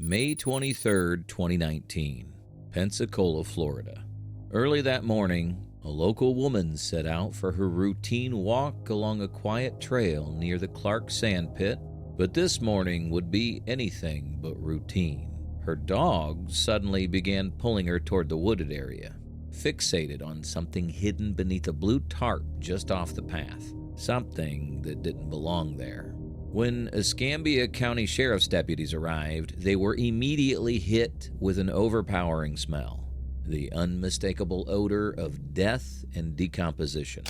May 23rd, 2019, Pensacola, Florida. Early that morning, a local woman set out for her routine walk along a quiet trail near the Clark sand pit, but this morning would be anything but routine. Her dog suddenly began pulling her toward the wooded area, fixated on something hidden beneath a blue tarp just off the path, something that didn't belong there. When Escambia County Sheriff's deputies arrived, they were immediately hit with an overpowering smell, the unmistakable odor of death and decomposition.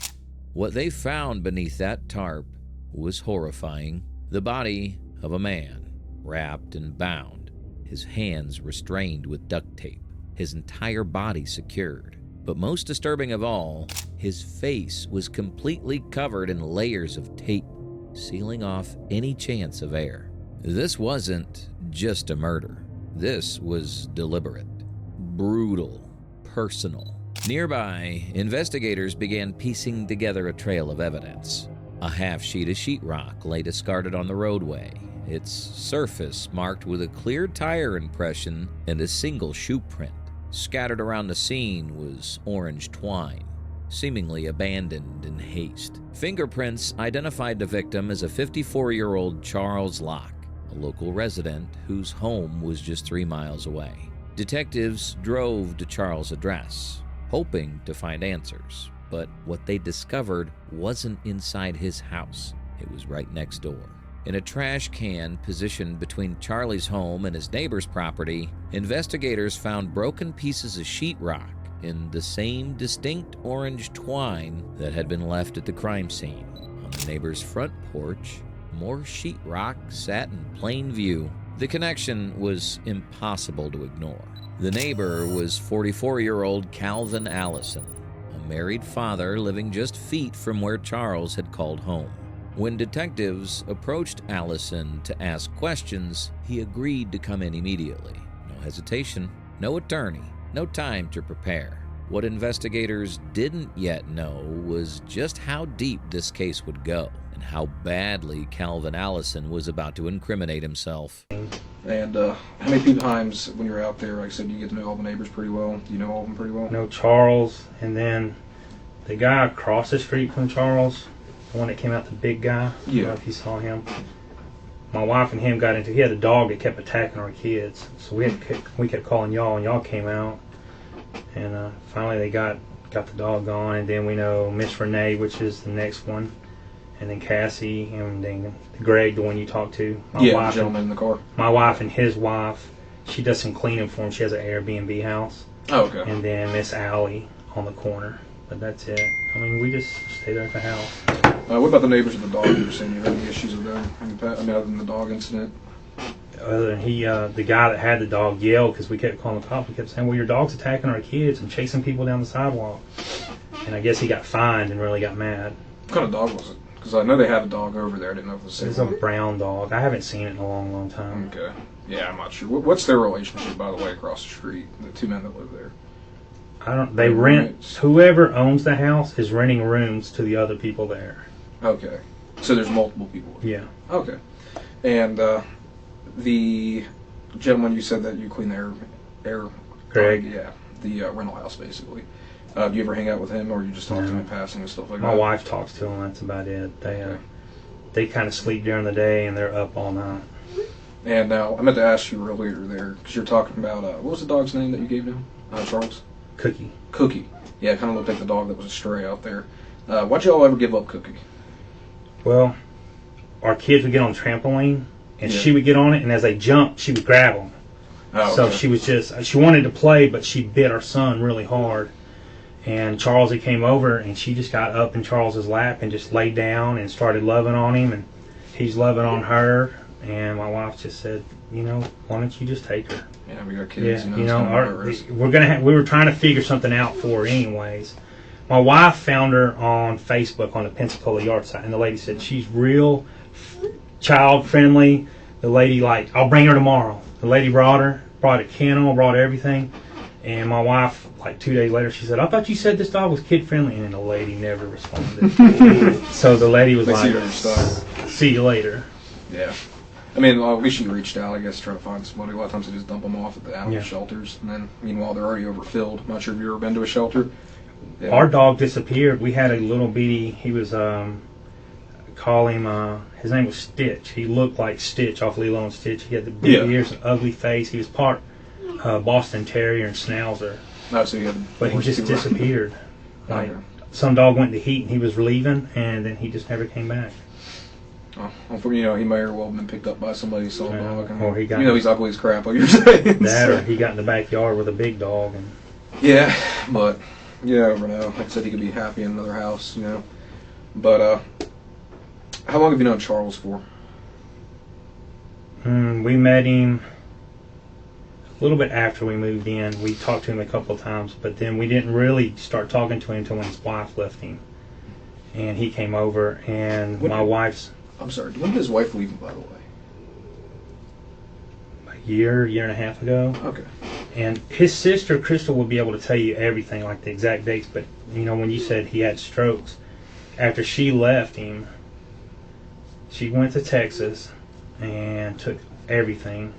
What they found beneath that tarp was horrifying. The body of a man, wrapped and bound, his hands restrained with duct tape, his entire body secured. But most disturbing of all, his face was completely covered in layers of tape, sealing off any chance of air. This wasn't just a murder. This was deliberate, brutal, personal. Nearby, investigators began piecing together a trail of evidence. A half sheet of sheetrock lay discarded on the roadway, its surface marked with a clear tire impression and a single shoe print. Scattered around the scene was orange twine, seemingly abandoned in haste. Fingerprints identified the victim as a 54-year-old Charles Locke, a local resident whose home was just 3 miles away. Detectives drove to Charles' address, hoping to find answers, but what they discovered wasn't inside his house. It was right next door. In a trash can positioned between Charlie's home and his neighbor's property, investigators found broken pieces of sheetrock in the same distinct orange twine that had been left at the crime scene. On the neighbor's front porch, more sheetrock sat in plain view. The connection was impossible to ignore. The neighbor was 44-year-old Calvin Allison, a married father living just feet from where Charles had called home. When detectives approached Allison to ask questions, he agreed to come in immediately. No hesitation, no attorney, no time to prepare. What investigators didn't yet know was just how deep this case would go and how badly Calvin Allison was about to incriminate himself. And how many times when you're out there, like I said, you get to know all the neighbors pretty well? Do you know all of them pretty well? I know Charles, and then the guy across the street from Charles, the one that came out, the big guy. Yeah. I don't know if you saw him. My wife and him got into, he had a dog that kept attacking our kids. So we kept calling y'all, and y'all came out. And finally they got the dog gone. And then we know Miss Renee, which is the next one. And then Cassie, and then Greg, the one you talked to. The gentleman in the car. My wife and his wife, she does some cleaning for him. She has an Airbnb house. Oh, okay. And then Miss Allie on the corner. But that's it. I mean, we just stay there at the house. What about the neighbors of the dog you were saying? You had any issues with them? Other than the dog incident? Other than the guy that had the dog yelled because we kept calling the cops. We kept saying, well, your dog's attacking our kids and chasing people down the sidewalk. And I guess he got fined and really got mad. What kind of dog was it? Because I know they had a dog over there. I didn't know if it was the It's same a brown dog. I haven't seen it in a long, long time. Okay. Yeah, I'm not sure. What's their relationship, by the way, across the street? The two men that live there. They rent. Whoever owns the house is renting rooms to the other people there. Okay. So there's multiple people. Yeah. Okay. And the gentleman you said that you clean air Greg. Yeah. The rental house, basically. Do you ever hang out with him, or you just talk to him in passing and stuff like that? My wife talks to him. That's about it. They kind of sleep during the day and they're up all night. And now I meant to ask you earlier there, because you're talking about what was the dog's name that you gave him? Charles. Cookie. Yeah, it kind of looked like the dog that was a stray out there. Why'd y'all ever give up Cookie? Well, our kids would get on the trampoline, and she would get on it, and as they jumped, she would grab them. Oh, so okay. she wanted to play, but she bit our son really hard. And Charles, he came over, and she just got up in Charles's lap and just laid down and started loving on him, and he's loving on her. And my wife just said, why don't you just take her? Yeah, we got kids. Yeah, we were trying to figure something out for her anyways. My wife found her on Facebook on the Pensacola yard site, and the lady said she's real child friendly. The lady I'll bring her tomorrow. The lady brought a kennel, brought everything, and my wife 2 days later she said, I thought you said this dog was kid friendly, and the lady never responded. So the lady was like, see you later. See you later. Yeah. I mean, at least you reached out, I guess, to try to find somebody. A lot of times they just dump them off at the animal shelters, and then, meanwhile, they're already overfilled. I'm not sure if you've ever been to a shelter. Yeah. Our dog disappeared. We had a little bitty, he was, call him, his name was Stitch. He looked like Stitch off Lilo and Stitch. He had the big ears and ugly face. He was part Boston Terrier and Schnauzer. Oh, so but he just disappeared. Like, some dog went to heat and he was leaving, and then he just never came back. Oh, well, you know, he may or well have been picked up by somebody who saw a dog. And, or he got, you know, he's ugly as crap, like you're saying. That, or he got in the backyard with a big dog. And yeah, but you never know. Like I said, he could be happy in another house, you know. But how long have you known Charles for? We met him a little bit after we moved in. We talked to him a couple of times, but then we didn't really start talking to him until when his wife left him. And he came over, and my wife's... I'm sorry, when did his wife leave him, by the way? A year and a half ago. Okay. And his sister, Crystal, will be able to tell you everything, like the exact dates, but, you know, when you said he had strokes, after she left him, she went to Texas and took everything.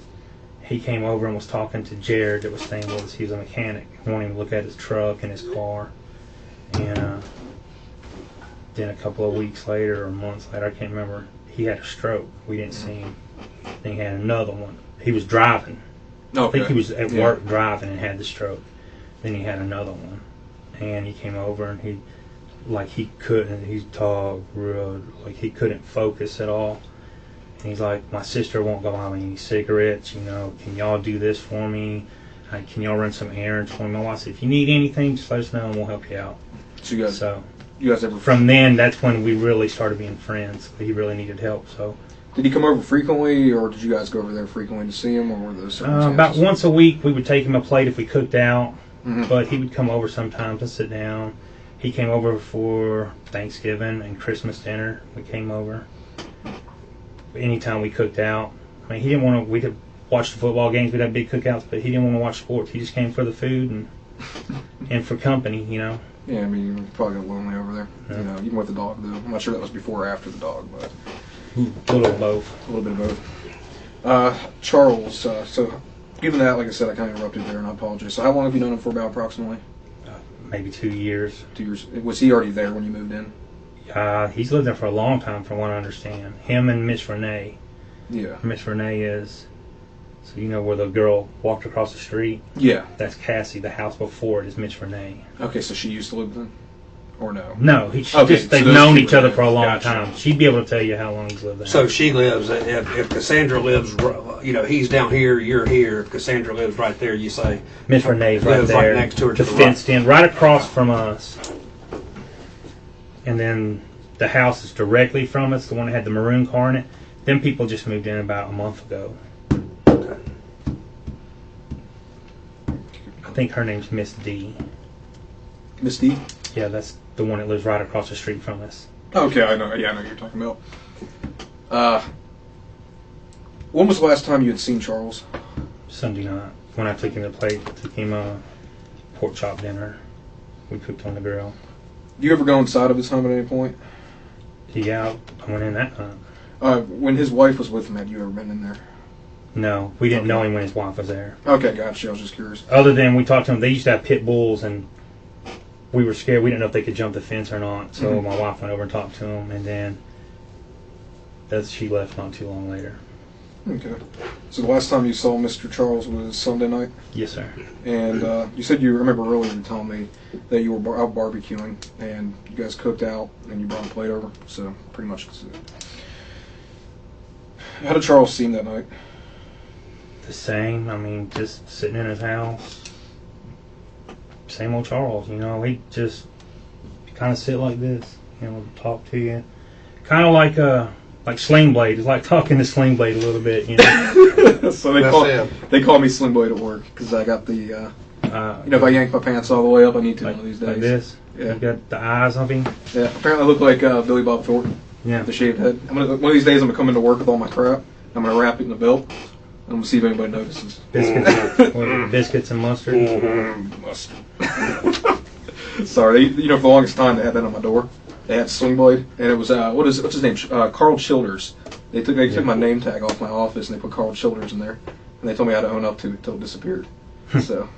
He came over and was talking to Jared that was staying with us. He was a mechanic, wanting to look at his truck and his car. And then a couple of weeks later or months later, I can't remember, he had a stroke. We didn't see him. Then he had another one. He was driving. Okay. I think he was at work driving and had the stroke. Then he had another one. And he came over and he couldn't, he's tall, real, like he couldn't focus at all. And he's like, my sister won't go buy me any cigarettes, you know, can y'all do this for me? Can y'all run some errands for me? My wife said, if you need anything, just let us know and we'll help you out. So you guys ever... From then, that's when we really started being friends. He really needed help, so... Did he come over frequently, or did you guys go over there frequently to see him, or were those circumstances? About once a week, we would take him a plate if we cooked out, but he would come over sometimes and sit down. He came over for Thanksgiving and Christmas dinner. We came over. Anytime we cooked out. I mean, he didn't want to... We could watch the football games, we'd have big cookouts, but he didn't want to watch sports. He just came for the food and for company, you know. Yeah, I mean, you probably got lonely over there. Yeah. You know, even with the dog, though. I'm not sure that was before or after the dog, but... A little of both. A little bit of both. Charles, so given that, like I said, I kind of interrupted there, and I apologize. So how long have you known him for about approximately? Maybe 2 years. 2 years. Was he already there when you moved in? He's lived there for a long time, from what I understand. Him and Miss Renee. Yeah. Miss Renee is... So you know where the girl walked across the street? Yeah. That's Cassie. The house before it is Miss Renee. Okay, so she used to live then? Or no? No, they've known each other for a long time. She'd be able to tell you how long he's lived there. So she lives, if Cassandra lives, you know, he's down here, you're here, Cassandra lives right there, you say. Miss Renee's right there. Right next to her to the fenced in, right across from us. And then the house is directly from us, the one that had the maroon car in it. Them people just moved in about a month ago. Okay. I think her name's Miss D. Miss D? Yeah, that's the one that lives right across the street from us. Okay, I know. Yeah, I know who you're talking about. When was the last time you had seen Charles? Sunday night, when I took him took him a pork chop dinner. We cooked on the grill. Do you ever go inside of his home at any point? Yeah, I went in that time. When his wife was with him, had you ever been in there? No, we didn't know him when his wife was there. Okay, gotcha. I was just curious. Other than we talked to him, they used to have pit bulls, and we were scared. We didn't know if they could jump the fence or not. So my wife went over and talked to him, and then she left not too long later. Okay. So the last time you saw Mr. Charles was Sunday night? Yes, sir. And you said you remember earlier you telling me that you were out barbecuing, and you guys cooked out, and you brought a plate over. So pretty much that's it. How did Charles seem that night? The same. I mean, just sitting in his house. Same old Charles, you know. He just kind of sit like this, you know, talk to you. Kind of like Sling Blade. It's like talking to Sling Blade a little bit, you know. So they call me Sling Blade at work because I got the, you know, if I yank my pants all the way up, I need to one of these days. Like this? Yeah. You got the eyes of him? Yeah. Apparently I look like Billy Bob Thornton. Yeah. With the shaved head. One of these days I'm going to come into work with all my crap. I'm going to wrap it in a belt. I'm going to see if anybody notices. Biscuits and mustard? Mustard. Sorry. You know, for the longest time they had that on my door. They had Sling Blade. And it was, what's his name? Carl Childers. They took my name tag off my office and they put Carl Childers in there, and they told me how to own up to it until it disappeared. So,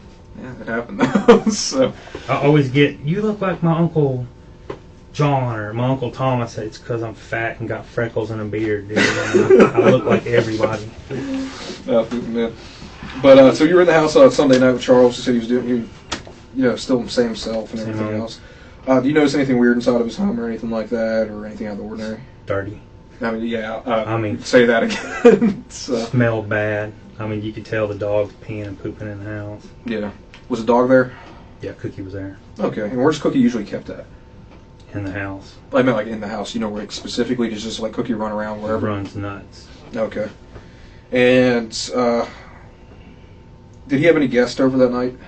yeah, it happened though. So I always get, you look like my Uncle John or my Uncle Tom. I say it's because I'm fat and got freckles and a beard, dude. I look like everybody. Yeah. But so you were in the house Sunday night with Charles. You said he was doing, still the same self and everything else. Do you notice anything weird inside of his home or anything like that, or anything out of the ordinary? Dirty. I mean, yeah. Say that again. Smelled bad. I mean, you could tell the dog's peeing and pooping in the house. Yeah. Was the dog there? Yeah, Cookie was there. Okay. And where's Cookie usually kept at? In the house. I meant like in the house. Where specifically does just like Cookie run around wherever? He runs nuts. Okay. And did he have any guests over that night?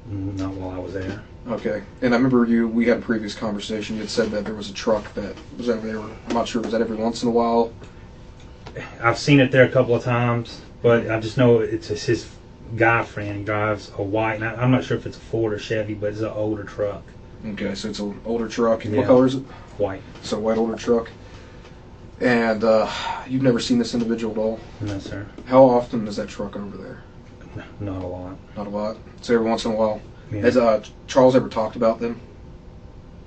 Not while I was there. Okay. And I remember we had a previous conversation. You had said that there was a truck that was over there. I'm not sure. Was that every once in a while? I've seen it there a couple of times, but I just know it's his guy friend. He drives a white, and I'm not sure if it's a Ford or Chevy, but it's an older truck. Okay, so it's an older truck. Yeah. What color is it? White. So white older truck. And you've never seen this individual at all? No, sir. How often is that truck over there? Not a lot. Not a lot. So every once in a while. Yeah. Has Charles ever talked about them?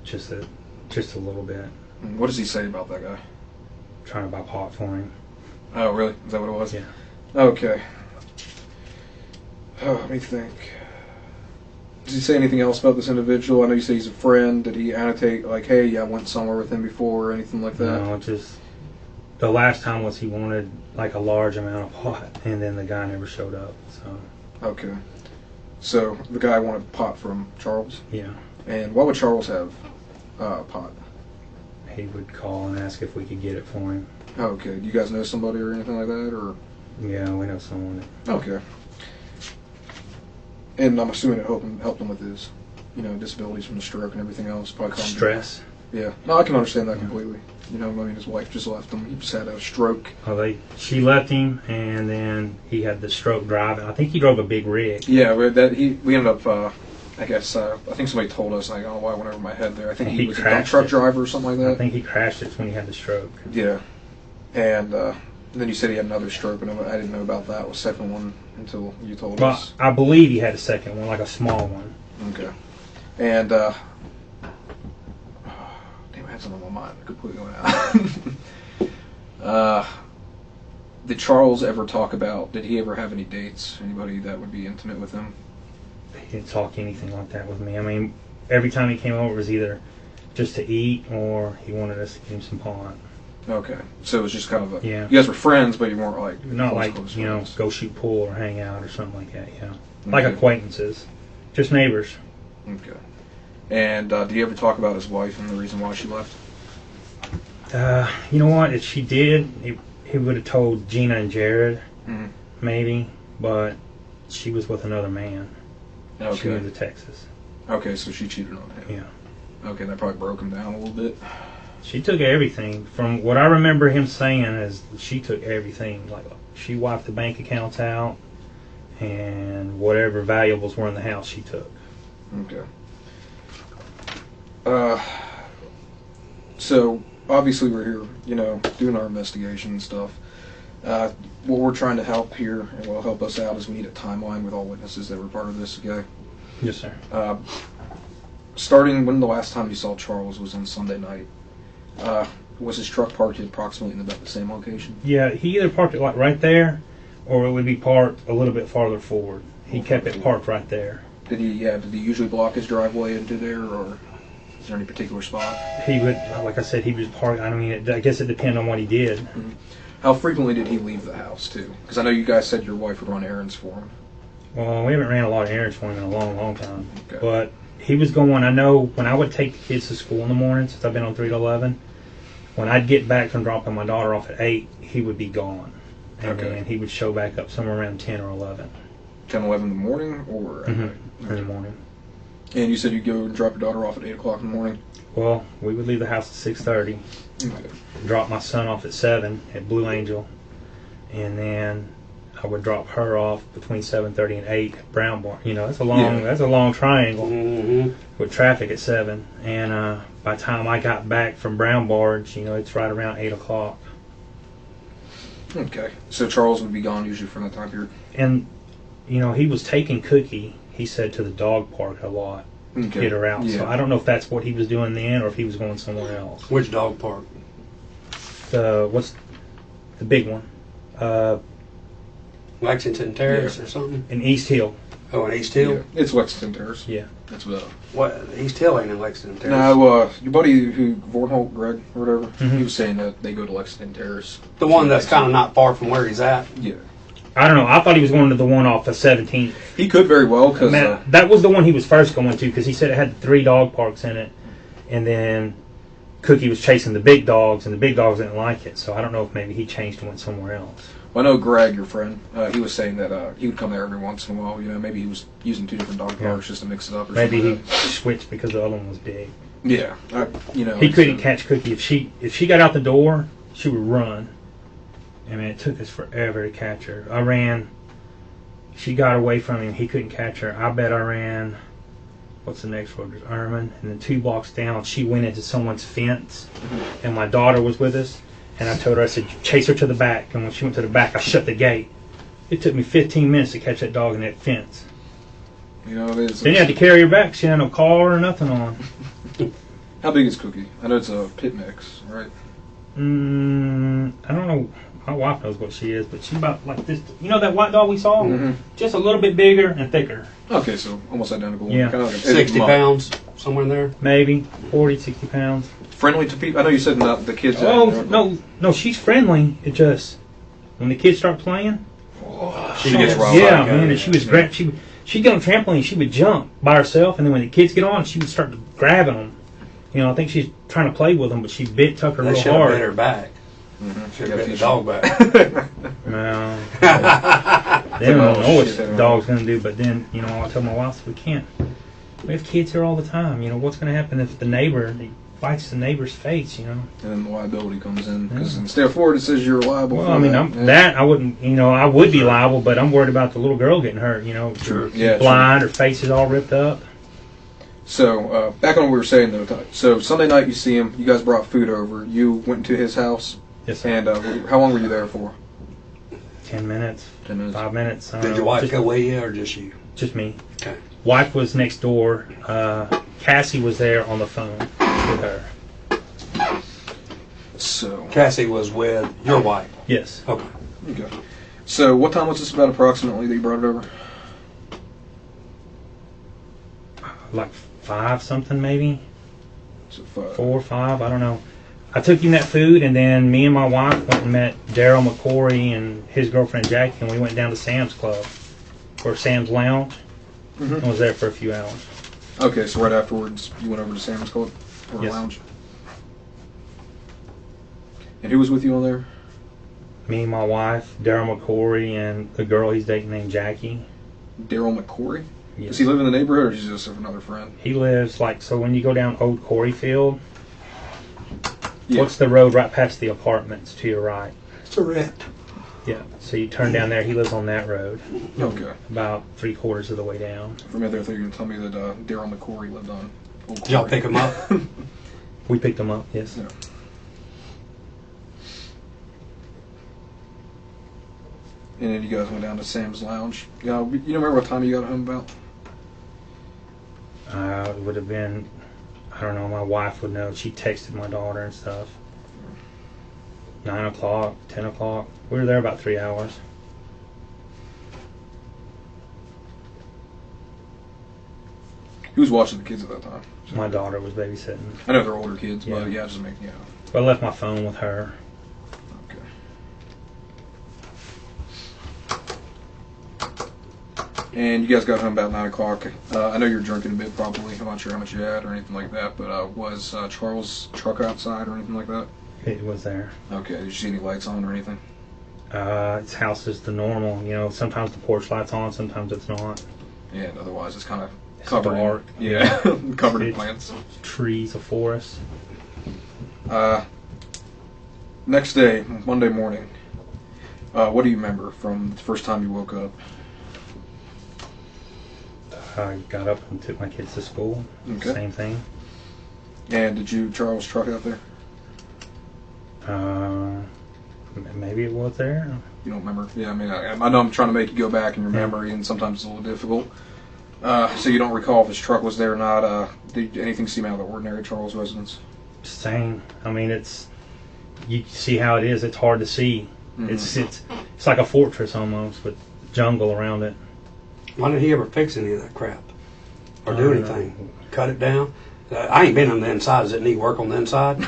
Just a little bit. What does he say about that guy? Trying to buy pot for him. Oh, really? Is that what it was? Yeah. Okay. Oh, let me think. Does he say anything else about this individual? I know you say he's a friend. Did he annotate, like, hey, I went somewhere with him before or anything like that? No, just the last time was he wanted, like, a large amount of pot, and then the guy never showed up, so. Okay. So the guy wanted pot from Charles? Yeah. And why would Charles have pot? He would call and ask if we could get it for him. Oh, okay. Do you guys know somebody or anything like that, or? Yeah, we know someone. Okay. And I'm assuming it helped him with his, disabilities from the stroke and everything else. Probably stress. Yeah. No, I can understand that completely. His wife just left him. He just had a stroke. She left him, and then he had the stroke driving. I think he drove a big rig. Yeah, we ended up. I guess I think somebody told us. I don't know why I went over my head there. I think he was a dump truck driver or something like that. I think he crashed it when he had the stroke. Yeah, and then you said he had another stroke, and I didn't know about that. Was second one until you told us. I believe he had a second one, like a small one. Okay, and damn, I had something on my mind. Completely went out. Did Charles ever talk about? Did he ever have any dates? Anybody that would be intimate with him? He didn't talk anything like that with me. I mean, every time he came over, it was either just to eat or he wanted us to give him some pot. Okay, so it was just kind of yeah. You guys were friends, but you weren't like not close, like close friends. Go shoot pool or hang out or something like that. Yeah, okay. Like acquaintances, just neighbors. Okay. And did you ever talk about his wife and the reason why she left? You know what? If she did, he would have told Gina and Jared, maybe, but she was with another man. Okay. She moved to Texas. Okay, so she cheated on him. Yeah. Okay, that probably broke him down a little bit. She took everything. From what I remember him saying is she took everything. Like, she wiped the bank accounts out, and whatever valuables were in the house, she took. Okay. So obviously we're here, doing our investigation and stuff. What we're trying to help here, and will help us out, is we need a timeline with all witnesses that were part of this. Okay. Yes, sir. Starting when the last time you saw Charles was on Sunday night. Was his truck parked approximately in about the same location? Yeah, he either parked it like right there, or it would be parked a little bit farther forward. He kept it parked right there. Did he usually block his driveway into there, or is there any particular spot? He would, like I said, he was parked. I mean, I guess it depended on what he did. Mm-hmm. How frequently did he leave the house too? Because I know you guys said your wife would run errands for him. Well, we haven't ran a lot of errands for him in a long, long time. Okay. But he was going. I know when I would take the kids to school in the morning, since I've been on 3 to 11. When I'd get back from dropping my daughter off at 8, he would be gone. And then he would show back up somewhere around 10 or 11. 10, 11 in the morning, or at night? In the morning. And you said you'd go and drop your daughter off at 8 o'clock in the morning? Well, we would leave the house at 6:30. Okay. Drop my son off at 7 at Blue Angel. And then I would drop her off between 7:30 and 8 at Brown Barn. That's a long triangle with traffic at 7. And by the time I got back from Brown Barge, it's right around 8 o'clock. Okay. So Charles would be gone usually from that time period. And, he was taking Cookie, he said, to the dog park a lot. Okay. Get her out. Yeah. So I don't know if that's what he was doing then or if he was going somewhere else. Which dog park? What's the big one? Lexington Terrace or something? In East Hill. Oh, in East Hill? Yeah. It's Lexington Terrace. Yeah. That's what. What? East Hill ain't in Lexington Terrace. No, your buddy Vornholt, Greg, or whatever, Mhm. he was saying that they go to Lexington Terrace. The one that's kind of not far from where he's at. Yeah. I don't know. I thought he was going to the one off the 17th. He could very well, because... that was the one he was first going to because he said it had 3 dog parks in it. And then Cookie was chasing the big dogs, and the big dogs didn't like it. So I don't know if maybe he changed and went somewhere else. Well, I know Greg, your friend, he was saying that he would come there every once in a while. Maybe he was using 2 different dog parks just to mix it up or Maybe something. he switched because the other one was big. Yeah. He couldn't catch Cookie. If she got out the door, she would run. I mean, it took us forever to catch her. I ran. She got away from him. He couldn't catch her. I bet I ran. What's the next road? Irman. And then 2 blocks down, she went into someone's fence. And my daughter was with us. And I told her, I said, chase her to the back. And when she went to the back, I shut the gate. It took me 15 minutes to catch that dog in that fence. It is. Then you had to carry her back. She had no collar or nothing on. How big is Cookie? I know it's a pit mix, right? I don't know. My wife knows what she is, but she's about like this. You know that white dog we saw? Mm-hmm. Just a little bit bigger and thicker. Okay, so almost identical. Yeah. Kind of like 60 pounds, somewhere in there. Maybe 40, 60 pounds. Friendly to people. I know you said not the kids. Oh, no, she's friendly. It just, when the kids start playing. She gets robbed. Yeah, man. And she was she'd get on the trampoline, she would jump by herself, and then when the kids get on, she would start grabbing them. I think she's trying to play with them, but she bit Tucker They real should have hard. bit her back. Mm-hmm. Should have bit the dog back. No. They don't know what the dog's going to do, but then, I tell my wife, we have kids here all the time. What's going to happen if the neighbor bites the neighbor's face, And then the liability comes in, because in the state of Florida it says you're liable. Well, I mean, I wouldn't, I would be liable, but I'm worried about the little girl getting hurt, Sure. Yeah, blind, her face is all ripped up. So, back on what we were saying, though. So, Sunday night you see him, you guys brought food over, you went into his house. Yes, sir. And how long were you there for? 10 minutes. 10 minutes. 5 minutes. Did your wife go with you or just you? Just me. Okay. Wife was next door. Cassie was there on the phone with her. So Cassie was with your wife? Yes. Okay. So what time was this about approximately that you brought it over? Like 5 something maybe. So 5. 4 or 5, I don't know. I took him that food, and then me and my wife went and met Daryl McCory and his girlfriend Jackie, and we went down to Sam's Club, or Sam's Lounge, and was there for a few hours. Okay, so right afterwards you went over to Sam's Club or Yes. Lounge. And who was with you on there? Me, my wife, Daryl McCory, and the girl he's dating named Jackie. Daryl McCory? Yes. Does he live in the neighborhood, or is he just another friend? He lives so when you go down Old Corey Field, Yeah. what's the road right past the apartments to your right? It's a rent. Yeah. So you turn down there. He lives on that road, Okay. about 3/4 of the way down. From there, I thought you were going to tell me that Daryl McCory lived on Old Did y'all Quarry. pick him up? We picked him up. Yes. Yeah. And then you guys went down to Sam's Lounge. You remember what time you got home about? It would have been, I don't know, my wife would know. She texted my daughter and stuff. 9 o'clock, 10 o'clock. We were there about 3 hours. Who was watching the kids at that time? My daughter was babysitting. I know they're older kids, Yeah. but yeah, just make But I left my phone with her. Okay. And you guys got home about 9 o'clock. I know you were drinking a bit, probably. I'm not sure how much you had or anything like that, but was Charles' truck outside or anything like that? It was there. Okay. Did you see any lights on or anything? Its house is the normal. Sometimes the porch light's on, sometimes it's not. Yeah, and otherwise it's kind of It's covered dark. Yeah, covered in It's plants. Trees, a forest. Next day, Monday morning, what do you remember from the first time you woke up? I got up and took my kids to school. Okay. Same thing. And did you Charles' truck out there? Maybe it was there. You don't remember? Yeah, I mean, I know I'm trying to make you go back in your memory, and sometimes it's a little difficult. So you don't recall if his truck was there or not. Did anything seem out of the ordinary at Charles' residence? Same. I mean, you see how it is. It's hard to see. Mm-hmm. It's like a fortress almost with jungle around it. Why did he ever fix any of that crap or do anything? Cut it down? I ain't been on the inside. Does it need work on the inside?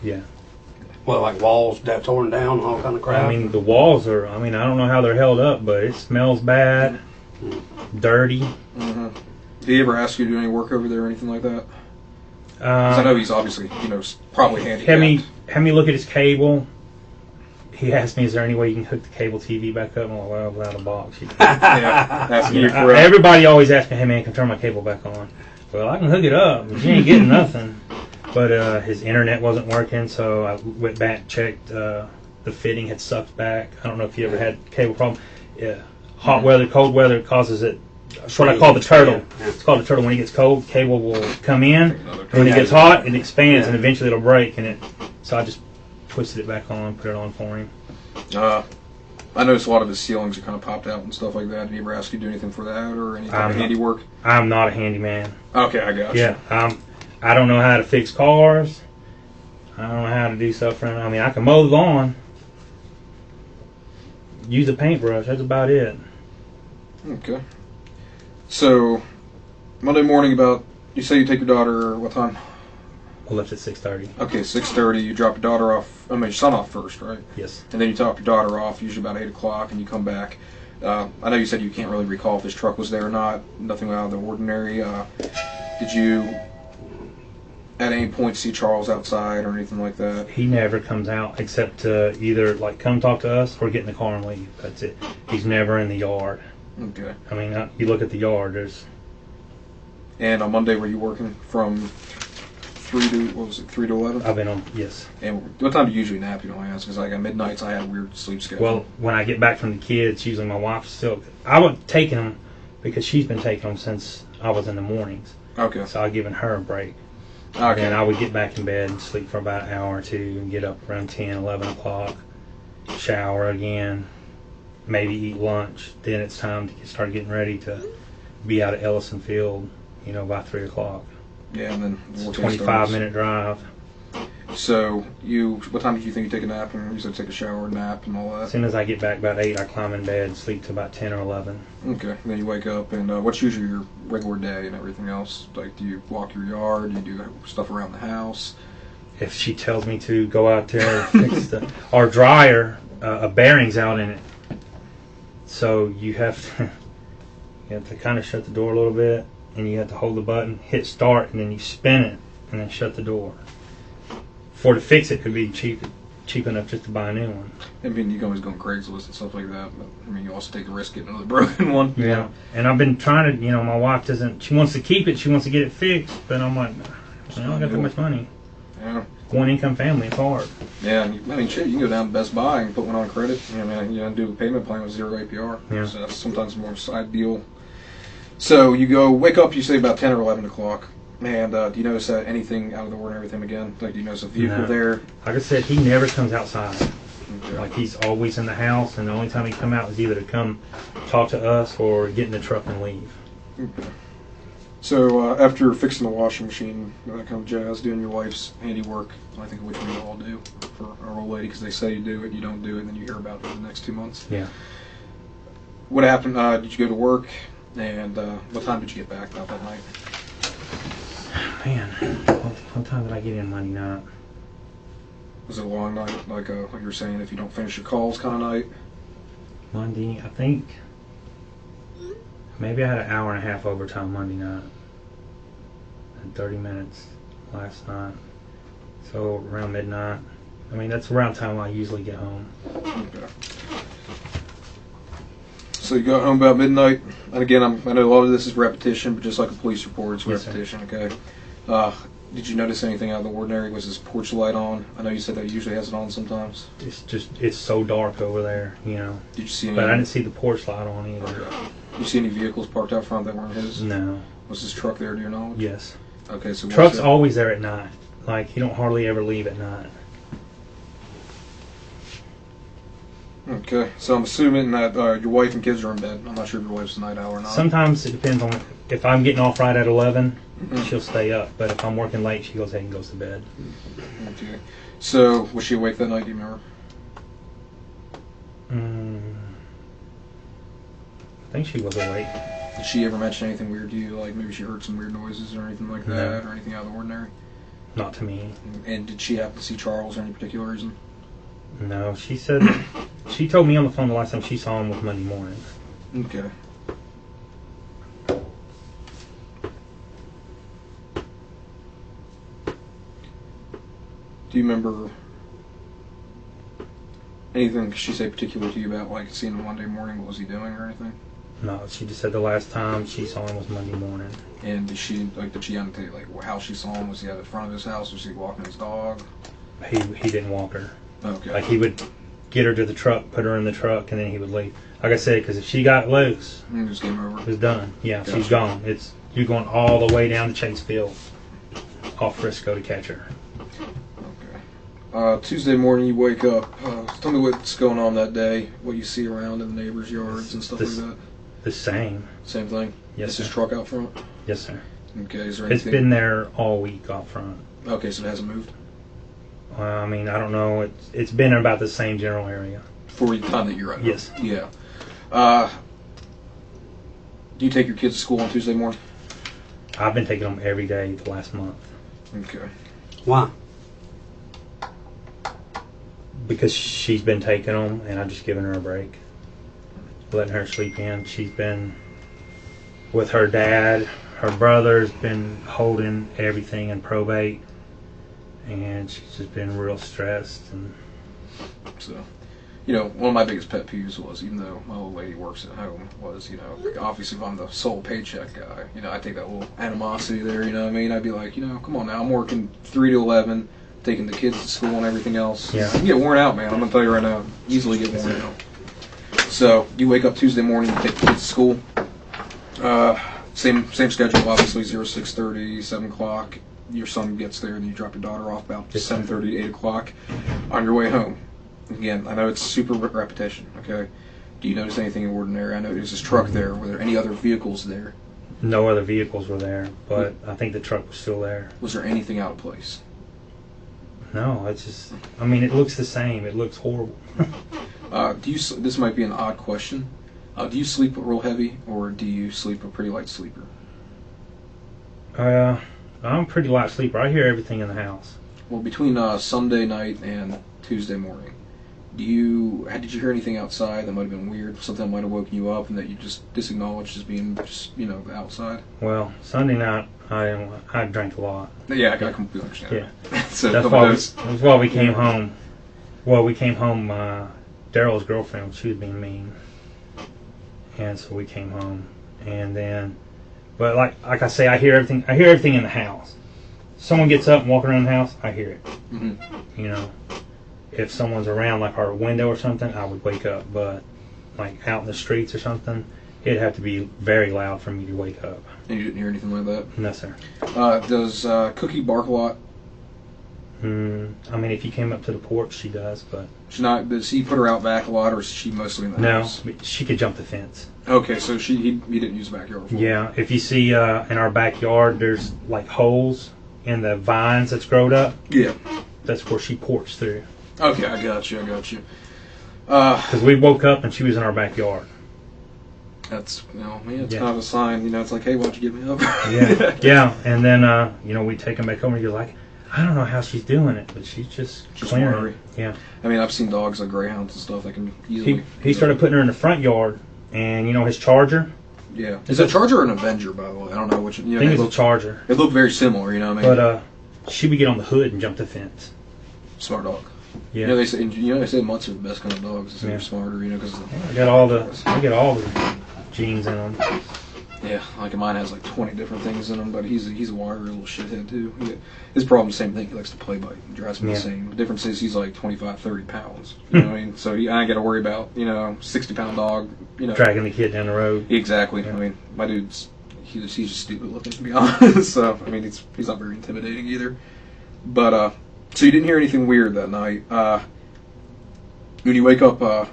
Yeah. Well, like walls torn down and all kind of crap? I mean, the walls are, I don't know how they're held up, but it smells bad, dirty. Mm-hmm. Did he ever ask you to do any work over there or anything like that? Because I know he's obviously, probably handicapped. Had me look at his cable. He asked me, is there any way you can hook the cable TV back up? I'm like, well, without a box. Everybody always asks me, hey man, can I turn my cable back on? Well, I can hook it up, but you ain't getting nothing. But his internet wasn't working, so I went back, checked. The fitting had sucked back. I don't know if you ever had cable problem. Yeah. Hot weather, cold weather causes it. That's what I call the turtle. Yeah. It's called a turtle. When it gets cold, cable will come in. When it gets hot, it expands, and eventually it'll break. So I just twisted it back on, put it on for him. I noticed a lot of his ceilings are kind of popped out and stuff like that. Did he ever ask you to do anything for that or any kind of handiwork? I'm not a handyman. Okay, I got you. Yeah, I don't know how to fix cars. I don't know how to do stuff for him. I mean, I can mow the lawn. Use a paintbrush. That's about it. Okay. So, Monday morning you say you take your daughter, what time? I left at 6:30. Okay, 6:30. You drop your son off first, right? Yes. And then you drop your daughter off, usually about 8 o'clock, and you come back. I know you said you can't really recall if his truck was there or not. Nothing out of the ordinary. Did you, at any point, see Charles outside or anything like that? He never comes out except to either come talk to us or get in the car and leave. That's it. He's never in the yard. Okay. I mean, you look at the yard. And on Monday, were you working from 3 to 11? I've been on, yes. And what time do you usually nap, you don't ask? Because at midnights, I had a weird sleep schedule. Well, when I get back from the kids, usually my wife's still... I wasn't taking them because she's been taking them since I was in the mornings. Okay. So I've given her a break. Okay. And I would get back in bed and sleep for about an hour or two and get up around 10, 11 o'clock, shower again, maybe eat lunch. Then it's time to start getting ready to be out at Ellison Field, by 3 o'clock. Yeah, and then It's a 25-minute drive. So, what time did you think you take a nap? And you said take a shower, nap, and all that? As soon as I get back about 8, I climb in bed and sleep to about 10 or 11. Okay, and then you wake up, and what's usually your regular day and everything else? Like, do you walk your yard? Do you do stuff around the house? If she tells me to go out there and fix our dryer, a bearing's out in it. So you have to kind of shut the door a little bit, and you have to hold the button, hit start, and then you spin it, and then shut the door. To fix it could be cheap enough just to buy a new one. I mean, you can always go on Craigslist and stuff like that, but I mean, you also take a risk getting another broken one. Yeah, and I've been trying to, my wife she wants to keep it, she wants to get it fixed, but I'm like, I don't got that much money. Yeah. One income family, it's hard. Yeah, shit, you can go down to Best Buy and put one on credit. Do a payment plan with 0 APR. Yeah. So that's sometimes more ideal. So you wake up, you say about 10 or 11 o'clock. And do you notice anything out of the ordinary with him again? Like, do you notice a vehicle there? Like I said, he never comes outside. Okay. Like, he's always in the house, and the only time he come out is either to come talk to us or get in the truck and leave. Okay. So after fixing the washing machine, that kind of jazz, doing your wife's handiwork, I think which we all do for our old lady, because they say you do it, you don't do it, and then you hear about it for the next 2 months. Yeah. What happened? Did you go to work? And what time did you get back out that night? Man, what time did I get in Monday night? Was it a long night, like you were saying, if you don't finish your calls kind of night? Monday, I think maybe I had an hour and a half overtime Monday night. And 30 minutes last night. So around midnight. I mean, that's around the time I usually get home. Okay. So you got home about midnight, and again, I know a lot of this is repetition, but just like a police report, it's repetition, okay? Did you notice anything out of the ordinary? Was his porch light on? I know you said that he usually has it on sometimes. It's so dark over there, Did you see any? But I didn't see the porch light on either. Okay. Did you see any vehicles parked out front that weren't his? No. Was his truck there, to your knowledge? Yes. Okay, so Truck's always there at night. Like, he don't hardly ever leave at night. Okay, so I'm assuming that your wife and kids are in bed. I'm not sure if your wife's a night owl or not. Sometimes it depends on if I'm getting off right at 11, Mhm. she'll stay up. But if I'm working late, she goes ahead and goes to bed. Okay. So, was she awake that night, do you remember? I think she was awake. Did she ever mention anything weird to you? Like maybe she heard some weird noises or anything like that, or anything out of the ordinary? Not to me. And did she happen to see Charles for any particular reason? No, she said she told me on the phone the last time she saw him was Monday morning. Okay. Do you remember anything she say particular to you about like seeing him Monday morning? What was he doing or anything? No, she just said the last time she saw him was Monday morning. And did she annotate like how she saw him? Was he at the front of his house? Was he walking his dog? He didn't walk her. Okay. Like he would get her to the truck, put her in the truck, and then he would leave. Like I said, because if she got loose, It just came over. it was done. Yeah, Gotcha. she's gone. You're going all the way down to Chasefield, off Frisco to catch her. Okay. Tuesday morning, you wake up. Tell me what's going on that day. What you see around in the neighbors' yards and stuff like that. The same. Same thing. Yes, It's his sir. truck out front. Yes, sir. Okay. Is there It's anything? been there all week out front. Okay, so it hasn't moved I mean, I don't know. It's been in about the same general area. for the time that you're at. Yes. Yeah. Do you take your kids to school on Tuesday morning? I've been taking them every day the last month Okay. Why? because she's been taking them, and I've just given her a break, letting her sleep in. She's been with her dad. Her brother's been holding everything in probate, and she's just been real stressed. And So, one of my biggest pet peeves was, even though my old lady works at home, was, obviously if I'm the sole paycheck guy, I take that little animosity there, you know what I mean? I'd be like, come on now, I'm working 3 to 11, taking the kids to school and everything else. Yeah. You get worn out, man. I'm going to tell you right now, easily get worn out. So, you wake up Tuesday morning, you take the kids to school. Same schedule, obviously, 6:30, 7 o'clock. Your son gets there, and you drop your daughter off about 7:30 to 8 o'clock on your way home. Again, I know it's super repetition, okay? Do you notice anything ordinary? I know there's this truck there. Were there any other vehicles there? no other vehicles were there, but I think the truck was still there. Was there anything out of place? No, it's just, I mean, it looks the same. It looks horrible. This might be an odd question. Do you sleep real heavy, or do you sleep a pretty light sleeper? I'm a pretty light sleeper. I hear everything in the house. Well, between Sunday night and Tuesday morning, did you hear anything outside that might have been weird? Something that might have woken you up and that you just disacknowledged as being just, outside? Well, Sunday night, I drank a lot. Yeah, I completely understand. Yeah. So That's why we came home. Well, we came home. Daryl's girlfriend, she was being mean, and so we came home. And then, but like I say, I hear everything. I hear everything in the house. Someone gets up and walking around the house, I hear it. Mm-hmm. If someone's around, like our window or something, I would wake up. But like out in the streets or something, it'd have to be very loud for me to wake up. And you didn't hear anything like that? No, sir. Does Cookie bark a lot? I mean, if you came up to the porch, she does, but She's not. Does he put her out back a lot, or is she mostly in the no, house? she could jump the fence. Okay, so he didn't use the backyard before. Yeah, if you see in our backyard, there's like holes in the vines that's growed up. Yeah. That's where she porched through. Okay, I got you. Because we woke up and she was in our backyard. That's it's Yeah. kind of a sign. It's like, hey, why don't you get me up? Yeah. And then we take him back home and you're like, I don't know how she's doing it, but she's just clearing worry. it. Yeah. I mean, I've seen dogs like greyhounds and stuff that can easily. He started putting her in the front yard, and his Charger. Yeah. Is it a Charger or an Avenger, by the way? I don't know which. I think it's a Charger. They look very similar. You know what I mean? But she would get on the hood and jump the fence. Smart dog. Yeah. They say mutts are the best kind of dogs. They say they're Yeah. smarter. Because I got all the genes in them. yeah, like mine has like 20 different things in him, but he's a wiry little shithead too. His problem's the same thing. He likes to play bite. He drives me insane. The difference is he's like 25, 30 pounds. You know what I mean? So I got to worry about 60-pound dog. Dragging the kid down the road. Exactly. Yeah. I mean, my dude's he's just stupid looking, to be honest. So I mean, he's not very intimidating either. But so you didn't hear anything weird that night. When you wake up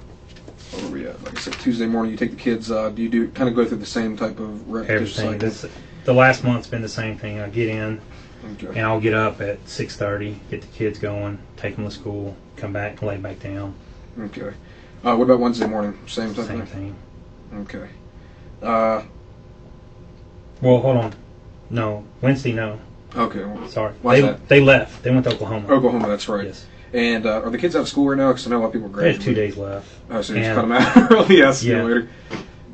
where were we at? Like I said, Tuesday morning, you take the kids. Do you do kind of go through the same type of repetition Everything. cycle? The last month's been the same thing. I get in, Okay. and I'll get up at 6:30, get the kids going, take them to school, come back, lay back down. Okay. What about Wednesday morning? Same type Same of thing. Okay. Well, hold on. No, Wednesday, no. Okay. Well, Sorry. Why's that? They left. They went to Oklahoma. Oklahoma, that's right. Yes. And are the kids out of school right now? Because I know a lot of people are They had graduating. 2 days left. Oh, so you just And- cut them out early. Yeah, see Yeah. you later.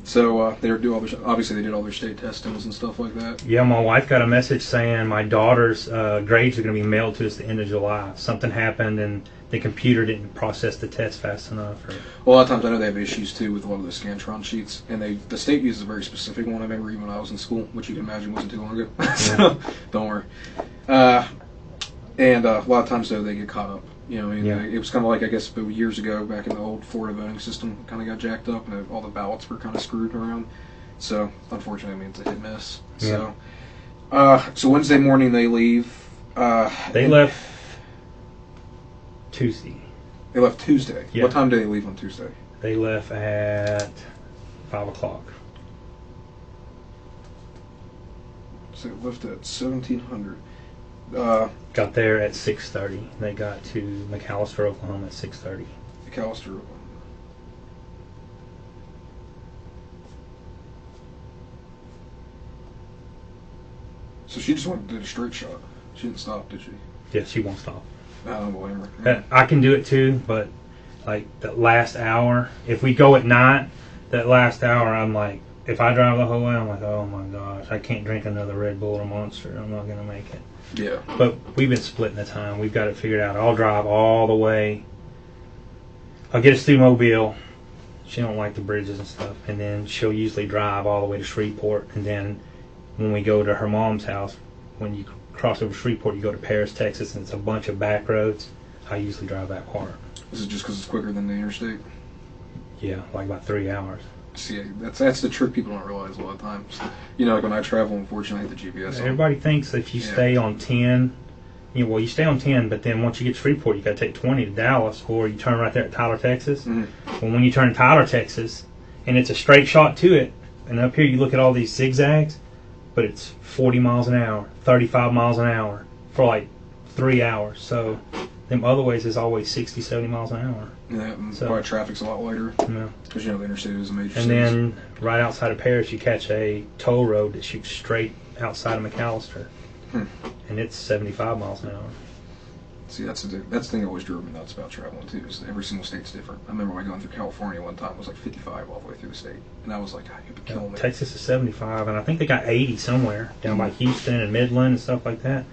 So they do all their, obviously they did all their state testings and stuff like that. Yeah, my wife got a message saying my daughter's grades are going to be mailed to us at the end of July. Something happened and the computer didn't process the test fast enough. Well, a lot of times I know they have issues too with a lot of the Scantron sheets, and the state uses a very specific one. I remember even when I was in school, which you can imagine wasn't too long ago. So don't worry. And a lot of times though they get caught up. You know, I mean, Yeah. it was kind of like I guess years ago back in the old Florida voting system, kind of got jacked up, and all the ballots were kind of screwed around. So unfortunately, I mean it's a hit miss. Yeah. So Wednesday morning they leave. They left Tuesday. They left Tuesday. Yeah. What time did they leave on Tuesday? They left at 5 o'clock. So they left at 1700. Got there at 6:30. They got to McAllister, Oklahoma at 6:30. McAllister. So she just went and did a straight shot. She didn't stop, did she? Yeah, she won't stop. I don't blame her. I can do it too, but like that last hour, if we go at night, that last hour, I'm like, if I drive the whole way, I'm like, oh my gosh, I can't drink another Red Bull or Monster. I'm not gonna make it. Yeah. But we've been splitting the time. We've got it figured out. I'll drive all the way. I'll get us through Mobile. She don't like the bridges and stuff, and then she'll usually drive all the way to Shreveport, and then when we go to her mom's house, when you cross over Shreveport, you go to Paris, Texas, and it's a bunch of back roads. I usually drive that part. Is it just because it's quicker than the interstate? Yeah, like about 3 hours. See, that's the trick people don't realize a lot of times. You know, like when I travel, unfortunately, I have the GPS on. Everybody thinks if you Yeah. stay on 10, you stay on 10, but then once you get to Shreveport, you got to take 20 to Dallas, or you turn right there at Tyler, Texas. Mhm. Well, when you turn to Tyler, Texas, and it's a straight shot to it, and up here you look at all these zigzags, but it's 40 miles an hour, 35 miles an hour for like 3 hours. So them other ways is always 60, 70 miles an hour. Yeah, and So- probably traffic's a lot lighter Yeah. because you know the interstate is a major. And city. then right outside of Paris, you catch a toll road that shoots straight outside of McAllister, and it's 75 miles an hour. See, that's the thing that always drove me nuts about traveling too. Is every single state's different. I remember when going through California one time, it was like 55 all the way through the state, and I was like, God, you'd be killing me. Texas is 75, and I think they got 80 somewhere down by Houston and Midland and stuff like that.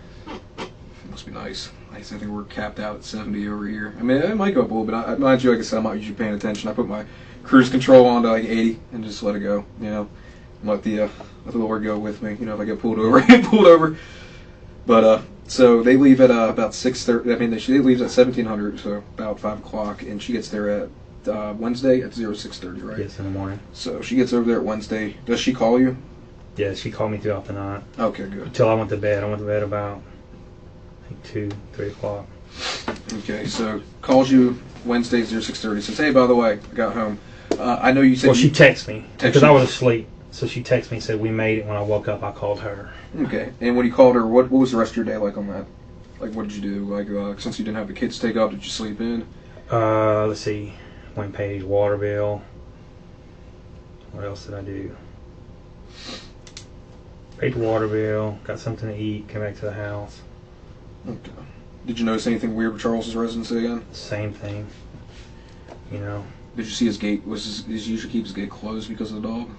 It must be nice. I think we're capped out at 70 over here. I mean, it might go up a little bit. Mind you, like I said, I'm not usually paying attention. I put my cruise control on to like 80 and just let it go. You know, and let the Lord go with me. You know, if I get pulled over, I get pulled over. But so they leave at about 6:30. I mean, she leaves at 1700, so about 5 o'clock, and she gets there at Wednesday at 06:30, right? Yes, in the morning. So she gets over there at Wednesday. Does she call you? Yeah, she called me throughout the night Okay, good. until I went to bed. I went to bed about I think 2, 3 o'clock. Okay, so calls you Wednesday 06:30. Says, hey, by the way, I got home. I know you said. Well, she texted me Text because you? I was asleep. So she texted me and said, we made it. When I woke up, I called her. Okay, and when you called her, what was the rest of your day like on that? Like, what did you do? Like, since you didn't have the kids to take up, did you sleep in? Let's see. Went and paid water bill. What else did I do? Paid the water bill. Got something to eat. Came back to the house. Okay. Did you notice anything weird with Charles's residency again? Same thing. You know. Did you see his gate? Was his usually keep his gate closed because of the dog?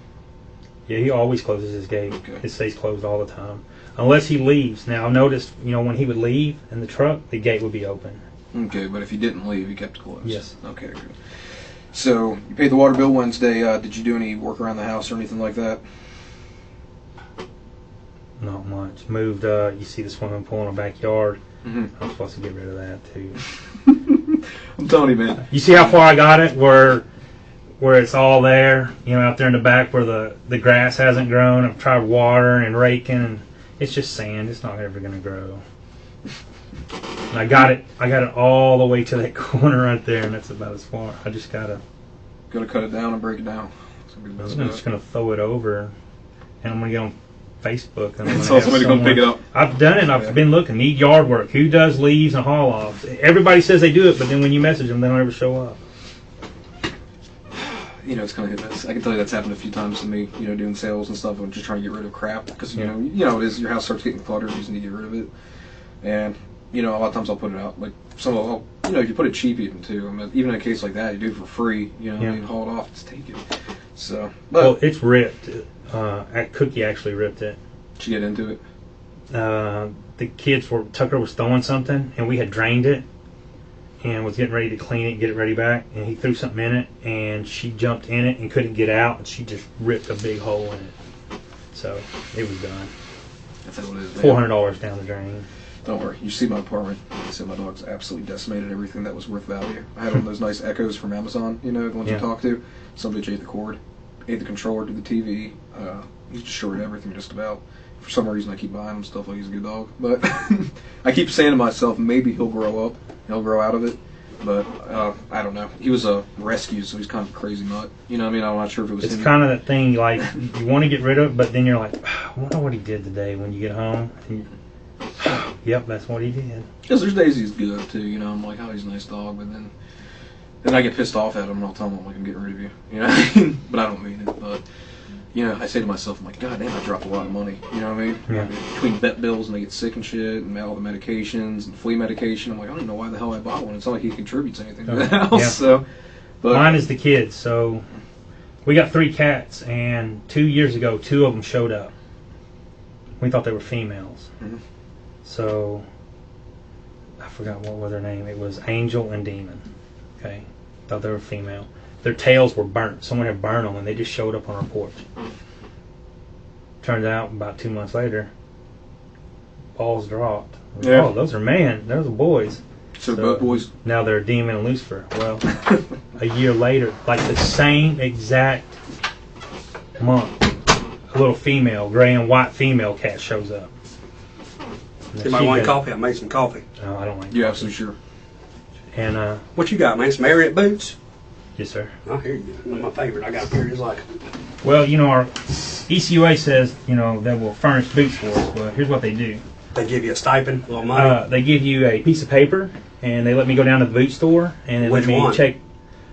Yeah, he always closes his gate. Okay. It stays closed all the time. Unless he leaves. Now, I noticed, when he would leave in the truck, the gate would be open. Okay, but if he didn't leave, he kept it closed. Yes. Okay, good. So you paid the water bill Wednesday. Did you do any work around the house or anything like that? Not much. Moved, you see the swimming pool in the backyard. Mm-hmm. I'm supposed to get rid of that, too. I'm telling you, man. You see how far I got it? Where it's all there, out there in the back where the grass hasn't grown. I've tried watering and raking, and it's just sand. It's not ever going to grow. And I got it all the way to that corner right there, and that's about as far. I just got to Gonna cut it down and break it down. It's gonna be the best I'm bet. just gonna throw it over, and I'm gonna get on Facebook and I'm So gonna have somebody gonna pick it up. I've done it. I've been looking. Need yard work. Who does leaves and haul offs? Everybody says they do it, but then when you message them, they don't ever show up. You know, it's kind of hit miss. I can tell you that's happened a few times to me. You know, doing sales and stuff and just trying to get rid of crap because you know it is your house starts getting cluttered. You just need to get rid of it. And you know, a lot of times I'll put it out. Like if you put it cheap even too. I mean, even in a case like that, you do it for free. You know, you haul it off, just take it. So, but Well, it's ripped. Cookie actually ripped it. did you get into it? Tucker was throwing something, and we had drained it, and was getting ready to clean it, get it ready back, and he threw something in it, and she jumped in it and couldn't get out, and she just ripped a big hole in it. So it was done. That's how it is. $400 down the drain. Don't worry. You see my apartment. Like I said, my dog's absolutely decimated everything that was worth value. I had one of those nice Echoes from Amazon, you know, the ones you talk to. Some bitch ate the cord, ate the controller to the TV. He's destroyed everything just about. For some reason, I keep buying him stuff like he's a good dog. But I keep saying to myself, maybe he'll grow up. He'll grow out of it. But I don't know. He was a rescue, so he's kind of a crazy nut. You know what I mean? I'm not sure if it was It's him. kind of that thing, like, you want to get rid of it, but then you're like, I wonder what he did today when you get home. And yep, that's what he did. Because there's days he's good, too. You know, I'm like, oh, he's a nice dog. But then I get pissed off at him, and I'll tell him, I'm like, I'm getting rid of you. You know what I mean? But I don't mean it. But, you know, I say to myself, I'm like, God damn, I dropped a lot of money. You know what I mean? Yeah. Between vet bills and they get sick and shit, and all the medications and flea medication, I'm like, I don't even know why the hell I bought one. It's not like he contributes anything to the house. Yeah. So, but Mine is the kids. So we got 3 cats, and 2 years ago, 2 of them showed up. We thought they were females. Mhm. So I forgot what was their name. It was Angel and Demon. Okay, thought they were female. Their tails were burnt. Someone had burned them, and they just showed up on our porch. Turns out, about 2 months later, balls dropped. Yeah. Oh, those are those are boys. so both boys. Now they're Demon and Lucifer. Well, a year later, like the same exact month, a little female, gray and white female cat shows up. Anybody want coffee? I made some coffee. No, I don't like You coffee. absolutely sure? And, What you got, man? Some Marriott boots? yes, sir. I hear you. One of my favorite. I got a pair just like them. Well, you know, our ECUA says, you know, they will furnish boots for us. Well, here's what they do. They give you a stipend, a little money. They give you a piece of paper, and they let me go down to the boot store, and they Which let me one? check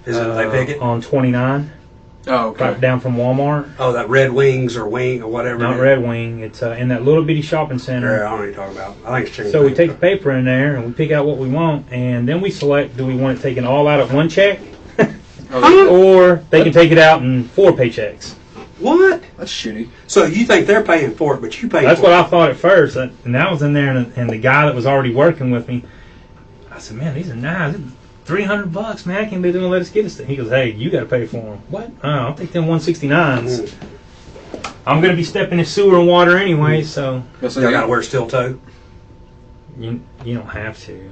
Is it they pick it? on 29, Oh, okay. right down from Walmart. Oh, that Red Wings or Wing or whatever. Not it is. Red Wing. It's in that little bitty shopping center. Yeah, I don't know what you're talking about. I think it's changed. So we take the paper in there, and we pick out what we want, and then we select, do we want it taken all out of one check, or they can take it out in 4 paychecks. What? That's shitty. So you think they're paying for it, but you pay That's for what it. I thought at first. And I was in there, and the guy that was already working with me, I said, man, these are nice. $300, man. I can't believe they're going to let us get this thing. He goes, hey, you got to pay for them. What? Oh, I'll take them 169s. I'm going to be stepping in sewer and water anyway, so Y'all Y'all got to wear steel toe. you don't have to.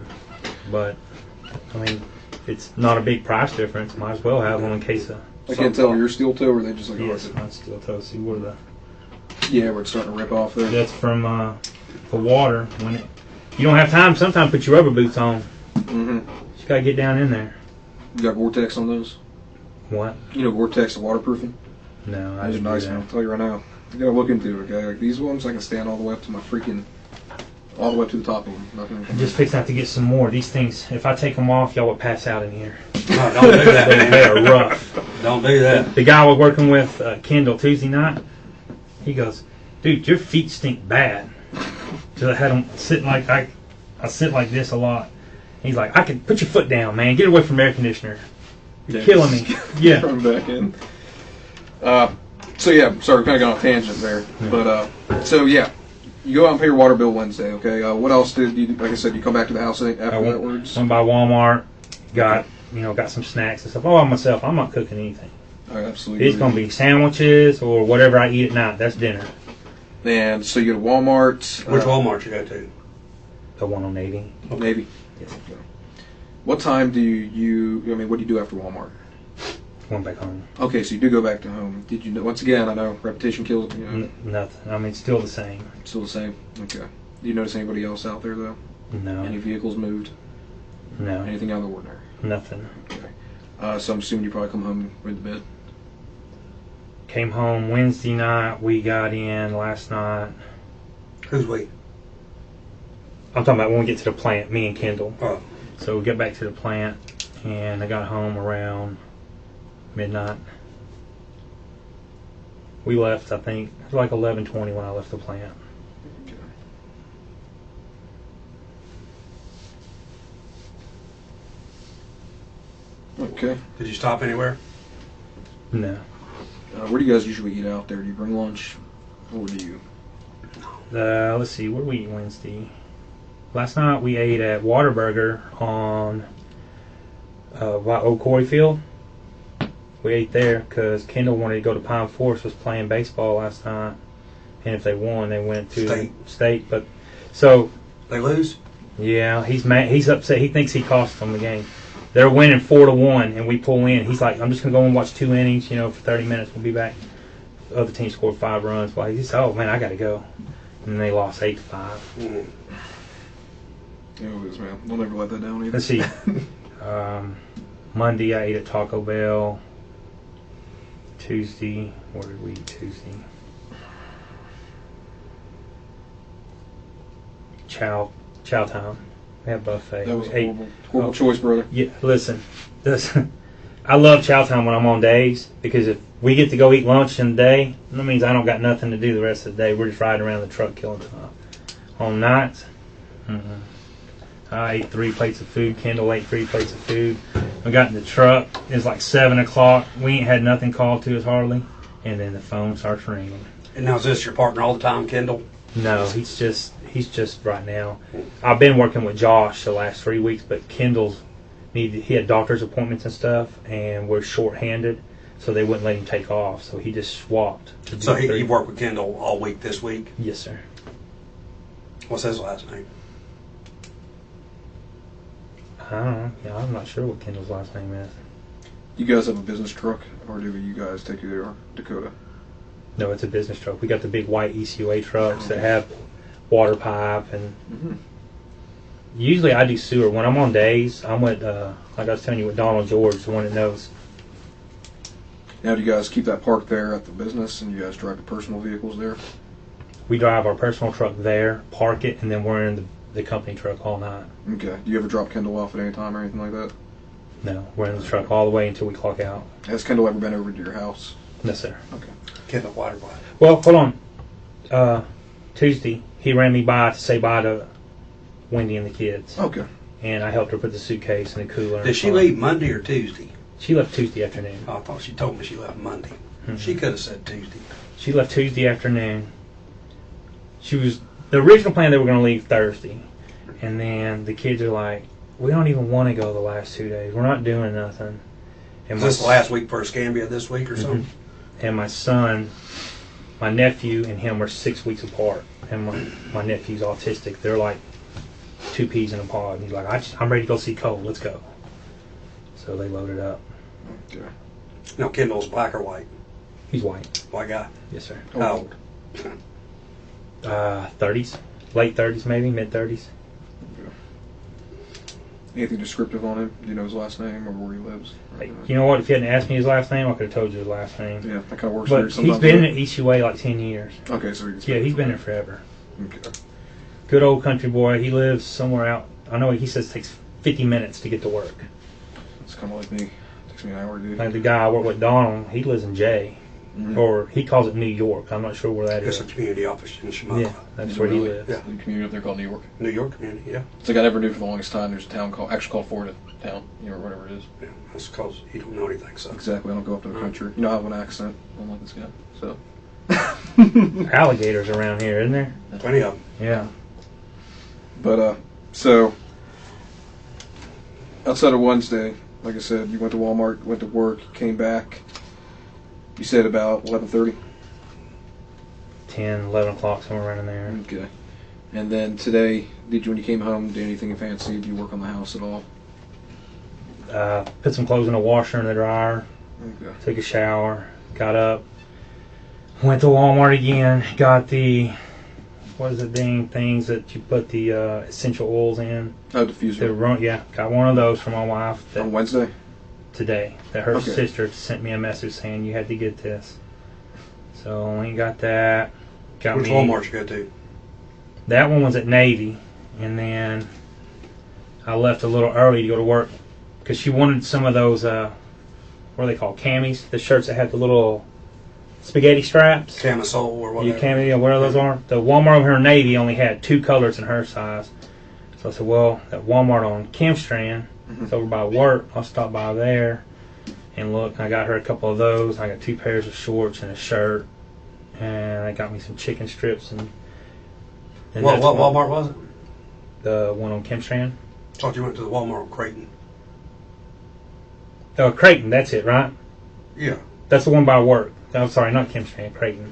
But, I mean, it's not a big price difference. Might as well have one in case of... I can't tell your steel toe, or they just like Yes, mine's steel toe. See, what are the... yeah, where it's starting to rip off there. That's from the water. When you don't have time, sometimes put your rubber boots on. Mm-hmm. You got to get down in there. You got Gore-Tex on those? What? You know Gore-Tex, the waterproofing? No, I Those are didn't do nice, that. man. I'll tell you right now. You gotta look into it, okay? Like these ones, I can stand all the way up to my freaking, all the way up to the top of them. Nothing. I'm just fixing to have to get some more. These things, if I take them off, y'all would pass out in here. No, don't do that, man. They are rough. Don't do that. The guy I was working with, Kendall, Tuesday night, he goes, dude, your feet stink bad. So I had them sitting like, I sit like this a lot. He's like, I can put your foot down, man. Get away from air conditioner. You're killing me. Yeah. Coming back in. So yeah, sorry, we kind of got on a tangent there. Yeah. But so yeah, you go out and pay your water bill Wednesday, okay? What else did you? Like I said, you come back to the house after that words. Went by Walmart, got some snacks and stuff. All by myself. I'm not cooking anything. Oh, absolutely. It's gonna be sandwiches or whatever I eat at night. That's dinner. And so you go to Walmart. Which Walmart you go to? The one on Navy. Navy. Yes. What time do you? I mean, what do you do after Walmart? Went back home. Okay, so you do go back to home. Did you? Once again, I know repetition kills. You know, Nothing. I mean, still the same. still the same. Okay. Do you notice anybody else out there though? No. Any vehicles moved? No. Anything out of the ordinary? Nothing. Okay. So I'm assuming you probably come home with the bed. Came home Wednesday night. We got in last night. Who's we? I'm talking about when we get to the plant, me and Kendall. Oh. So we get back to the plant, and I got home around midnight. We left, I think, it was like 11:20 when I left the plant. Okay. Did you stop anywhere? No. Where do you guys usually eat out there? Do you bring lunch, or do you? Let's see, where did we eat Wednesday? Last night we ate at Whataburger on by Old Quarry Field. We ate there because Kendall wanted to go to Pine Forest, was playing baseball last night, and if they won, they went to state. But so they lose. Yeah, he's mad. He's upset. He thinks he cost them the game. They're winning 4-1, and we pull in. He's like, I'm just gonna go and watch 2 innings, for 30 minutes. We'll be back. The other team scored 5 runs. Well, he's oh man, I gotta go. And they lost 8-5. Mm-hmm. Yeah, it is, man. Don't ever let that down either. Let's see. Monday I ate at Taco Bell. Tuesday, where did we eat Tuesday? Chow time. We had buffet. That was a horrible choice, brother. Yeah, listen. I love chow time when I'm on days, because if we get to go eat lunch in the day, that means I don't got nothing to do the rest of the day. We're just riding around the truck killing time. On nights, I ate 3 plates of food. Kendall ate 3 plates of food. We got in the truck. It's like 7 o'clock. We ain't had nothing called to us hardly. And then the phone starts ringing. And now is this your partner all the time, Kendall? No, he's just right now. I've been working with Josh the last 3 weeks, but Kendall's he had doctor's appointments and stuff, and we're short-handed, so they wouldn't let him take off. So he just swapped. So you worked with Kendall all week this week? Yes, sir. What's his last name? I don't know. Yeah, I'm not sure what Kendall's last name is. You guys have a business truck, or do you guys take you to Dakota? No, it's a business truck. We got the big white ECUA trucks that have water pipe, and usually I do sewer. When I'm on days, I'm with, like I was telling you, with Donald George, the one that knows. Now, do you guys keep that parked there at the business, and you guys drive the personal vehicles there? We drive our personal truck there, park it, and then we're in the company truck all night. Okay. Do you ever drop Kendall off at any time or anything like that? No, we're in the truck all the way until we clock out. Has Kendall ever been over to your house? No, sir. Okay. Kendall Waterboy. Well, hold on. Tuesday, he ran me by to say bye to Wendy and the kids. Okay. And I helped her put the suitcase in the cooler. Did she leave Monday or Tuesday? She left Tuesday afternoon. Oh, I thought she told me she left Monday. Mm-hmm. She could have said Tuesday. She left Tuesday afternoon. The original plan, they were going to leave Thursday. And then the kids are like, we don't even want to go the last 2 days. We're not doing nothing. And Is this the last week for Escambia this week or something? And my son, my nephew and him are 6 weeks apart. And my nephew's autistic. They're like 2 peas in a pod. And he's like, I'm ready to go see Cole. Let's go. So they loaded up. Okay. No, Kendall's black or white? He's white. White guy? Yes, sir. How old? 30s. Late 30s maybe, mid-30s. Anything descriptive on him? Do you know his last name or where he lives? You know what? If you hadn't asked me his last name, I could have told you his last name. Yeah, that kind of works. But he's been at ECUA like 10 years. Okay, so he's been there forever. Okay. Good old country boy. He lives somewhere out. I know he says it takes 50 minutes to get to work. It's kind of like me. It takes me an hour to do. Like the guy I work with, Donald, he lives in Jay. Or he calls it New York. I'm not sure where that is. It's a community office in Shimoka. Yeah, that's where he lives. Yeah, the community up there called New York. New York community, yeah. It's like I never knew for the longest time there's a town called Florida town, or whatever it is. Yeah, that's because you don't know anything, so. Exactly, I don't go up to the country. You know, I have an accent, unlike this guy, so. Alligators around here, isn't there? Plenty of them. Yeah. But, so, outside of Wednesday, like I said, you went to Walmart, went to work, came back. You said about 11:30? 10, 11 o'clock, somewhere around in there. Okay. And then today, when you came home, do anything fancy? Did you work on the house at all? Put some clothes in the washer and the dryer. Okay. Took a shower. Got up. Went to Walmart again. Got the, what is the dang things that you put the essential oils in? Oh, diffuser. Yeah, got one of those for my wife. On Wednesday? today. That her Okay. sister sent me a message saying you had to get this. So I went and got that. Got Which me. Walmart you go to? That one was at Navy, and then I left a little early to go to work because she wanted some of those, what are they called, camis? The shirts that have the little spaghetti straps. Camisole or whatever. You cami, whatever those are. The Walmart over here in Navy only had 2 colors in her size. So I said, well, that Walmart on Kimstrand, it's over by work. I'll stop by there and look. I got her a couple of those. I got 2 pairs of shorts and a shirt, and I got me some chicken strips and What Walmart was it? The one on Kimstrand. Thought you went to the Walmart on Creighton. Oh, Creighton, that's it, right? Yeah. That's the one by work. I'm sorry, not Kimstrand, Creighton.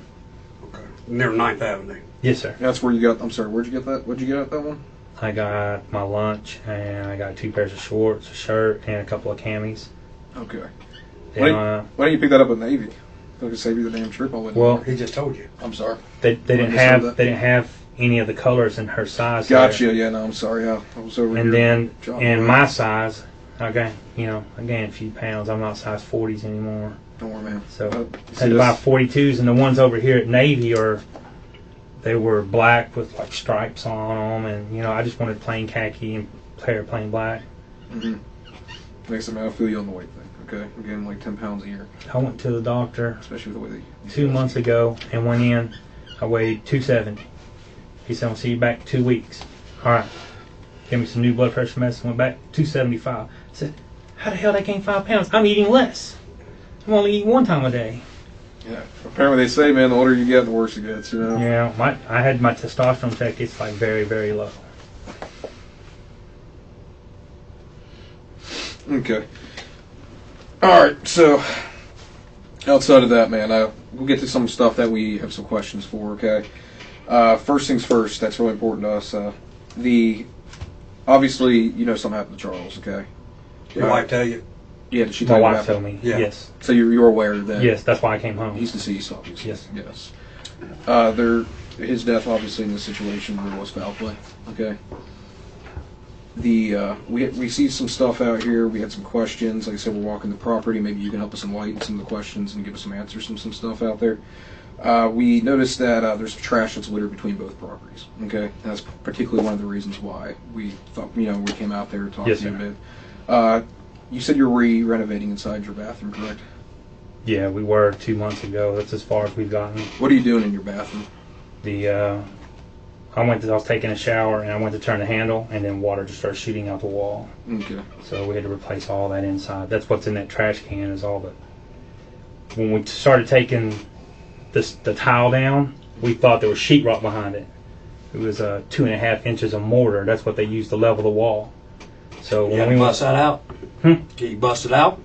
Okay. Near 9th Avenue. Yes, sir. That's where you got. I'm sorry. Where'd you get that? What'd you get at that one? I got my lunch, and I got 2 pairs of shorts, a shirt, and a couple of camis. Okay. Then, Why don't you pick that up at Navy? I could save you the damn trip. I wouldn't. Well, He just told you. I'm sorry. they didn't have any of the colors in her size. Gotcha. there. Yeah. No, I'm sorry. I was over here. And then John in Boy. my size, I gained a few pounds. I'm not size 40s anymore. Don't worry, man. So You I see had to buy this? 42s, and the ones over here at Navy they were black with like stripes on them, and I just wanted plain khaki and pair of plain black. Mm-hmm. Next time I'll feel you on the weight thing. Okay, I'm getting like 10 pounds a year, I went to the doctor especially with the way they. 2 months ago and went in. I weighed 270. He said, I'll see you back in 2 weeks. All right. Gave me some new blood pressure medicine. Went back 275. I said, how the hell did I gain 5 pounds? I'm eating less. I'm only eating 1 time a day. Yeah. Apparently they say, man, the older you get, the worse it gets. You know. Yeah. I had my testosterone check. It's like very, very low. Okay. All right. So outside of that, man, we'll get to some stuff that we have some questions for. Okay. First things first. That's really important to us. Obviously, something happened to Charles. Okay. Did your wife tell you? Yeah. Did she tell My you what wife told happened? me. Yeah. Yes. So you're aware that. Yes. That's why I came home. He's deceased, obviously. Yes. Yes. His death, obviously, in this situation, there was foul play. Okay. We see some stuff out here. We had some questions. Like I said, we're walking the property. Maybe you can help us enlighten some of the questions and give us some answers from some stuff out there. We noticed that there's trash that's littered between both properties. Okay, that's particularly one of the reasons why we thought we came out there to talk Yes, to you sir. a bit. You said you're renovating inside your bathroom, correct? Yeah, we were 2 months ago. That's as far as we've gotten. What are you doing in your bathroom? I was taking a shower, and I went to turn the handle, and then water just started shooting out the wall. Okay. So we had to replace all that inside. That's what's in that trash can is all but. When we started taking the tile down, we thought there was sheetrock behind it. It was 2.5 inches of mortar. That's what they used to level the wall. So You when had we to bust that out? Did you bust it out?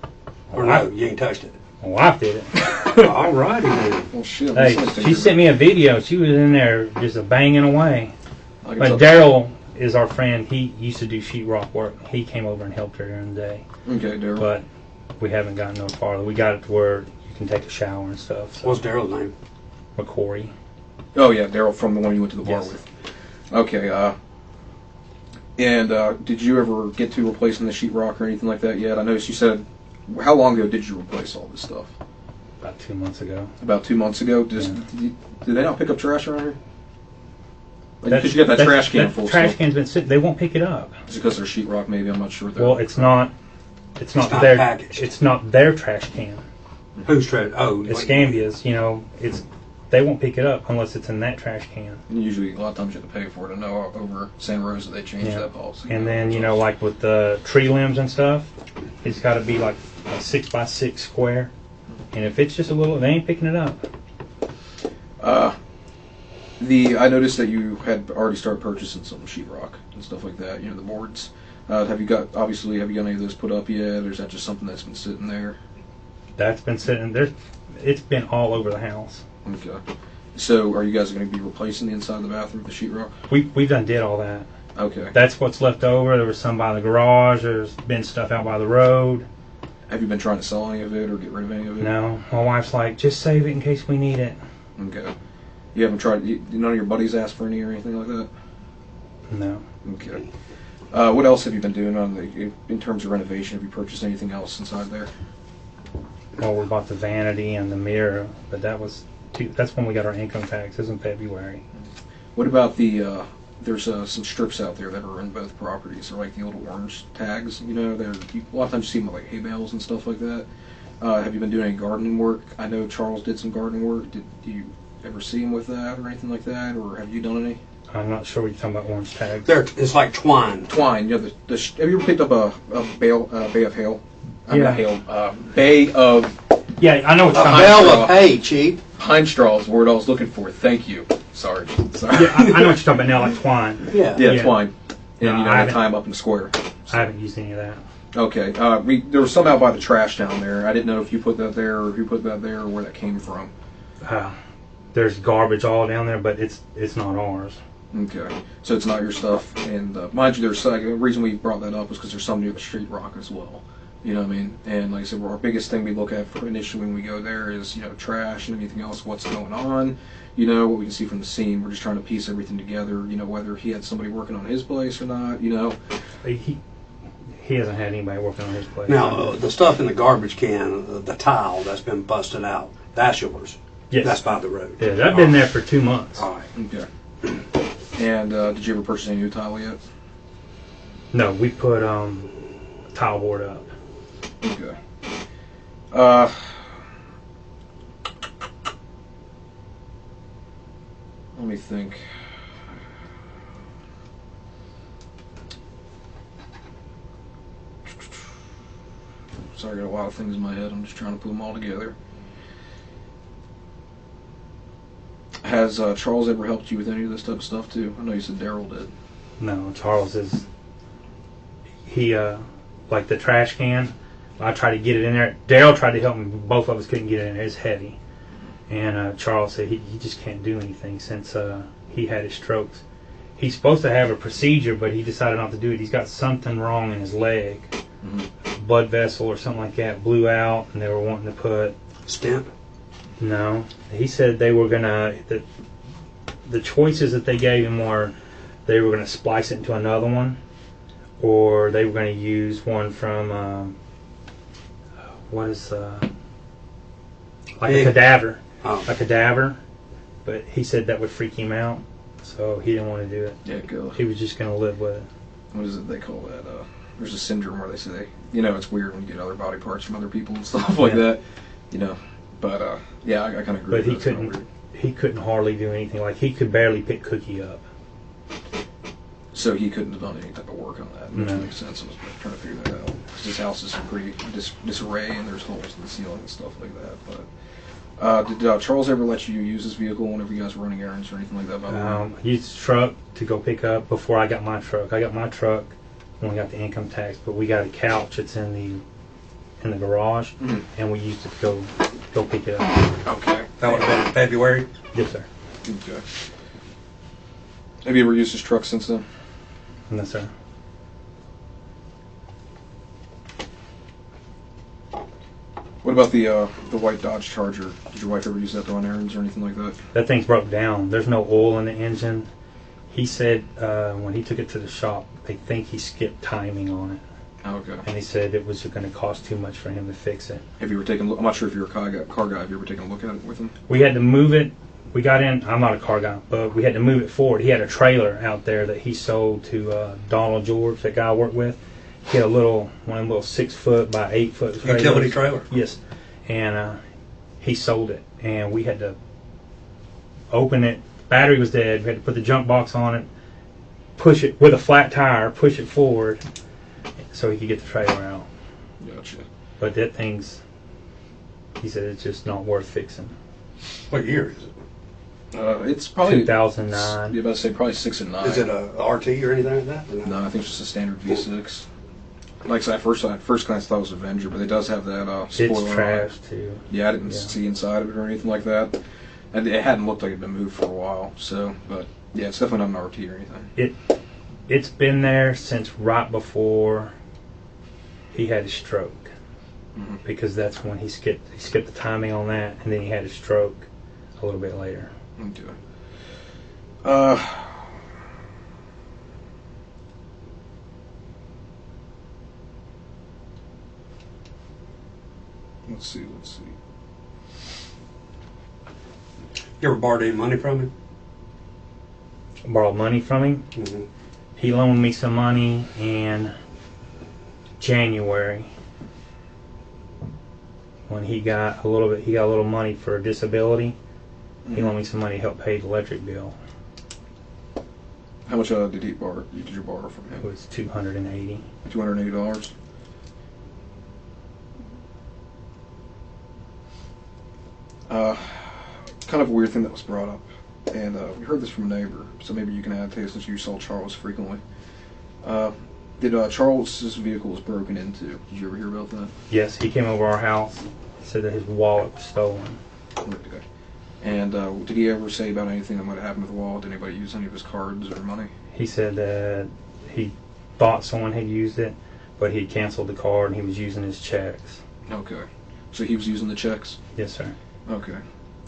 Or no, you ain't touched it? my wife did it. All righty then. Well, shit. Hey, she sent me a video. She was in there just banging away. I can But tell- Daryl is our friend. He used to do sheetrock work. He came over and helped her during the day. Okay, Daryl. But we haven't gotten no farther. We got it to where you can take a shower and stuff. So What's Daryl's name? McCory. Oh yeah, Daryl from the one you went to the bar Yes. with. Okay. And did you ever get to replacing the sheetrock or anything like that yet? I noticed you said. How long ago did you replace all this stuff? About 2 months ago. About 2 months ago. Yeah. Did they not pick up trash around here? Because you got that trash can full. Trash still. can's been sitting. They won't pick it up. Is it because they're sheetrock? Maybe I'm not sure. Well, it's not. It's not not their. packaged. It's not their trash can. Who's trying? Oh, It's wait. Gambia's. It's. They won't pick it up unless it's in that trash can. Usually, a lot of times you have to pay for it. I know over San Rosa they changed Yeah. that policy. And then like with the tree limbs and stuff, it's got to be like a 6x6 square. And if it's just a little, they ain't picking it up. I noticed that you had already started purchasing some sheetrock and stuff like that. The boards. Have you got any of those put up yet, or is that just something that's been sitting there? That's been sitting there. It's been all over the house. Okay. So, are you guys going to be replacing the inside of the bathroom with the sheetrock? We've done did all that. Okay. That's what's left over. There was some by the garage. There's been stuff out by the road. Have you been trying to sell any of it or get rid of any of it? No, my wife's like, just save it in case we need it. Okay. You haven't tried. None of your buddies asked for any or anything like that. No. Okay. What else have you been doing in terms of renovation? Have you purchased anything else inside there? Well, we bought the vanity and the mirror, but that's when we got our income taxes in February. What about there's some strips out there that are in both properties. They're like the old orange tags, a lot of times you see them with like hay bales and stuff like that. Have you been doing any gardening work? I know Charles did some gardening work. Did you ever see him with that or anything like that, or have you done any? I'm not sure what you're talking about, orange tags. It's like twine. Twine, have you ever picked up a bay of hail? Yeah. Not hail, bay of... Yeah, I know what you're A talking bale about. of hay, Chief. Pine straw is the word I was looking for. Thank you. Sorry. Yeah, I know what you're talking about now, like twine. Yeah. Yeah, Yeah. twine. And No, you I tie them up in a square. I haven't used any of that. Okay. There was some out by the trash down there. I didn't know if you put that there or who put that there or where that came from. There's garbage all down there, but it's not ours. Okay. So it's not your stuff. And mind you, there's the reason we brought that up was because there's some near the street rock as well. You know what I mean? And like I said, our biggest thing we look at for initially when we go there is, trash and anything else, what's going on, what we can see from the scene. We're just trying to piece everything together, whether he had somebody working on his place or not, He hasn't had anybody working on his place. Now, the stuff in the garbage can, the tile that's been busted out, that's yours. Yes. That's by the road. Yeah, that's been there for 2 months. All right. Okay. And did you ever purchase any new tile yet? No, we put tile board up. Okay. Let me think. Sorry, I got a lot of things in my head. I'm just trying to put them all together. Has Charles ever helped you with any of this type of stuff too? I know you said Daryl did. No, Charles is. He like the trash can. I tried to get it in there. Daryl tried to help me. Both of us couldn't get it in there. It's heavy. And Charles said he just can't do anything since he had his strokes. He's supposed to have a procedure, but he decided not to do it. He's got something wrong in his leg. Mm-hmm. Blood vessel or something like that blew out, and they were wanting to put... Stent? No. He said they were going to... The choices that they gave him were they were going to splice it into another one, or they were going to use one from... what is... like a cadaver. Oh. A cadaver. But he said that would freak him out, so he didn't want to do it. Yeah, go. He was just going to live with it. What is it they call that? There's a syndrome where they say, it's weird when you get other body parts from other people and stuff like that. But yeah, I kind of agree. But he couldn't hardly do anything. Like, he could barely pick Cookie up. So he couldn't have done any type of work on that. Which No. makes sense. I was trying to figure that out. Because his house is in pretty disarray and there's holes in the ceiling and stuff like that. But did Charles ever let you use his vehicle whenever you guys were running errands or anything like that? By the way? He used his truck to go pick up before I got my truck. I got my truck when we got the income tax, but we got a couch that's in the garage, Mhm. and we used it to go pick it up. Okay. That would have been in February? Yes, sir. Okay. Have you ever used his truck since then? No, sir. What about the white Dodge Charger? Did your wife ever use that to run errands or anything like that? That thing's broke down. There's no oil in the engine. He said when he took it to the shop, they think he skipped timing on it. Okay. And he said it was going to cost too much for him to fix it. Have you ever taken? I'm not sure if you're a car guy. Have you ever taken a look at it with him? We had to move it. We got in. I'm not a car guy, but we had to move it forward. He had a trailer out there that he sold to Donald George, that guy I worked with. He had one of them little 6 foot by 8 foot trailers. Utility trailer? Yes, and he sold it, and we had to open it. Battery was dead. We had to put the junk box on it, push it with a flat tire, push it forward, so he could get the trailer out. Gotcha. But that thing's, he said, it's just not worth fixing. What year is it? It's probably 2009. You're about to say probably 6 and 9. Is it a RT or anything like that? Or No, I think it's just a standard V6. Like I said, at first glance I thought it was Avenger, but it does have that spoiler. It's trash too. Yeah, I didn't see inside of it or anything like that. And it hadn't looked like it'd been moved for a while. So, but yeah, it's definitely not an RT or anything. It's been there since right before he had his stroke, Mhm. because that's when he skipped the timing on that, and then he had his stroke a little bit later. Okay. Let's see. You ever borrowed any money from him? Borrowed money from him. Mm-hmm. He loaned me some money in January when he got a little money for disability. He loaned me some money to help pay the electric bill. How much did you borrow from It him? was $280. $280. Kind of a weird thing that was brought up, and we heard this from a neighbor, so maybe you can add to it since you saw Charles frequently. Did Charles's vehicle was broken into? Did you ever hear about that? Yes, he came over our house, said that his wallet was stolen. Okay. And did he ever say about anything that might have happened with the wallet? Did anybody use any of his cards or money? He said that he thought someone had used it, but he had canceled the card and he was using his checks. Okay. So he was using the checks? Yes, sir. Okay.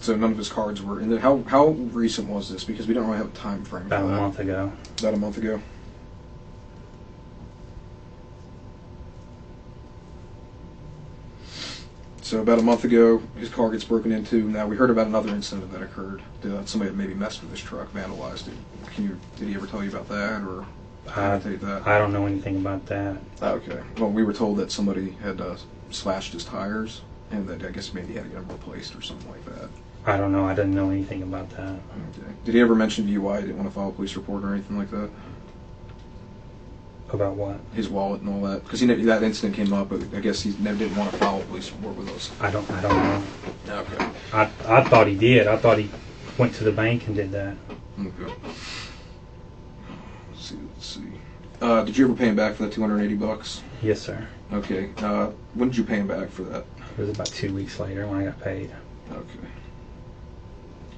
So none of his cards were in there. How recent was this? Because we don't really have a time frame. About a month ago. About a month ago? So about a month ago, his car gets broken into. Now, we heard about another incident that occurred. Somebody had maybe messed with his truck, vandalized it. Did he ever tell you about that, or tell you that? I don't know anything about that. Okay. Well, we were told that somebody had slashed his tires, and that I guess maybe he had to get them replaced or something like that. I don't know. I didn't know anything about that. Okay. Did he ever mention to you why he didn't want to file a police report or anything like that? About what? His wallet and all that? Because that incident came up, but I guess he never didn't want to file a police report with us. I don't know. Okay. I thought he did. I thought he went to the bank and did that. Okay. Let's see. Did you ever pay him back for that $280? Yes, sir. Okay. When did you pay him back for that? It was about 2 weeks later when I got paid. Okay.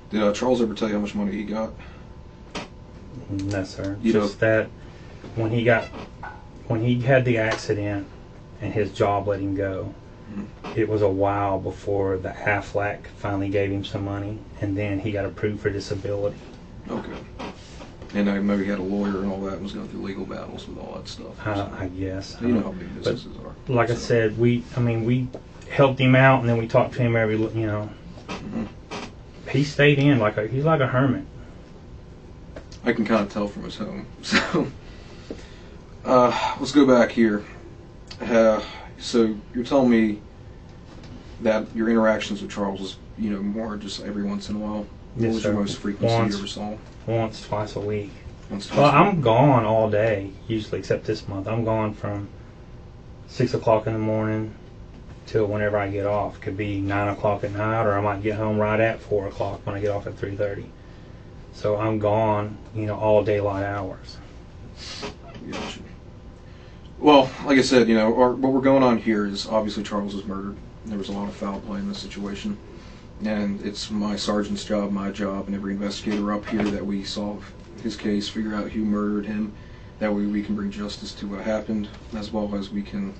Did Charles ever tell you how much money he got? No, sir. You Just that when he had the accident and his job let him go, it was a while before the AFLAC finally gave him some money, and then he got approved for disability. Okay. And maybe he had a lawyer and all that and was going through legal battles with all that stuff. I guess. You know how big businesses are. Like I said, we helped him out, and then we talked to him He stayed in he's like a hermit. I can kind of tell from his home. So, let's go back here. So you're telling me that your interactions with Charles was, more just every once in a while? Yes, what was sir. your most frequency you ever saw? Once, twice a week. Once, twice Well, a week. I'm gone all day, usually, except this month. I'm gone from 6 o'clock in the morning till whenever I get off. Could be 9 o'clock at night, or I might get home right at 4 o'clock when I get off at 3:30. So I'm gone, all daylight hours. Gotcha. Well, like I said, what we're going on here is obviously Charles was murdered. There was a lot of foul play in this situation. And it's my sergeant's job, my job, and every investigator up here that we solve his case, figure out who murdered him. That way we can bring justice to what happened, as well as we can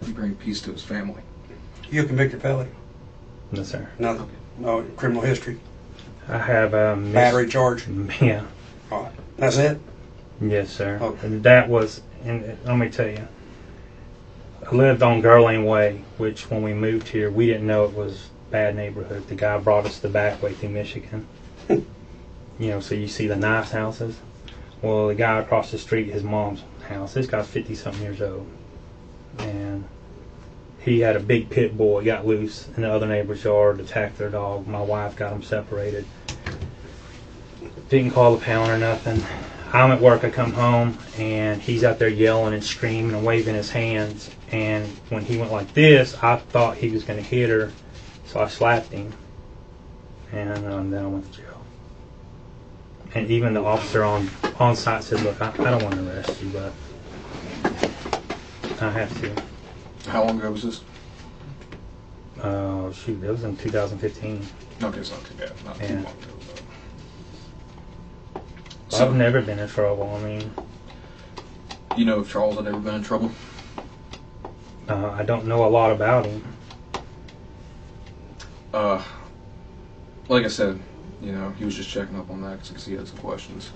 bring peace to his family. You a convicted felon? No, sir. Nothing. No criminal history. I have a Battery charge. Yeah. All right. That's it. Yes, sir. Okay. And that was, and let me tell you, I lived on Gerlane Way, which when we moved here, we didn't know it was a bad neighborhood. The guy brought us the back way through Michigan. So you see the nice houses. Well, the guy across the street, his mom's house, this guy's 50-something years old. And he had a big pit bull. He got loose in the other neighbor's yard, attacked their dog. My wife got them separated. Didn't call the pound or nothing. I'm at work, I come home, and he's out there yelling and screaming and waving his hands. And when he went like this, I thought he was going to hit her, so I slapped him. And then I went to jail. And even the officer on site said, look, I don't want to arrest you, but I have to. How long ago was this? Shoot, it was in 2015. Okay, it's not too bad. Not too long ago. So, I've never been in trouble. I mean, you know if Charles had ever been in trouble? I don't know a lot about him. Like I said, he was just checking up on that because he had some questions.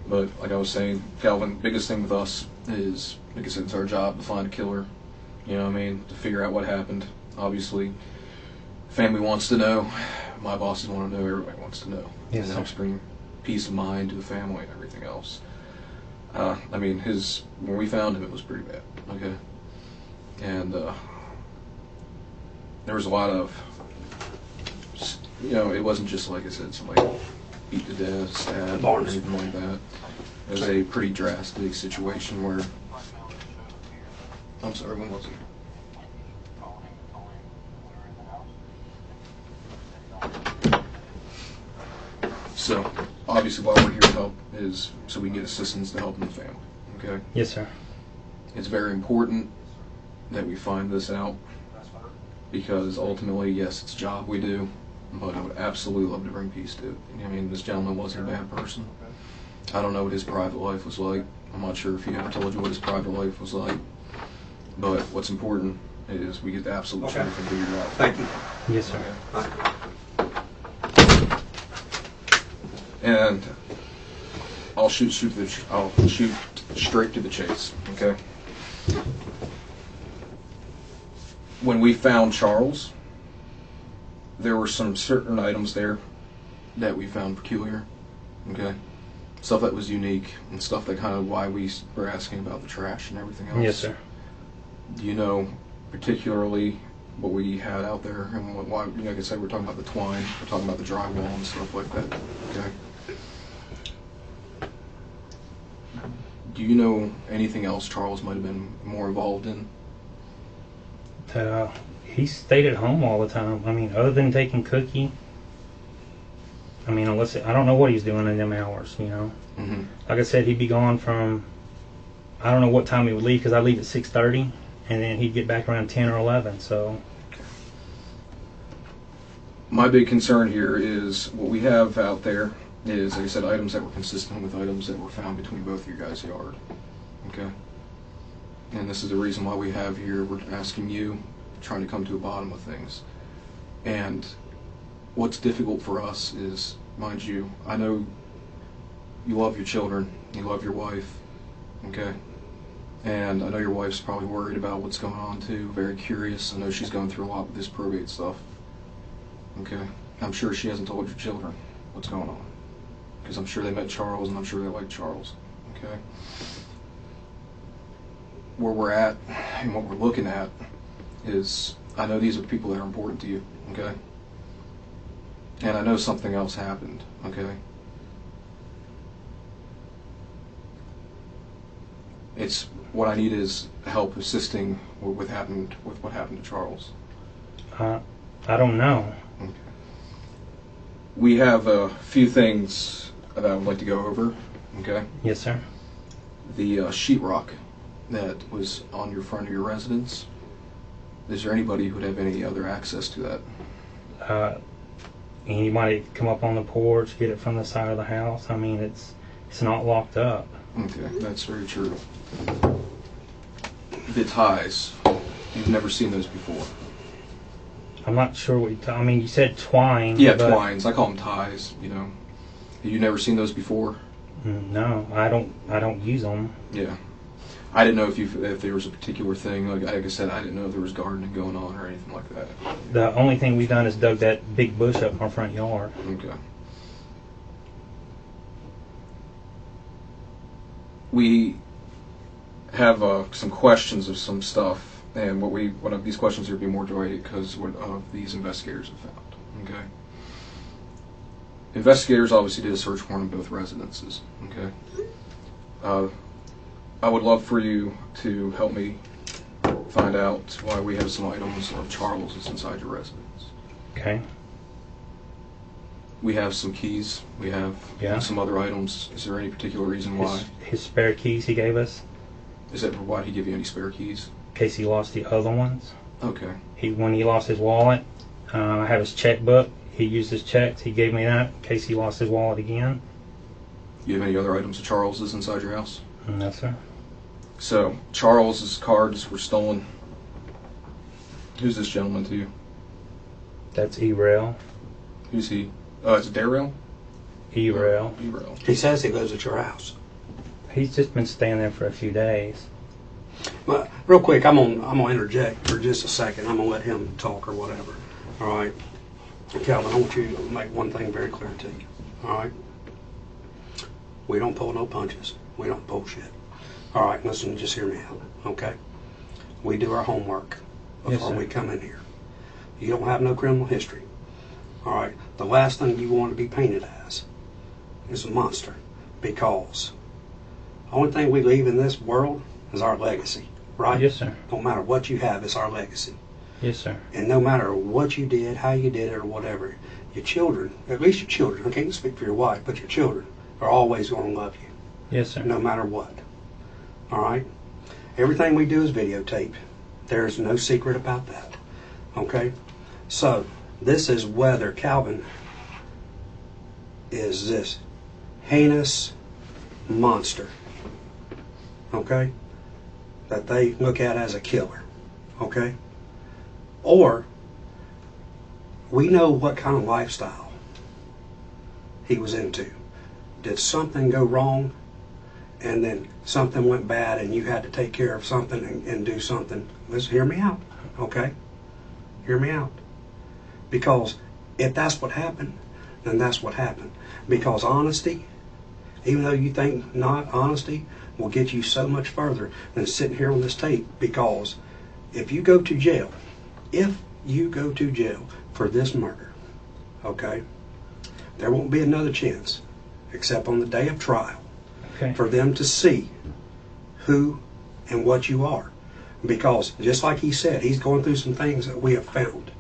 But like I was saying, Calvin, biggest thing with us is, like I said, it's our job to find a killer. To figure out what happened. Obviously, family wants to know. My bosses want to know. Everybody wants to know. Yes, and it sir. helps bring peace of mind to the family and everything else. I mean, when we found him, it was pretty bad. Okay, and there was a lot of, it wasn't just like I said, somebody beat to death, stabbed, or anything like that. It was a pretty drastic situation where. I'm sorry, when was it? So, obviously, why we're here to help is so we can get assistance to help in the family. Okay? Yes, sir. It's very important that we find this out because ultimately, yes, it's a job we do, but I would absolutely love to bring peace to it. I mean, this gentleman wasn't a bad person. I don't know what his private life was like. I'm not sure if he ever told you what his private life was like. But what's important is we get the absolute truth and figure it out. Thank you. Yes, sir. Okay. And I'll shoot straight to the chase. Okay. When we found Charles, there were some certain items there that we found peculiar. Okay. Stuff that was unique and stuff that kind of why we were asking about the trash and everything else. Yes, sir. Do you know particularly what we had out there and why? Like I said, we're talking about the twine, we're talking about the drywall and stuff like that. Okay. Do you know anything else Charles might have been more involved in? He stayed at home all the time. I mean, other than taking Cookie. I mean, I don't know what he's doing in them hours. Mm-hmm. Like I said, he'd be gone from. I don't know what time he would leave because I leave at 6:30, and then he'd get back around 10 or 11. So. My big concern here is what we have out there is, like I said, items that were consistent with items that were found between both of your guys' yard. Okay? And this is the reason why we have here, we're asking you, trying to come to a bottom of things. And what's difficult for us is, mind you, I know you love your children, you love your wife, okay? And I know your wife's probably worried about what's going on too, very curious. I know she's going through a lot with this probate stuff. Okay? I'm sure she hasn't told your children what's going on. Because I'm sure they met Charles and I'm sure they like Charles. Okay? Where we're at and what we're looking at is, I know these are people that are important to you. Okay? And I know something else happened. Okay? It's what I need is help assisting with what happened to Charles. I don't know. Okay. We have a few things that I would like to go over. Okay. Yes, sir. The sheetrock that was on your front of your residence. Is there anybody who would have any other access to that? Anybody come up on the porch, get it from the side of the house. I mean, it's not locked up. Okay, that's very true. The ties, you've never seen those before. I'm not sure what I mean, you said twine. Yeah, but twines. I call them ties. Have you never seen those before? No, I don't use them. Yeah. I didn't know if there was a particular thing. Like I said, I didn't know if there was gardening going on or anything like that. The only thing we've done is dug that big bush up in our front yard. Okay. We have some questions of some stuff, and one of these questions would be more directed because of these investigators have found. Okay. Investigators obviously did a search warrant in both residences. Okay. I would love for you to help me find out why we have some items of Charles's inside your residence. Okay. We have some keys. We have some other items. Is there any particular reason why? His spare keys he gave us. Is that why he give you any spare keys? In case he lost the other ones. Okay. When he lost his wallet, I have his checkbook. He used his checks. He gave me that in case he lost his wallet again. You have any other items of Charles's inside your house? No, sir. So, Charles's cards were stolen. Who's this gentleman to you? That's E-Rail. Who's he? It's Darrell? E-Rail. E-Rail. He says he lives at your house. He's just been staying there for a few days. But real quick, I'm gonna interject for just a second. I'm gonna let him talk or whatever. All right. Calvin, I want you to make one thing very clear to you. All right. We don't pull no punches. We don't bullshit. All right, listen, just hear me out, okay? We do our homework before we come in here. You don't have no criminal history. All right. The last thing you want to be painted as is a monster, because the only thing we leave in this world is our legacy, right? Yes, sir. No matter what you have, it's our legacy. Yes, sir. And no matter what you did, how you did it, or whatever, your children, at least your children, I can't speak for your wife, but your children are always going to love you. Yes, sir. No matter what. All right? Everything we do is videotape. There's no secret about that. Okay? So, this is whether Calvin is this heinous monster, okay, that they look at as a killer, okay? Or we know what kind of lifestyle he was into. Did something go wrong and then something went bad and you had to take care of something and do something? Listen, hear me out, okay? Hear me out. Because if that's what happened, then that's what happened. Because honesty, even though you think not, honesty will get you so much further than sitting here on this tape. Because if you go to jail for this murder, okay, there won't be another chance except on the day of trial for them to see who and what you are. Because just like he said, he's going through some things that we have found.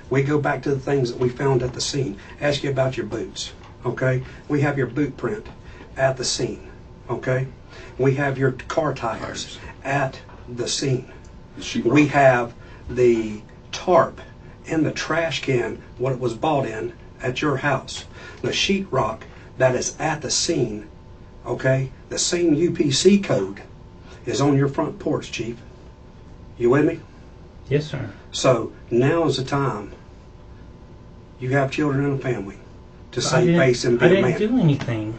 We go back to the things that we found at the scene. Ask you about your boots, okay? We have your boot print at the scene, okay? We have your car tires at the scene. We have the tarp in the trash can, what it was bought in at your house. The sheetrock that is at the scene, okay? The same UPC code is on your front porch, Chief. You with me? Yes, sir. So now is the time. You have children and a family to save face and be a man. I didn't do anything.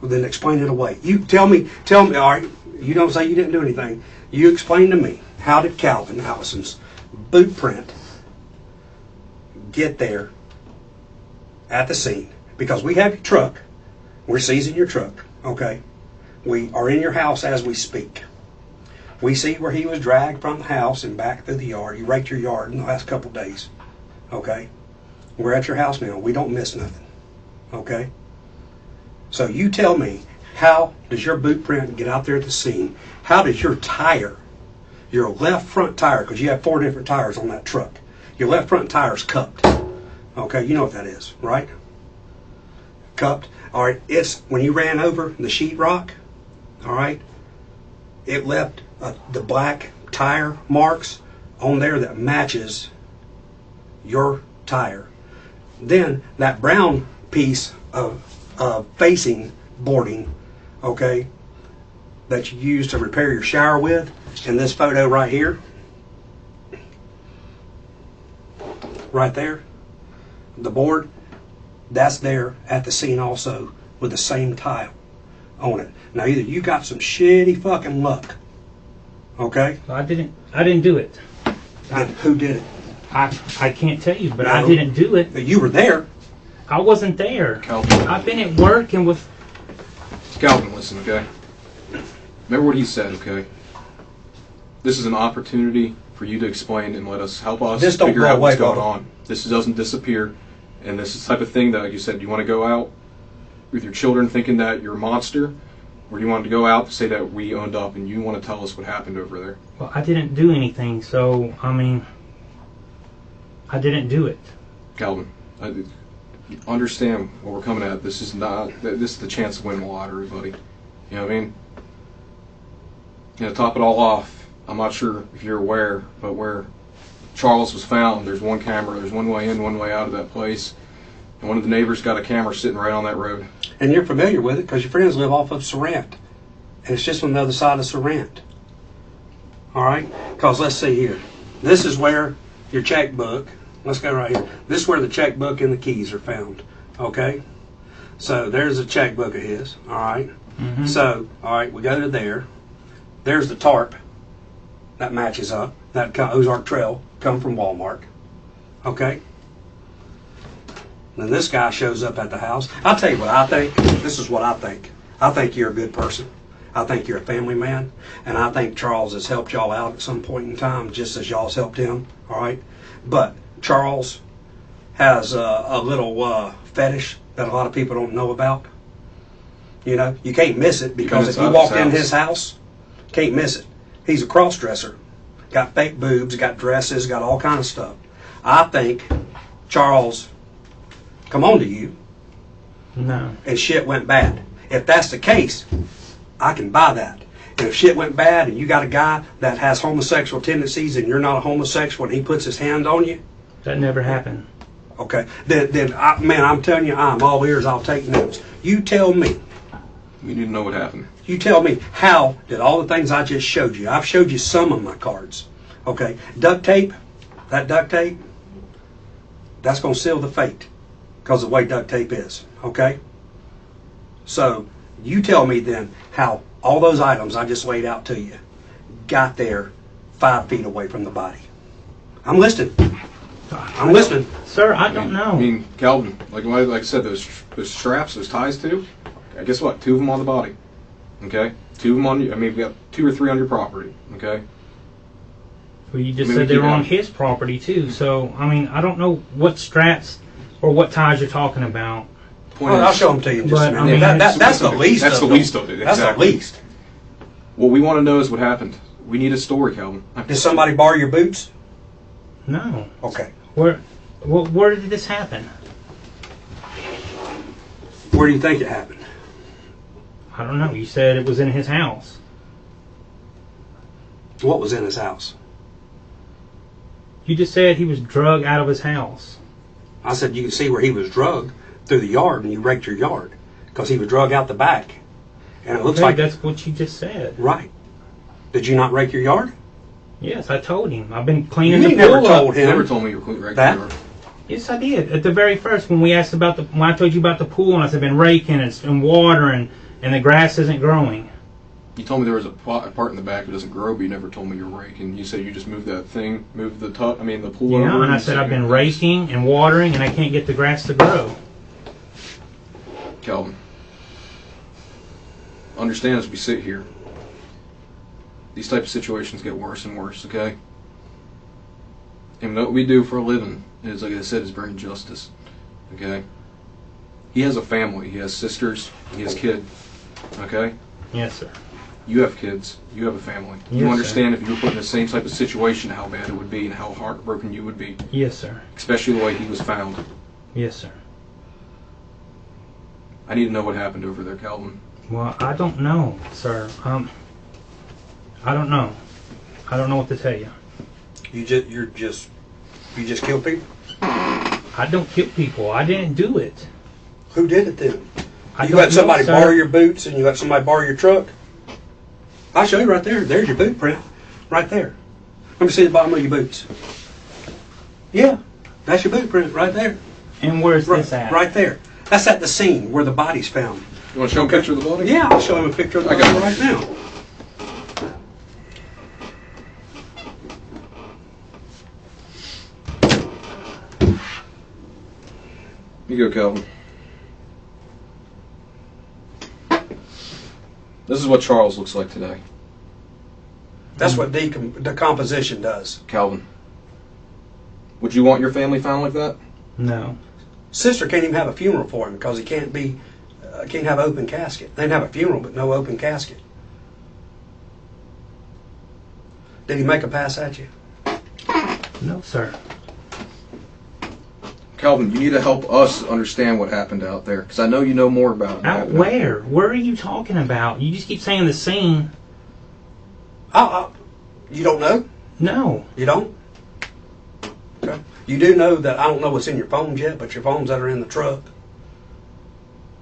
Well, then explain it away. You tell me, all right, you don't say you didn't do anything. You explain to me, how did Calvin Allison's boot print get there at the scene? Because we have your truck. We're seizing your truck, okay? We are in your house as we speak. We see where he was dragged from the house and back through the yard. You raked your yard in the last couple of days, okay? We're at your house now. We don't miss nothing, okay? So you tell me, how does your boot print get out there at the scene? How does your tire, your left front tire, because you have 4 different tires on that truck, your left front tire's cupped, okay? You know what that is, right? Cupped. All right, it's when you ran over the sheetrock, all right, it left the black tire marks on there that matches your tire. Then that brown piece of facing boarding, okay, that you use to repair your shower with, in this photo right here, right there, the board, that's there at the scene also with the same tile on it. Now either you got some shitty fucking luck, okay? I didn't do it. Then who did it? I can't tell you, but no, I didn't do it. You were there. I wasn't there. Calvin. I've been at work and with... Calvin, listen, okay? Remember what he said, okay? This is an opportunity for you to explain and help us figure out what's going on. This doesn't disappear. And this is the type of thing that, like you said, you want to go out with your children thinking that you're a monster, or you want to go out to say that we owned up and you want to tell us what happened over there? Well, I didn't do anything, so, I mean, I didn't do it. Calvin, understand what we're coming at. This is the chance to win the lottery, buddy. You know what I mean? You know, to top it all off, I'm not sure if you're aware, but where Charles was found, there's one camera. There's one way in, one way out of that place. And one of the neighbors got a camera sitting right on that road. And you're familiar with it because your friends live off of Sorrent. And it's just on the other side of Sorrent. All right? Because let's see here. This is where your checkbook, let's go right here. This is where the checkbook and the keys are found. Okay? So there's a checkbook of his. All right? Mm-hmm. So, all right, we go to there. There's the tarp that matches up. That Ozark Trail come from Walmart. Okay? Then this guy shows up at the house. I'll tell you what I think. This is what I think. I think you're a good person. I think you're a family man. And I think Charles has helped y'all out at some point in time, just as y'all's helped him. All right? But Charles has a little fetish that a lot of people don't know about. You know, you can't miss it because if you walked in his house, can't miss it. He's a cross-dresser. Got fake boobs, got dresses, got all kind of stuff. I think Charles come on to you. No. And shit went bad. If that's the case, I can buy that. And if shit went bad and you got a guy that has homosexual tendencies and you're not a homosexual and he puts his hand on you. That never happened. Okay. Then I'm telling you, I'm all ears. I'll take notes. You tell me. We need to know what happened. You tell me, how did all the things I just showed you, I've showed you some of my cards. Okay. Duct tape, that duct tape, that's going to seal the fate because of the way duct tape is. Okay. So you tell me then how all those items I just laid out to you got there 5 feet away from the body. I'm listening. I'm listening. Sir, I don't know. I mean, Calvin, like I said, those straps, those ties too. Guess what? 2 of them on the body. Okay? 2 of them on you. I mean, we got 2 or 3 on your property. Okay? Well, you just said they were on his property too. So, I mean, I don't know what straps or what ties you're talking about. I'll show them to you in just a minute. I mean, that's the least. That's the least of it. That's the least. What we want to know is what happened. We need a story, Calvin. Did somebody borrow your boots? No. Okay. Where did this happen? Where do you think it happened? I don't know. You said it was in his house. What was in his house? You just said he was drug out of his house. I said you can see where he was drugged through the yard, and you raked your yard because he was drug out the back. And it looks like that's what you just said. Right. Did you not rake your yard? Yes, I told him. I've been cleaning you the never pool told up. him. You never told me you were raking that. your yard. Yes, I did. At the very first, when we asked about when I told you about the pool, and I said I've been raking and watering, and the grass isn't growing. You told me there was a part in the back that doesn't grow, but you never told me you were raking. You said you just moved that thing, moved the the pool over. Yeah, and I said I've been raking and watering, and I can't get the grass to grow. Calvin, understand as we sit here, these type of situations get worse and worse, okay? And what we do for a living is, like I said, is bring justice, okay? He has a family. He has sisters. He has kids, okay? Yes, sir. You have kids. You have a family. Yes, you understand sir. if you were put in the same type of situation, how bad it would be and how heartbroken you would be. Yes, sir. Especially the way he was found. Yes, sir. I need to know what happened over there, Calvin. Well, I don't know, sir. I don't know. I don't know what to tell you. You just kill people? I don't kill people. I didn't do it. Who did it then? I You don't let somebody know, sir. borrow your boots and you let somebody borrow your truck? I'll show you right there. There's your boot print. Right there. Let me see the bottom of your boots. Yeah. That's your boot print right there. And where's this at? Right there. That's at the scene where the body's found. You want to show him a picture of the body? Yeah, I'll show him a picture of the body right now. You go, Calvin. This is what Charles looks like today. That's what decomposition does. Calvin, would you want your family found like that? No. Sister can't even have a funeral for him because he can't have an open casket. They can have a funeral but no open casket. Did he make a pass at you? No, sir. Calvin, you need to help us understand what happened out there, because I know you know more about it. Out where? Where are you talking about? You just keep saying the scene. You don't know? No. You don't? Okay. You do know that I don't know what's in your phones yet, but your phones that are in the truck,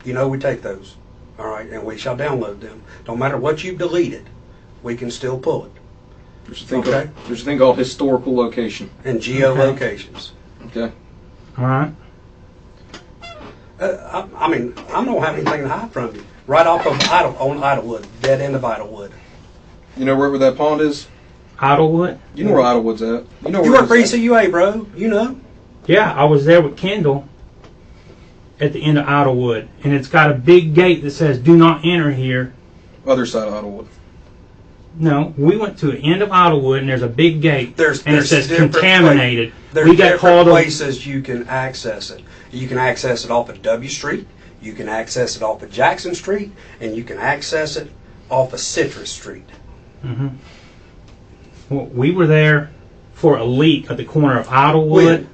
you know we take those. All right, and we shall download them. No matter what you've deleted, we can still pull it. There's a thing called historical location. And geolocations. Okay. All right. I mean, I don't have anything to hide from you. Right off of Idlewood, dead end of Idlewood. You know where that pond is? Idlewood? You know where Idlewood's at. You work for ECUA, bro. You know. Yeah, I was there with Kendall at the end of Idlewood, and it's got a big gate that says "Do not enter here." Other side of Idlewood. No, we went to the end of Idlewood, and there's a big gate, and it says different contaminated. There's We got called places you can access it. You can access it off of W Street, you can access it off of Jackson Street, and you can access it off of Citrus Street. Well, we were there for a leak at the corner of Idlewood When?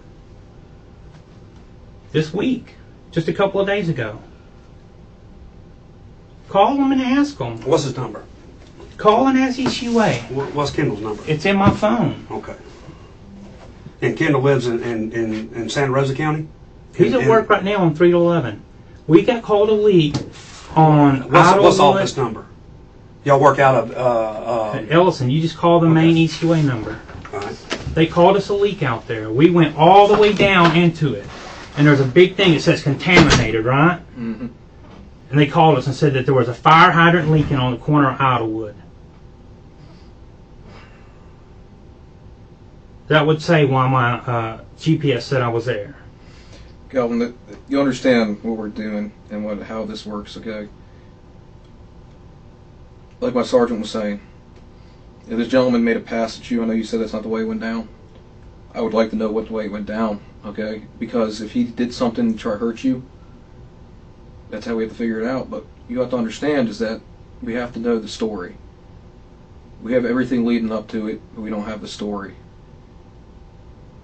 this week, just a couple of days ago. Call them and ask them. What's his number? Call and ask ECUA. What's Kendall's number? It's in my phone. Okay. And Kendall lives in Santa Rosa County? He's at work right now on 3 to 11. We got called a leak on What's Idlewood. office number? Y'all work out of... Ellison, you just call the main ECUA number. all right. They called us a leak out there. We went all the way down into it. And there's a big thing that says contaminated, right? Mm-hmm. And they called us and said that there was a fire hydrant leaking on the corner of Idlewood. That would say why my GPS said I was there. Calvin, you understand what we're doing and how this works, okay? Like my sergeant was saying, if this gentleman made a pass at you, I know you said that's not the way it went down. I would like to know what the way it went down, okay? Because if he did something to try to hurt you, that's how we have to figure it out. But you have to understand is that we have to know the story. We have everything leading up to it, but we don't have the story.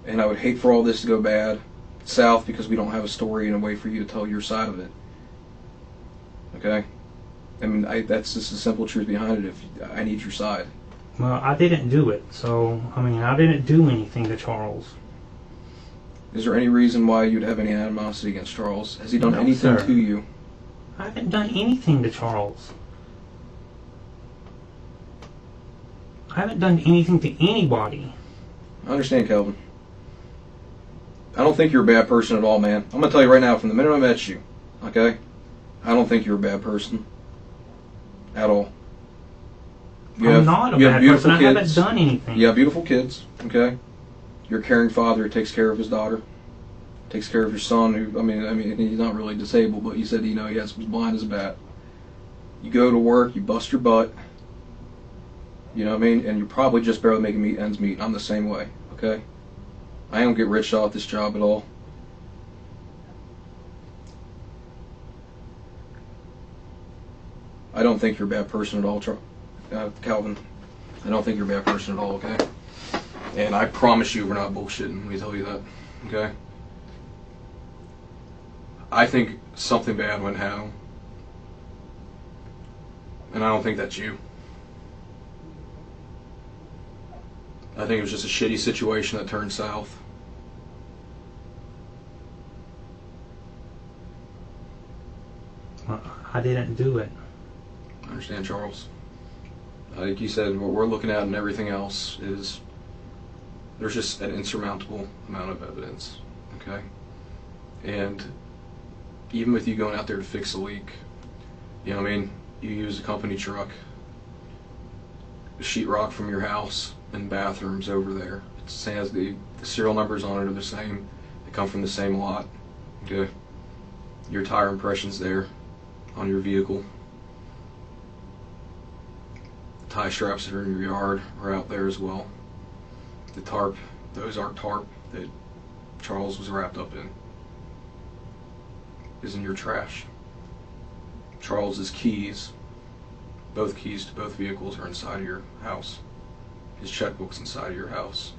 And I would hate for all this to go bad south because we don't have a story and a way for you to tell your side of it. Okay? I mean, that's just the simple truth behind it. If I need your side. Well, I didn't do it. So, I mean, I didn't do anything to Charles. Is there any reason why you'd have any animosity against Charles? Has he done anything sir. to you? I haven't done anything to Charles. I haven't done anything to anybody. I understand, Calvin. I don't think you're a bad person at all, man. I'm going to tell you right now, from the minute I met you, okay? I don't think you're a bad person. At all. I'm not a bad person. I haven't done anything. You have beautiful kids, okay? You're a caring father who takes care of his daughter. Takes care of your son, who, I mean, he's not really disabled, but you said, he was blind as a bat. You go to work, you bust your butt. You know what I mean? And you're probably just barely making ends meet. I'm the same way, okay? I don't get rich off this job at all. I don't think you're a bad person at all, Calvin. I don't think you're a bad person at all, okay? And I promise you we're not bullshitting when we tell you that, okay? I think something bad went down. And I don't think that's you. I think it was just a shitty situation that turned south. I didn't do it. I understand, Charles. Like you said, what we're looking at and everything else is there's just an insurmountable amount of evidence, okay? And even with you going out there to fix a leak, you know what I mean? You use a company truck, sheetrock from your house and bathrooms over there. It says the serial numbers on it are the same. They come from the same lot, okay? Your tire impressions there on your vehicle. The tie straps that are in your yard are out there as well. The tarp, those are tarp that Charles was wrapped up in, is in your trash. Charles's keys, both keys to both vehicles are inside of your house. His checkbook's inside of your house.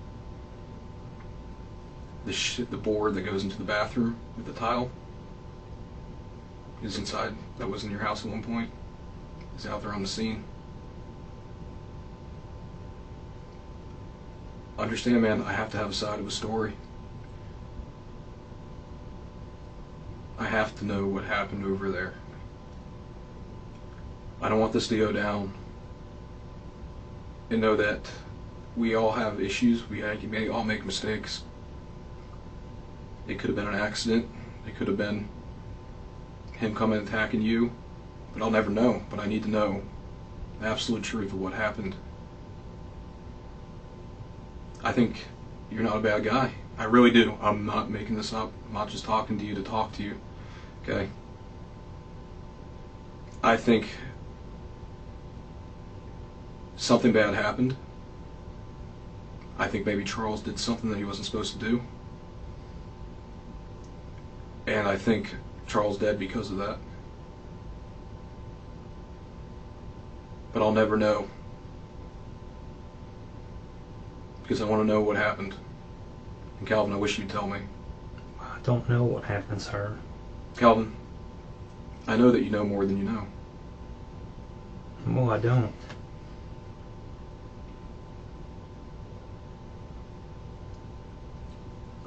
The board that goes into the bathroom with the tile is inside, that was in your house at one point, is out there on the scene. Understand, man, I have to have a side of a story. I have to know what happened over there. I don't want this to go down. And know that we all have issues. We may all make mistakes. It could have been an accident. It could have been him coming and attacking you. But I'll never know. But I need to know the absolute truth of what happened. I think you're not a bad guy. I really do. I'm not making this up. I'm not just talking to you to talk to you. Okay? I think something bad happened. I think maybe Charles did something that he wasn't supposed to do. And I think Charles dead because of that. But I'll never know. Because I want to know what happened. And Calvin, I wish you'd tell me. I don't know what happened, sir. Calvin, I know that you know more than you know. Well, I don't.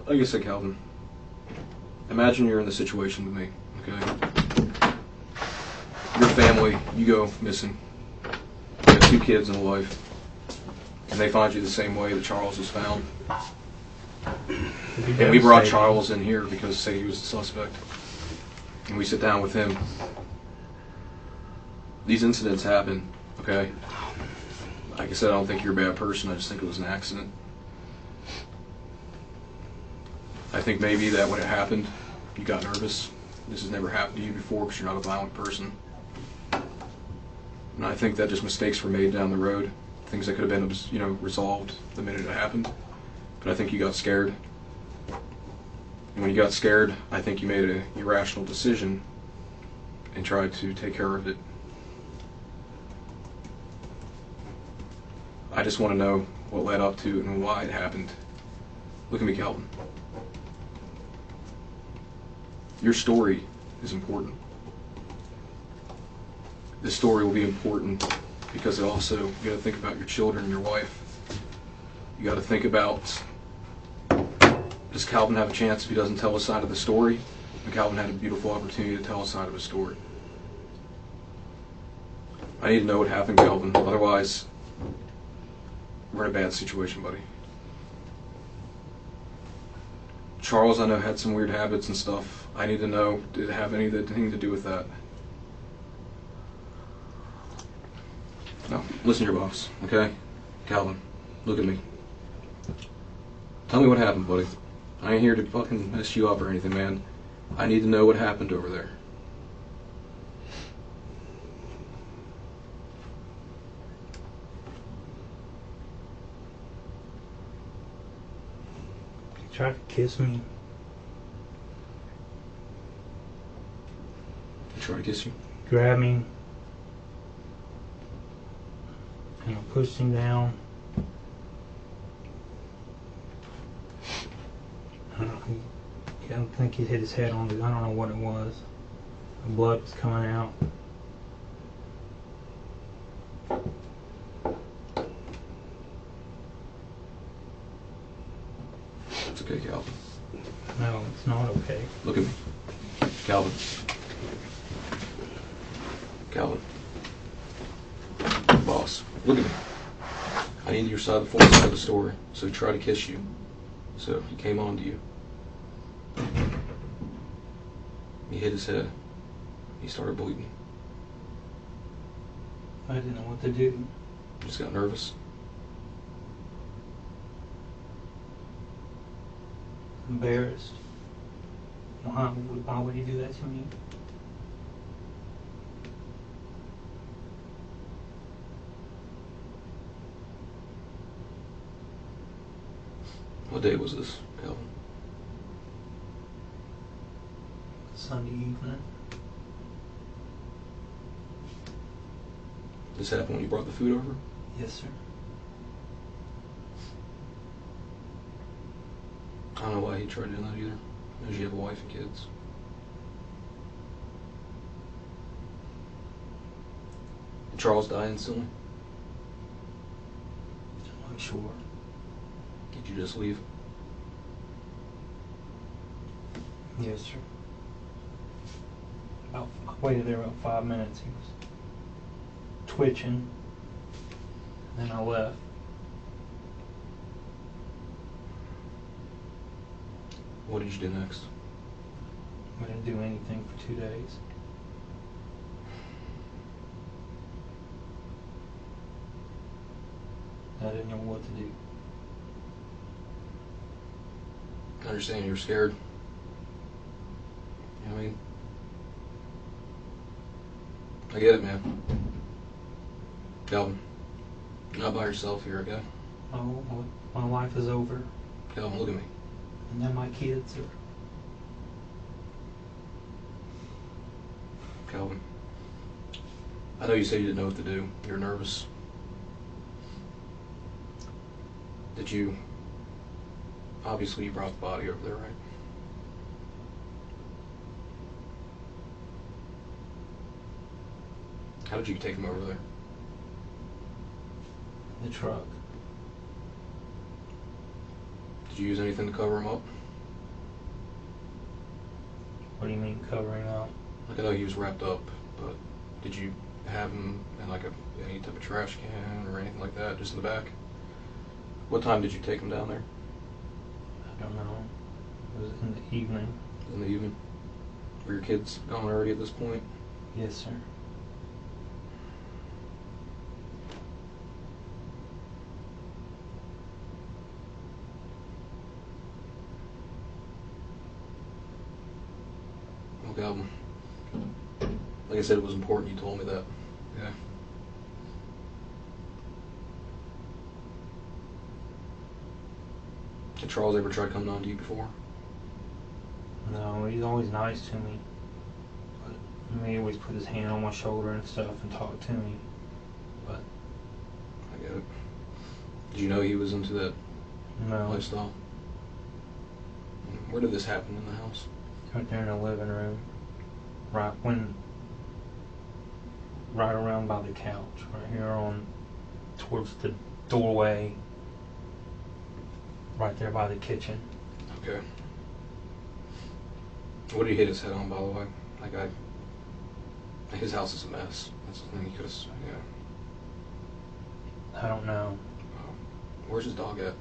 Like I said, Calvin, imagine you're in the situation with me, okay? Your family, you go missing. You have 2 kids and a wife. And they find you the same way that Charles was found. And we brought Charles in here because, say, he was the suspect. And we sit down with him. These incidents happen, okay? Like I said, I don't think you're a bad person. I just think it was an accident. I think maybe that when it happened, you got nervous. This has never happened to you before because you're not a violent person. And I think that just mistakes were made down the road. Things that could have been, you know, resolved the minute it happened. But I think you got scared. And when you got scared, I think you made an irrational decision and tried to take care of it. I just want to know what led up to it and why it happened. Look at me, Calvin. Your story is important. This story will be important because it also, you got to think about your children and your wife. You got to think about, does Calvin have a chance if he doesn't tell his side of the story? And Calvin had a beautiful opportunity to tell his side of his story. I need to know what happened, Calvin. Otherwise, we're in a bad situation, buddy. Charles, I know, had some weird habits and stuff. I need to know, did it have anything to do with that? No, listen to your boss, okay? Calvin, look at me. Tell me what happened, buddy. I ain't here to fucking mess you up or anything, man. I need to know what happened over there. He tried to kiss me. He tried to kiss you? Grabbed me. And I pushed him down. I don't think he hit his head on it. I don't know what it was. The blood was coming out. It's okay, Calvin. No, it's not okay. Look at me. Calvin. Calvin. Boss, look at me. I need your side, the full side of the story. So he tried to kiss you. So he came on to you. He hit his head. He started bleeding. I didn't know what to do. You just got nervous. Embarrassed. Why would he do that to me? What day was this, Calvin? Sunday evening. This happened when you brought the food over? Yes, sir. I don't know why he tried doing that either. Knows you have a wife and kids. Did Charles die instantly? I'm not sure. Did you just leave? Yes, sir. I waited there about 5 minutes. He was twitching. Then I left. What did you do next? I didn't do anything for 2 days. I didn't know what to do. I understand you're scared. You know what I mean? I get it, man. Calvin, you're not by yourself here, okay? Oh, my life is over. Calvin, look at me. And then my kids are... Calvin, I know you said you didn't know what to do. You're nervous. Did you... Obviously you brought the body over there, right? How did you take him over there? the truck. Did you use anything to cover him up? What do you mean covering up? Like, I know he was wrapped up, but did you have him in like any type of trash can or anything like that, just in the back? What time did you take him down there? I don't know. It was in the evening. In the evening? Were your kids gone already at this point? Yes, sir. Well, Calvin, like I said, it was important you told me that. Yeah. Did Charles ever try coming on to you before? No, he's always nice to me. But I mean, he always put his hand on my shoulder and stuff and talk to me. But I get it. Did you know he was into that no, lifestyle? Where did this happen in the house? right there in the living room, right around by the couch, right here on towards the doorway, right there by the kitchen. Okay. What did he hit his head on, by the way? Like, his house is a mess. That's the thing he could have, yeah. I don't know. Where's his dog at?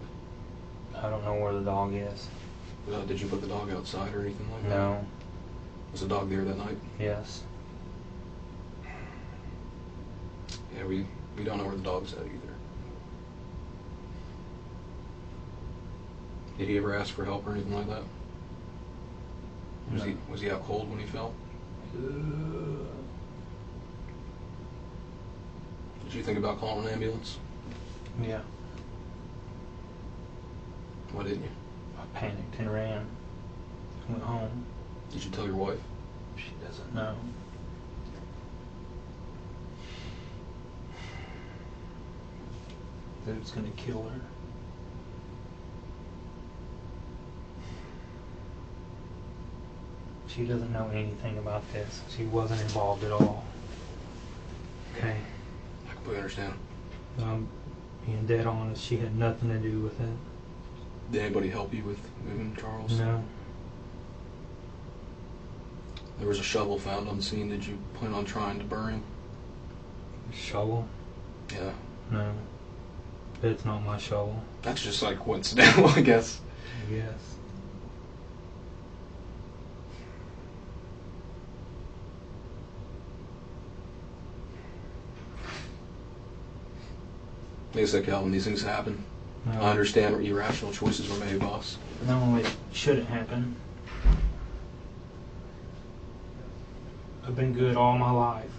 I don't know where the dog is. Did you put the dog outside or anything like that? No. Was the dog there that night? Yes. Yeah, we don't know where the dog's at either. Did he ever ask for help or anything like that? No. Was he out cold when he fell? Did you think about calling an ambulance? Yeah. Why didn't you? I panicked and ran. Went home. Did you tell your wife? She doesn't know. That it's gonna kill her. She doesn't know anything about this. She wasn't involved at all. Okay. I completely understand. I'm being dead honest. She had nothing to do with it. Did anybody help you with moving Charles? No. There was a shovel found on scene. Did you plan on trying to bury him? Shovel? Yeah. No. But it's not my shovel. That's just like coincidental, I guess. Yes. Like I said, Calvin, these things happen. No. I understand where irrational choices were made, boss. No, it shouldn't happen. I've been good all my life.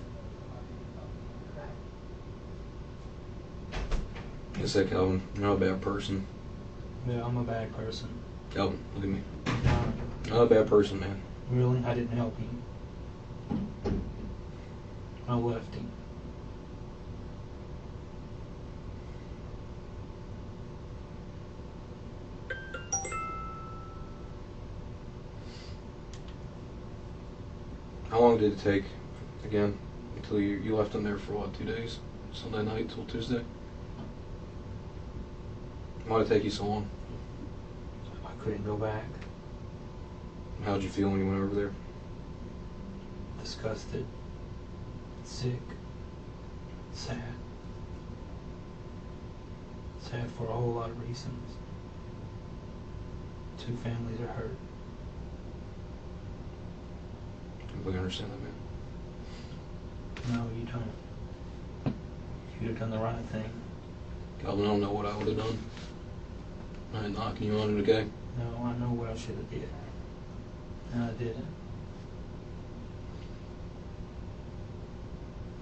Like I said, Calvin, you're not a bad person. Yeah, I'm a bad person. Calvin, look at me. No, Not a bad person, man. really, I didn't help him. I left him. How long did it take, again, until you left him there for what, 2 days? Sunday night till Tuesday? Why did it take you so long? I couldn't go back. How did you feel when you went over there? Disgusted. Sick. Sad. Sad for a whole lot of reasons. 2 families are hurt. I completely understand that, man. No, you don't. You'd have done the right thing. Calvin, I don't know what I would have done. I ain't knocking you on it, okay? No, I know what I should have did. And I didn't.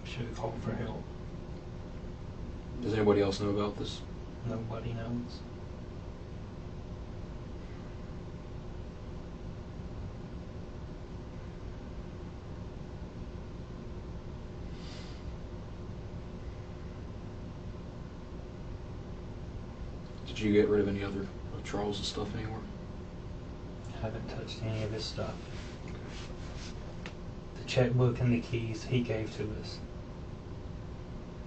Should have called for help. Does anybody else know about this? Nobody knows. Did you get rid of any other of Charles's stuff anywhere? I haven't touched any of his stuff. The checkbook and the keys he gave to us.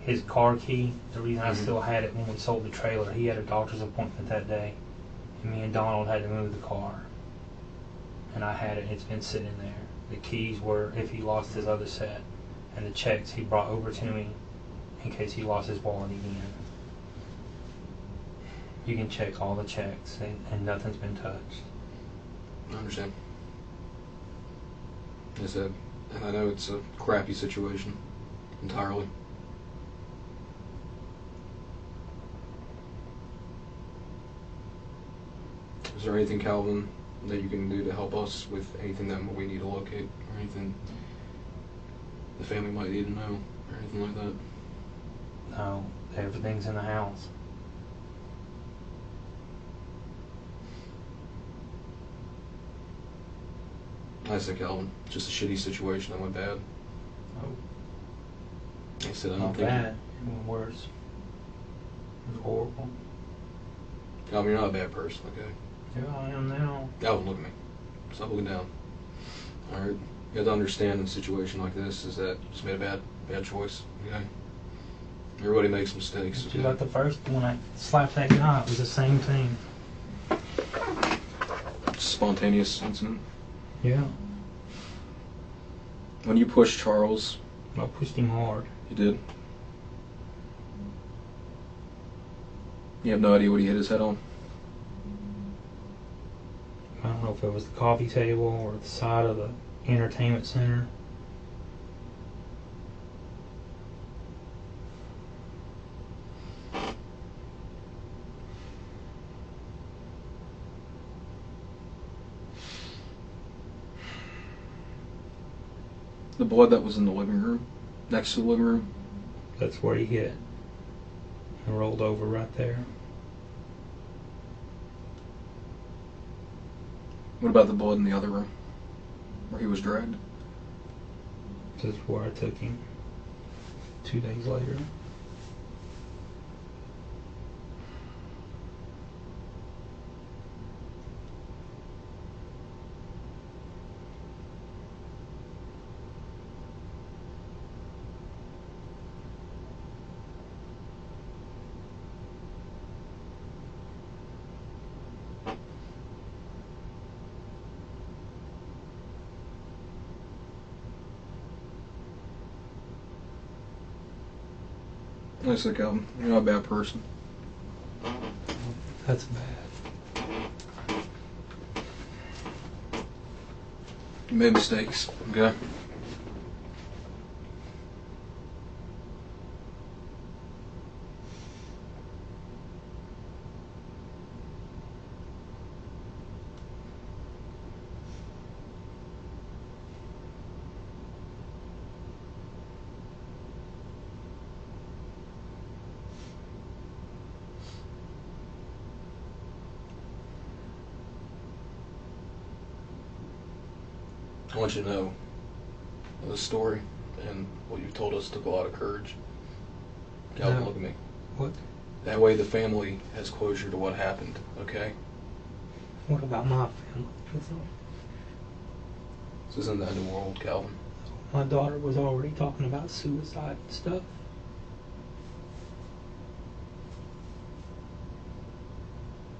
His car key, the reason I still had it when we sold the trailer, he had a doctor's appointment that day. And me and Donald had to move the car. And I had it, it's been sitting there. The keys were if he lost his other set. And the checks he brought over to me in case he lost his wallet again. You can check all the checks and nothing's been touched. I understand. Like I said, and I know it's a crappy situation entirely. Is there anything, Calvin, that you can do to help us with anything that we need to locate, or anything the family might need to know, or anything like that? No, everything's in the house. Like I said, Calvin, just a shitty situation that went bad. Oh, Like I said, I don't not think. bad. It went worse. It was horrible. Calvin, you're not a bad person, okay? Yeah, I am now. Calvin, look at me. Stop looking down. Alright? You have to understand in a situation like this is that you just made a bad choice, okay? Everybody makes mistakes. Just like the first when I slapped that guy, it was the same thing. Spontaneous incident. Yeah. When you pushed Charles, I pushed him hard. you did. You have no idea what he hit his head on. I don't know if it was the coffee table or the side of the entertainment center. The blood that was in the living room, next to the living room. That's where he hit. And rolled over right there. What about the blood in the other room, where he was dragged? That's where I took him 2 days later. Like I said, Calvin, you're not a bad person. That's bad. You made mistakes, okay? I want you to know the story and what you've told us took a lot of courage. Calvin, No. look at me. What? That way the family has closure to what happened, okay? What about my family? This isn't the end of the world, Calvin. My daughter was already talking about suicide and stuff.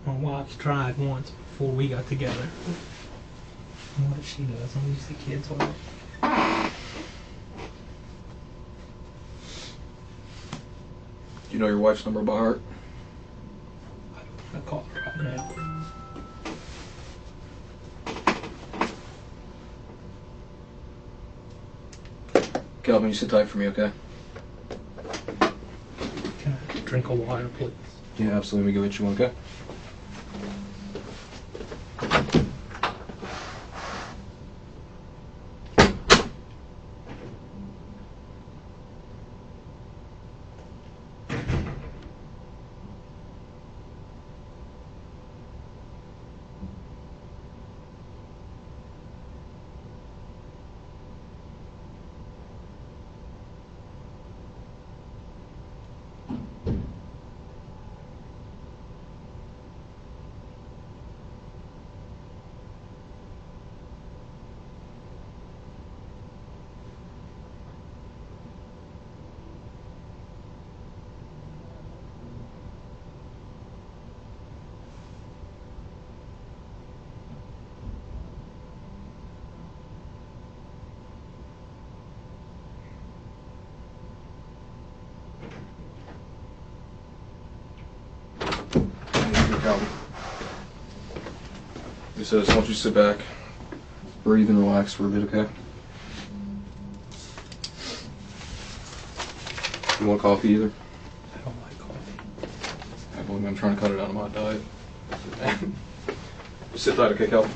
My wife's tried once before we got together. And what she does, and leaves the kids alone. Do you know your wife's number by heart? I call her right now. Calvin, you sit tight for me, okay? Can I drink of water, please? Yeah, absolutely. Let me go get you one, okay? Calvin. He says, I want you to sit back, breathe and relax for a bit, okay? You want coffee either? I don't like coffee. I believe I'm trying to cut it out of my diet. Just sit tight, okay, Calvin?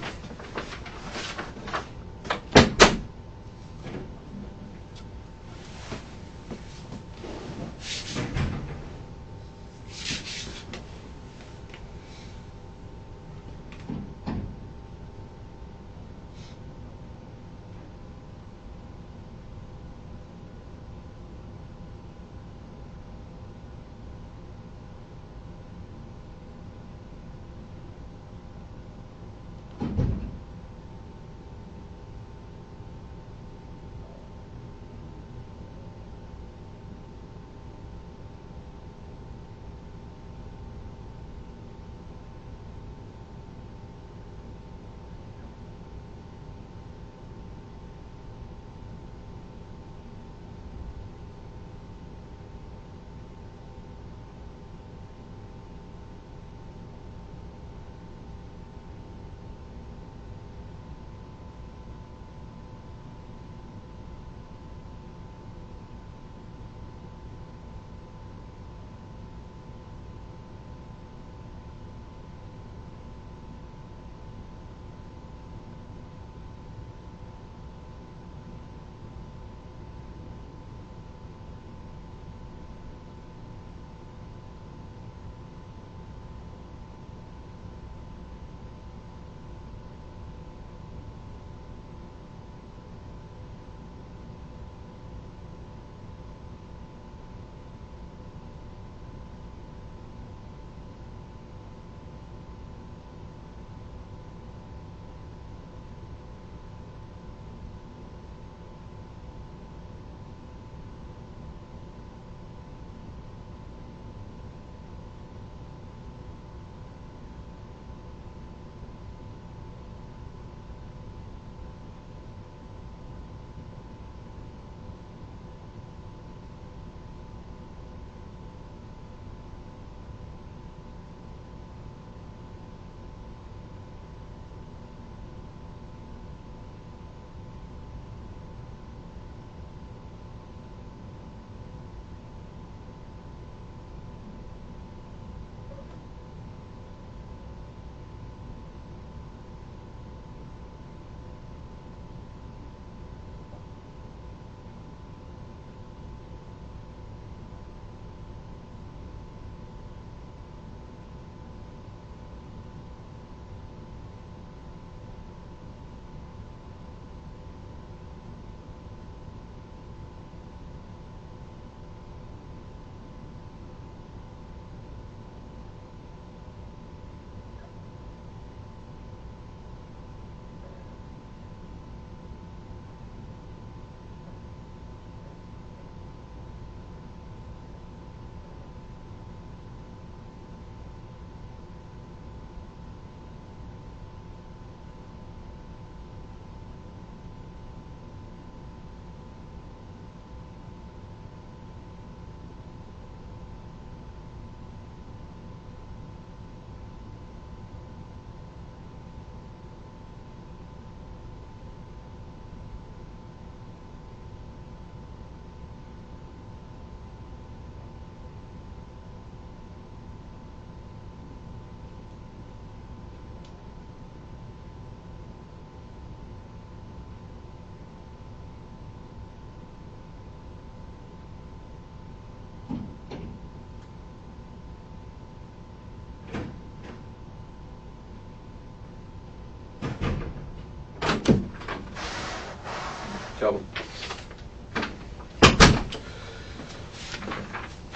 Calvin.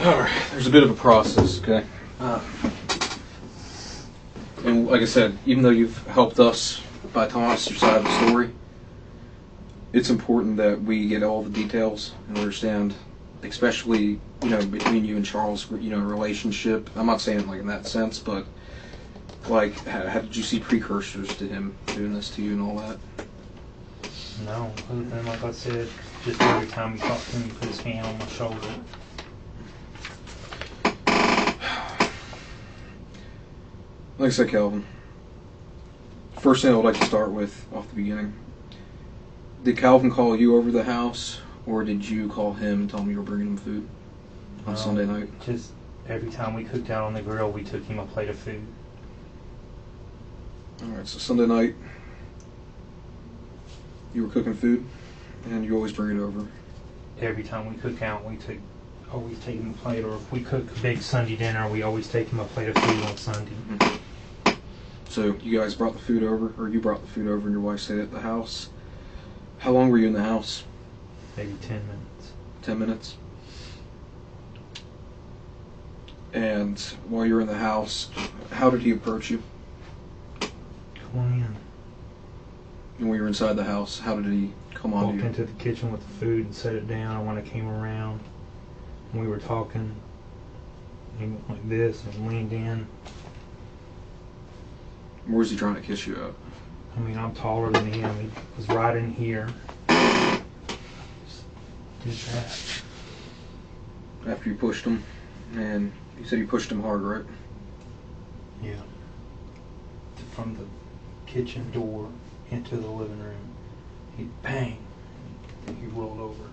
Alright, there's a bit of a process, okay? And like I said, even though you've helped us by telling us your side of the story, it's important that we get all the details and understand, especially, between you and Charles, relationship. I'm not saying like in that sense, but like, how did you see precursors to him doing this to you and all that? No, other than, like I said, just every time he talked to me, he put his hand on my shoulder. Like I said, Calvin, first thing I would like to start with off the beginning. Did Calvin call you over to the house, or did you call him and tell him you were bringing him food on Sunday night? Just every time we cooked out on the grill, we took him a plate of food. Alright, so Sunday night, you were cooking food, and you always bring it over. Every time we cook out, always take him a plate, or if we cook a big Sunday dinner, we always take him a plate of food on Sunday. Mm-hmm. So you guys brought the food over, or you brought the food over and your wife stayed at the house. How long were you in the house? Maybe 10 minutes. 10 minutes? And while you were in the house, how did he approach you? Come on in. And when you were inside the house, how did he come on Walked to you? into the kitchen with the food and set it down, and when I came around, we were talking, he went like this and leaned in. Where was he trying to kiss you at? I mean, I'm taller than him. He was right in here. Just did that. After you pushed him, and you said you pushed him hard, right? Yeah. From the kitchen door into the living room, he bang. He rolled over.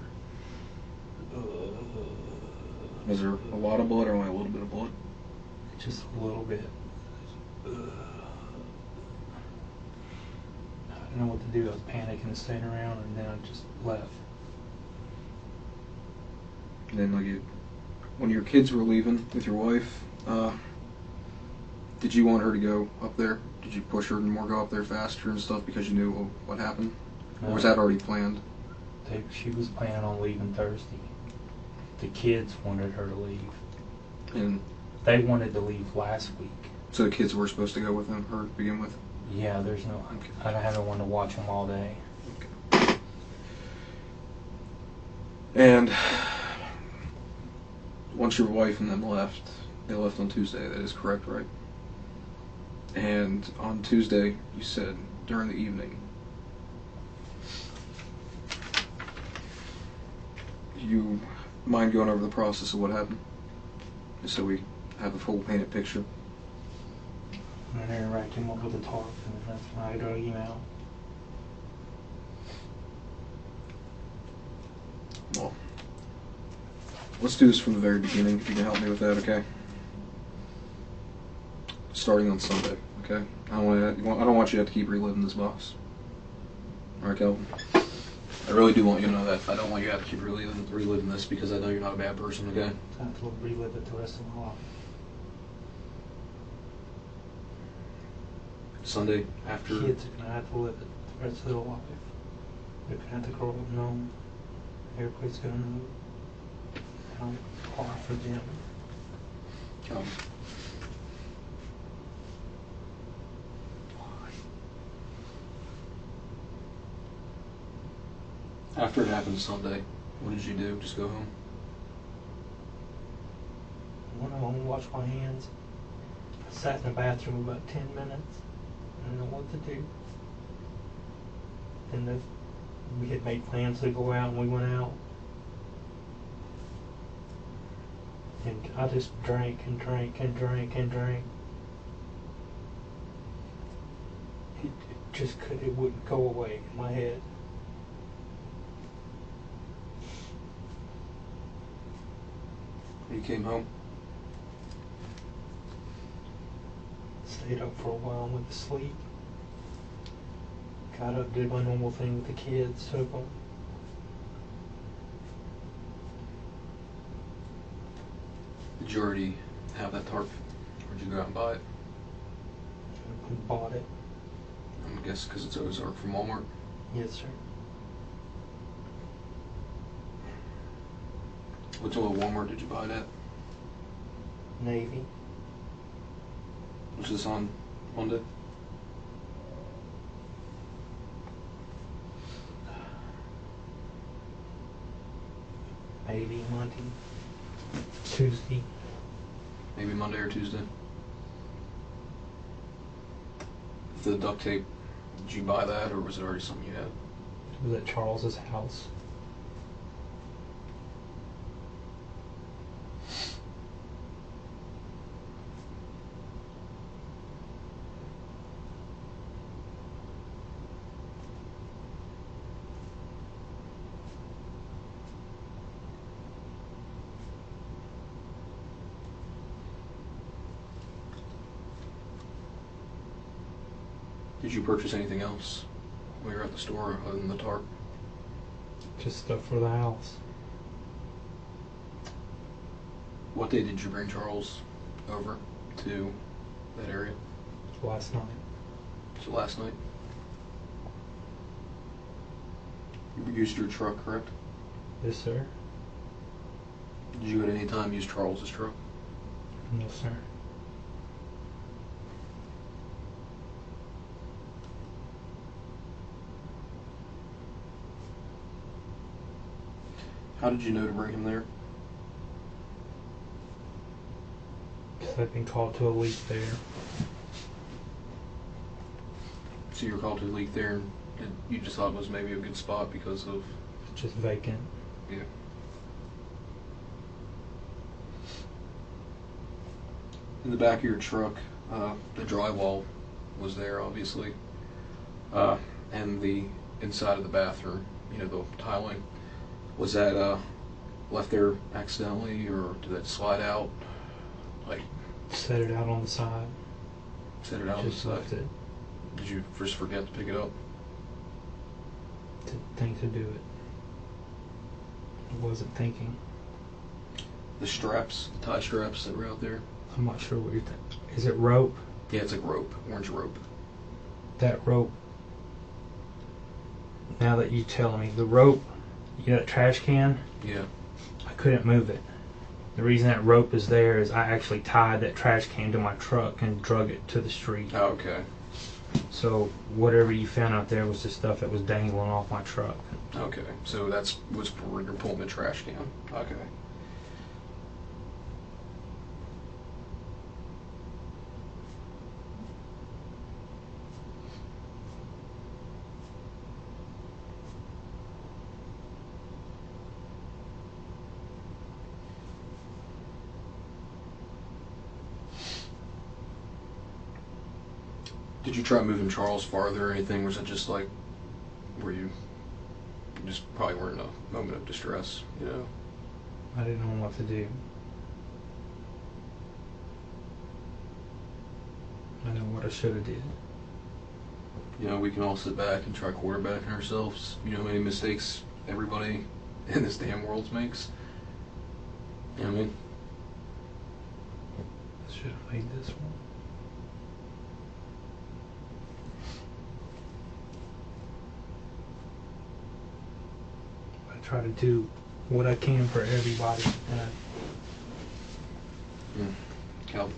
Was there a lot of blood or only a little bit of blood? Just a little bit. I didn't know what to do. I was panicking and staying around, and then I just left. And then, when your kids were leaving with your wife, did you want her to go up there? Did you push her to more go up there faster and stuff because you knew what happened? Or was that already planned? She was planning on leaving Thursday. The kids wanted her to leave. And They wanted to leave last week. so the kids were supposed to go with her to begin with? Yeah, there's no. Okay. I haven't wanted to watch them all day. Okay. And once your wife and them left, they left on Tuesday, that is correct, right? And on Tuesday, you said during the evening, you mind going over the process of what happened? Just so we have a full painted picture. And then I wrapped him up with a tarp, and that's when I drug him out. Well, let's do this from the very beginning, if you can help me with that, okay? Starting on Sunday, okay? I don't want you to have to keep reliving this box. Alright, Calvin? I really do want you to know that. I don't want you to have to keep reliving this because I know you're not a bad person, okay? I have to relive it the rest of my life. Sunday after. Kids are gonna have to live it the rest of their life. They're gonna have to grow up knowing. Everybody's gonna know how hard for them. After it happened Sunday, what did you do? Just go home? I went home and washed my hands. I sat in the bathroom about 10 minutes. I didn't know what to do. And we had made plans to go out, and we went out. And I just drank and drank and drank and drank. It wouldn't go away in my head. You came home? Stayed up for a while and went to sleep. Got up, did my normal thing with the kids, took them. Did you already have that tarp? Or did you go out and buy it? We bought it. I guess because it's always from Walmart. Yes, sir. Which little Walmart did you buy it at? Navy. Was this on Monday? Maybe Monday. Tuesday. Maybe Monday or Tuesday. The duct tape, did you buy that or was it already something you had? It was at Charles's house. Did you purchase anything else when you were at the store other than the tarp? Just stuff for the house. What day did you bring Charles over to that area? Last night. So last night? You used your truck, correct? Yes, sir. Did you at any time use Charles's truck? No, sir. How did you know to bring him there? Because I've been called to a leak there. So you were called to a leak there, and you just thought it was maybe a good spot because of... Just vacant. Yeah. In the back of your truck, the drywall was there, obviously, and the inside of the bathroom, you know, the tiling. Was that left there accidentally, or did that slide out? Like, Set it out on the side. set it out on the Just side? left it. Did you just forget to pick it up? Didn't think to do it. I wasn't thinking. The straps, the tie straps that were out there? I'm not sure what you're thinking. Is it rope? Yeah, it's like rope, orange rope. That rope. Now that you tell me, the rope, you know that trash can? Yeah. I couldn't move it. The reason that rope is there is I actually tied that trash can to my truck and drug it to the street. Oh, okay. So whatever you found out there was the stuff that was dangling off my truck. Okay. So that's was where you're pulling the trash can. Okay. Did you try moving Charles farther or anything? Was it just like, were you just probably were in a moment of distress, you know? I didn't know what to do. I know what I should have did. You know, we can all sit back and try quarterbacking ourselves. You know how many mistakes everybody in this damn world makes? You know what I mean? I should have made this one. I try to do what I can for everybody. And Calvin.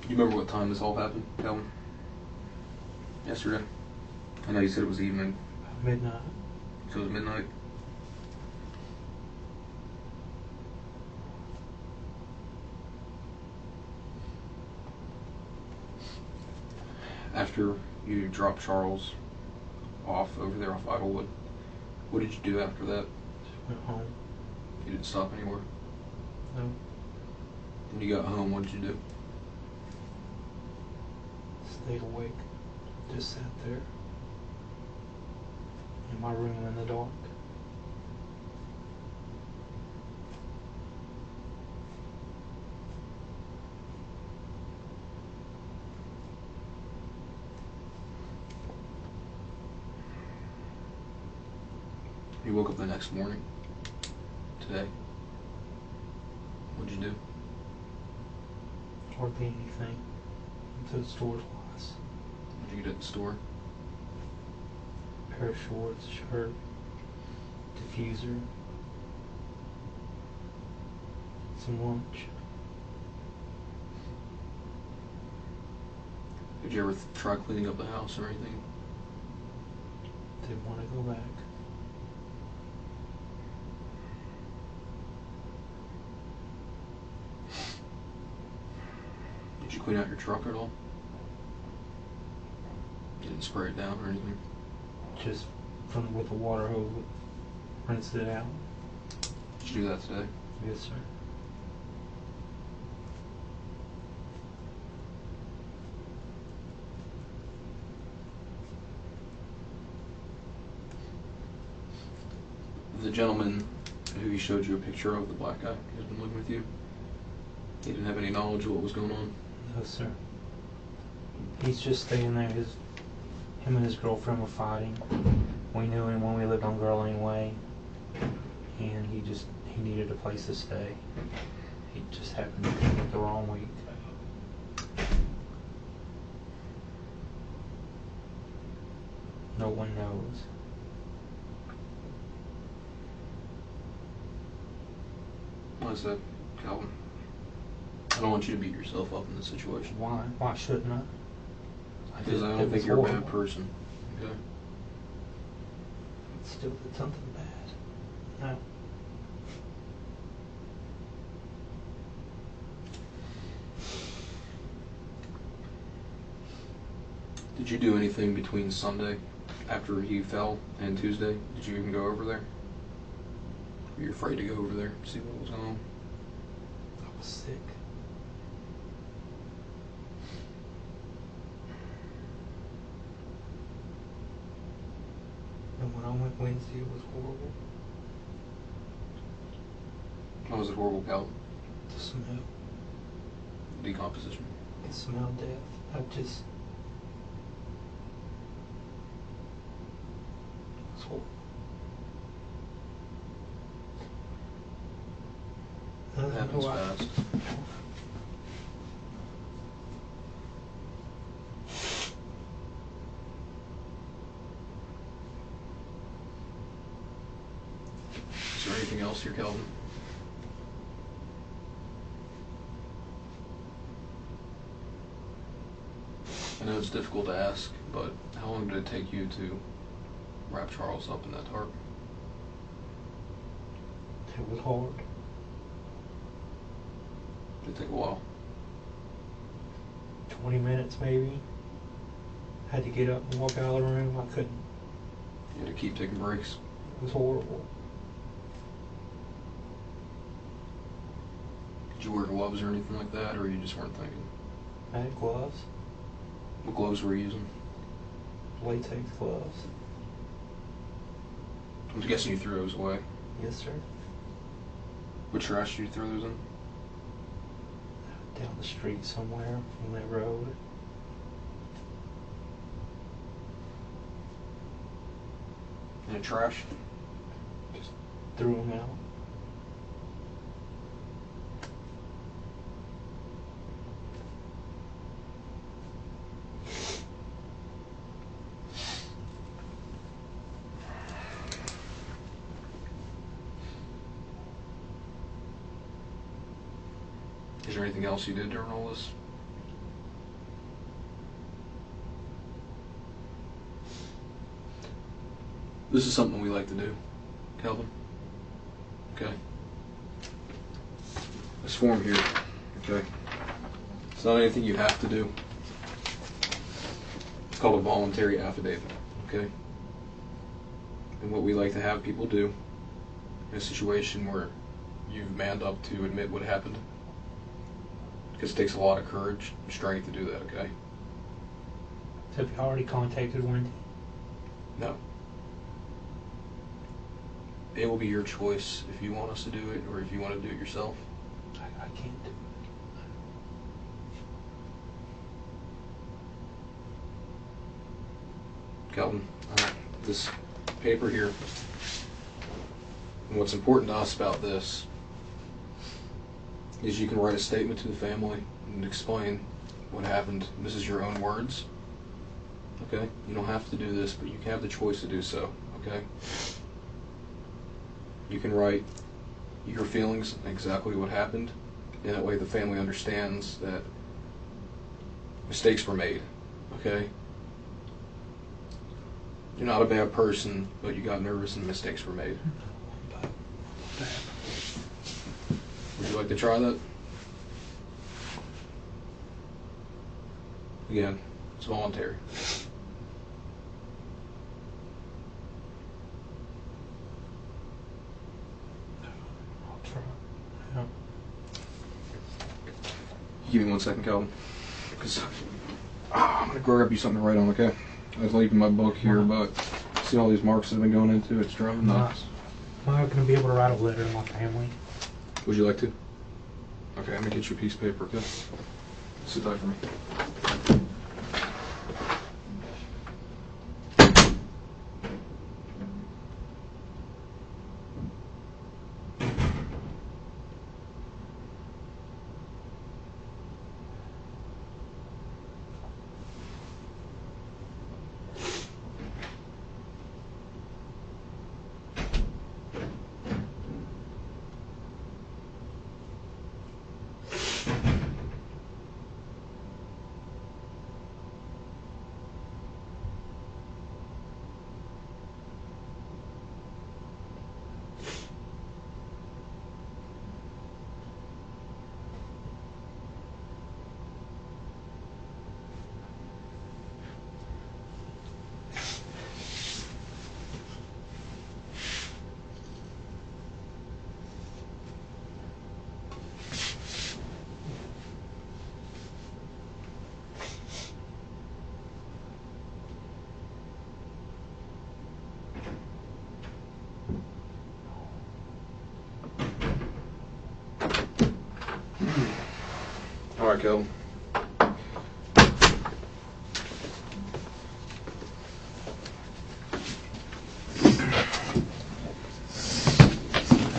You remember what time this all happened, Calvin? Yesterday? I know you said it was evening, midnight. so it was midnight. After you dropped Charles off over there off Idlewood, what did you do after that? Just went home. You didn't stop anywhere? No. When you got home, what did you do? Stayed awake. Just sat there. In my room in the dark. You woke up the next morning, today. What'd you do? Hardly anything. Went to the store twice. What'd you get at the store? Pair of shorts, shirt, diffuser, some lunch. Did you ever try cleaning up the house or anything? Didn't want to go back. Did you clean out your truck at all? You didn't spray it down or anything? Just with a water hose, rinsed it out. Did you do that today? Yes, sir. The gentleman who he showed you a picture of, the black guy who's been living with you, He didn't have any knowledge of what was going on? No, sir. He's just staying there. Him and his girlfriend were fighting. We knew him when we lived on Girl anyway. And he needed a place to stay. He just happened to come at the wrong week. No one knows. Why is that, Calvin? I don't want you to beat yourself up in this situation. Why? Why shouldn't I? Because I don't think you're a bad person. Okay? Still did something bad. No. Did you do anything between Sunday, after he fell, and Tuesday? Did you even go over there? Were you afraid to go over there, see what was going on? I was sick. And when I went Wednesday, it was horrible. How was it horrible, Calvin? The smell. Decomposition. It smelled death. It was horrible. It happens fast. Is there anything else here, Calvin? I know it's difficult to ask, but how long did it take you to wrap Charles up in that tarp? It was hard. Did it take a while? 20 minutes maybe. Had to get up and walk out of the room. I couldn't. You had to keep taking breaks? It was horrible. Did you wear gloves or anything like that, or you just weren't thinking? I had gloves. What gloves were you using? Latex gloves. I'm guessing you threw those away. Yes, sir. What trash did you throw those in? Down the street somewhere from that road. In the trash? Just threw them out. Is there anything else you did during all this? This is something we like to do, Calvin. Okay. This form here, okay? It's not anything you have to do. It's called a voluntary affidavit, okay? And what we like to have people do in a situation where you've manned up to admit what happened, because it takes a lot of courage and strength to do that, okay? So have you already contacted Wendy? No. It will be your choice if you want us to do it or if you want to do it yourself. I can't do it. Calvin, this paper here, and what's important to us about this is you can write a statement to the family and explain what happened. This is your own words, okay? You don't have to do this, but you can have the choice to do so, okay? You can write your feelings, exactly what happened, and that way the family understands that mistakes were made, okay? You're not a bad person, but you got nervous and mistakes were made. Would you like to try that? Again, it's voluntary. I'll try. Yeah. Give me 1 second, Calvin. Because I'm going to grab you something to write on, okay? I was leaving my book here, but see all these marks that have been going into it? It's driving nuts. Am I going to be able to write a letter to my family? Would you like to? Okay, let me get you a piece of paper, okay? Sit tight for me. All right, Calvin.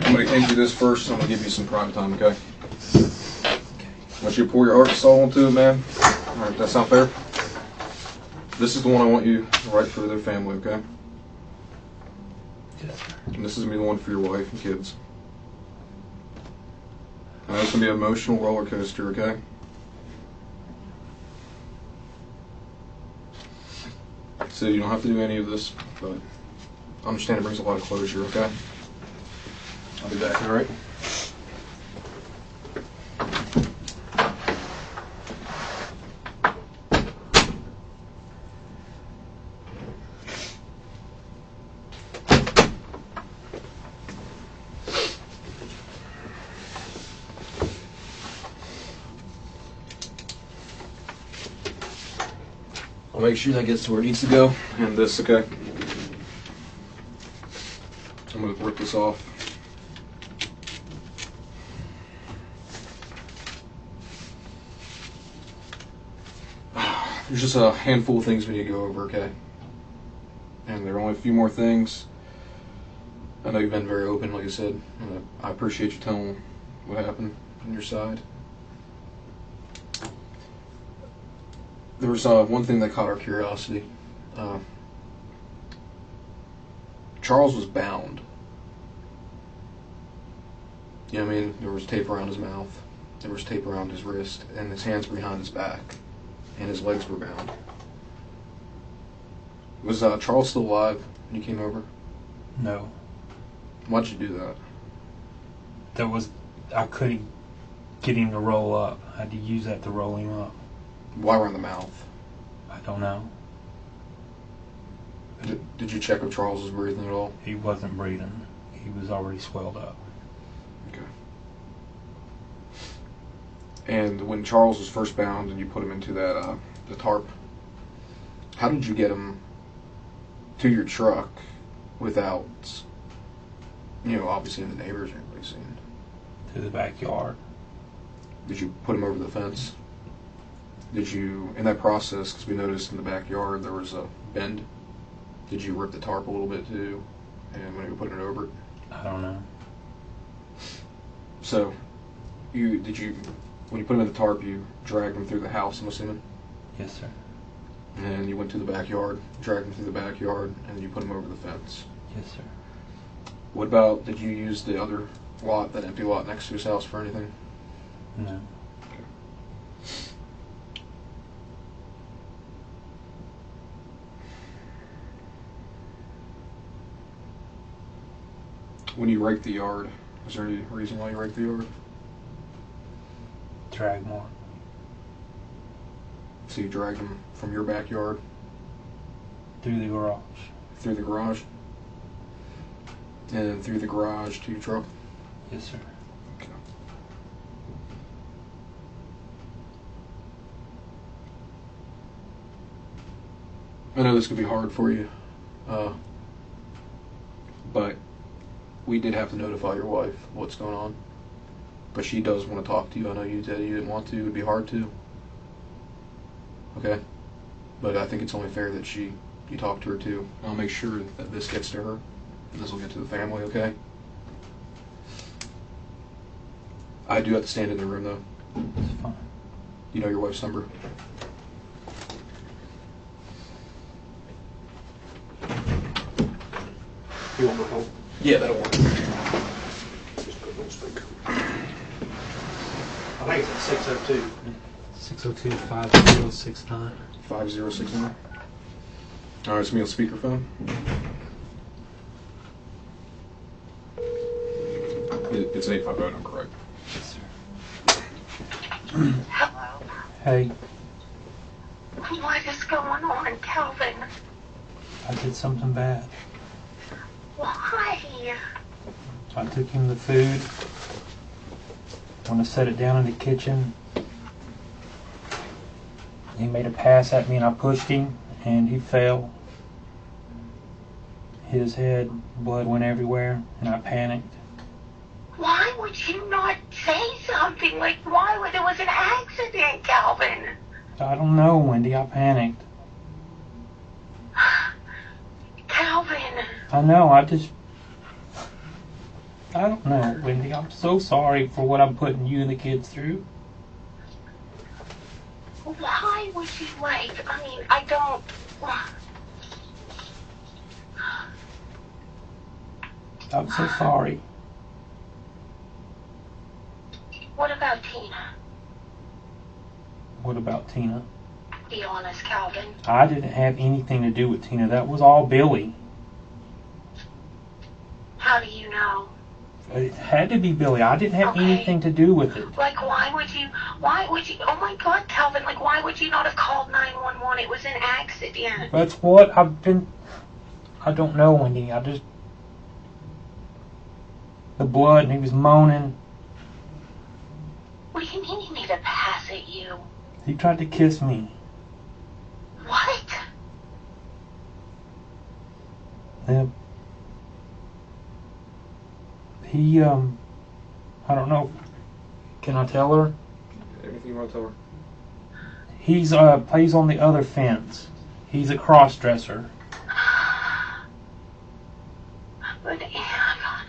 I'm going to hand you this first, and I'm going to give you some prime time, okay? I want you to pour your heart and soul into it, man. All right, that sound fair? This is the one I want you to write for their family, okay? Yes, sir. And this is going to be the one for your wife and kids. I know it's going to be an emotional roller coaster, okay? So you don't have to do any of this, but I understand it brings a lot of closure, okay? I'll be back, all right? I'll make sure that gets to where it needs to go. And this, okay? I'm going to rip this off. There's just a handful of things we need to go over, okay? And there are only a few more things. I know you've been very open, like I said. I appreciate you telling what happened on your side. There was one thing that caught our curiosity. Charles was bound. You know what I mean? There was tape around his mouth. There was tape around his wrist. And his hands were behind his back. And his legs were bound. Was Charles still alive when you came over? No. Why'd you do that? I couldn't get him to roll up. I had to use that to roll him up. Why around the mouth? I don't know. Did you check if Charles was breathing at all? He wasn't breathing. He was already swelled up. Okay. And when Charles was first bound and you put him into that the tarp, how did you get him to your truck without, obviously the neighbors or anybody seeing? To the backyard. Did you put him over the fence? Did you, in that process, because we noticed in the backyard there was a bend, did you rip the tarp a little bit too, and when you were putting it over it? I don't know. So, when you put him in the tarp, you dragged him through the house, I'm assuming? Yes, sir. And then you went to the backyard, dragged him through the backyard, and then you put him over the fence. Yes, sir. What about, did you use the other lot, that empty lot next to his house, for anything? No. When you raked the yard, is there any reason why you raked the yard? Drag mark. So you dragged him from your backyard Through the garage. through the garage, and then through the garage to your truck? Yes, sir. Okay. I know this could be hard for you, but we did have to notify your wife what's going on. But she does want to talk to you. I know you said you didn't want to. It would be hard to. Okay? But I think it's only fair that you talk to her too. I'll make sure that this gets to her. And this will get to the family, okay? I do have to stand in the room though. It's fine. You know your wife's number? You want my phone? Yeah, that'll work. Just put it on speaker. I think it's at 602. 602-5069. 5069. Alright, it's me on speakerphone. It's 850, I'm correct. Yes, sir. Hello. Hey, What is going on, Calvin? I did something bad. Why? I took him the food. When I set it down in the kitchen, he made a pass at me and I pushed him and he fell. Hit his head, blood went everywhere, and I panicked. Why would you not say something? Like, why would it was an accident, Calvin? I don't know, Wendy, I panicked. Calvin. I know, I don't know, Wendy. I'm so sorry for what I'm putting you and the kids through. Why would you, I mean, I don't... I'm so sorry. What about Tina? What about Tina? Be honest, Calvin. I didn't have anything to do with Tina. That was all Billy. How do you know? It had to be Billy. I didn't have Okay. anything to do with it. Like, why would you, oh my God, Calvin, like, why would you not have called 911? It was an accident. That's what I don't know, Wendy. The blood, and he was moaning. What do you mean he made a pass at you? He tried to kiss me. What? And he, I don't know. Can I tell her? Anything you want to tell her? He's, plays on the other fence. He's a cross-dresser. But, oh my God.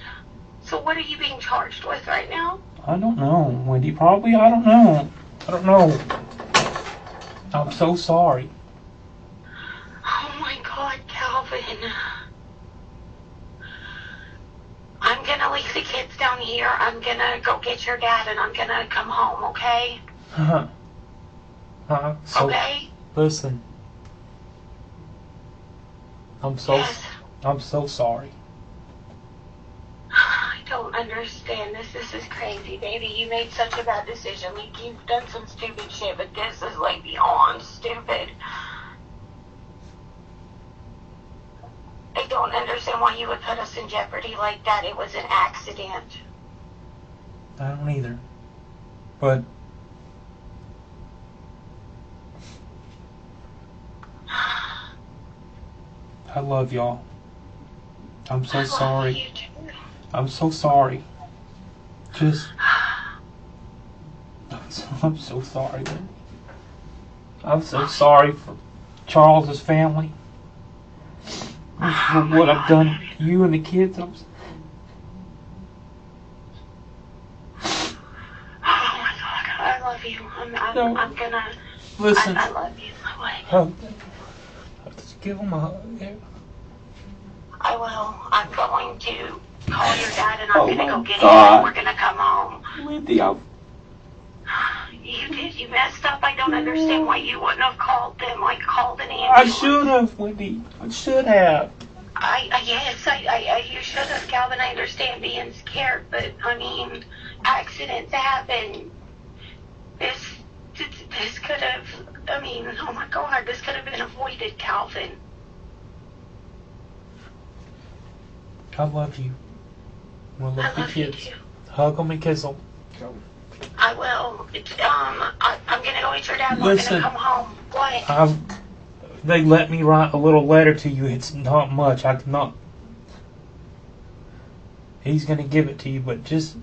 So what are you being charged with right now? I don't know, Wendy. Probably, I don't know. I'm so sorry. Oh my God, Calvin. I'm gonna leave the kids down here. I'm gonna go get your dad and I'm gonna come home, okay? So, Okay? listen. I'm Yes. so sorry. I don't understand this. This is crazy, baby. You made such a bad decision. Like, you've done some stupid shit, but this is, like, beyond stupid. I don't understand why you would put us in jeopardy like that. It was an accident. I don't either. But I love y'all. I'm so I love sorry. you too. I'm so sorry. I'm so sorry, man. I'm so sorry for Charles's family. For what I've done to you and the kids. Oh my God, I love you. I'm gonna. Listen. I love you. Just give him a hug. Yeah. I will. I'm going to call your dad and I'm gonna go get him God. and we're gonna come home. Wendy, You did. You messed up. I don't understand why you wouldn't have called them. Like, called an I ambulance. should have, Wendy. I should have. Yes, you should have, Calvin. I understand being scared, but I mean, accidents happen. This could have. I mean, oh my God, this could have been avoided, Calvin. I love you. I love I the love you kids. too. Hug them and kiss them. I will. I'm gonna go eat your dad. Listen. We're gonna come home. What? They let me write a little letter to you. It's not much. I cannot. He's gonna give it to you, but just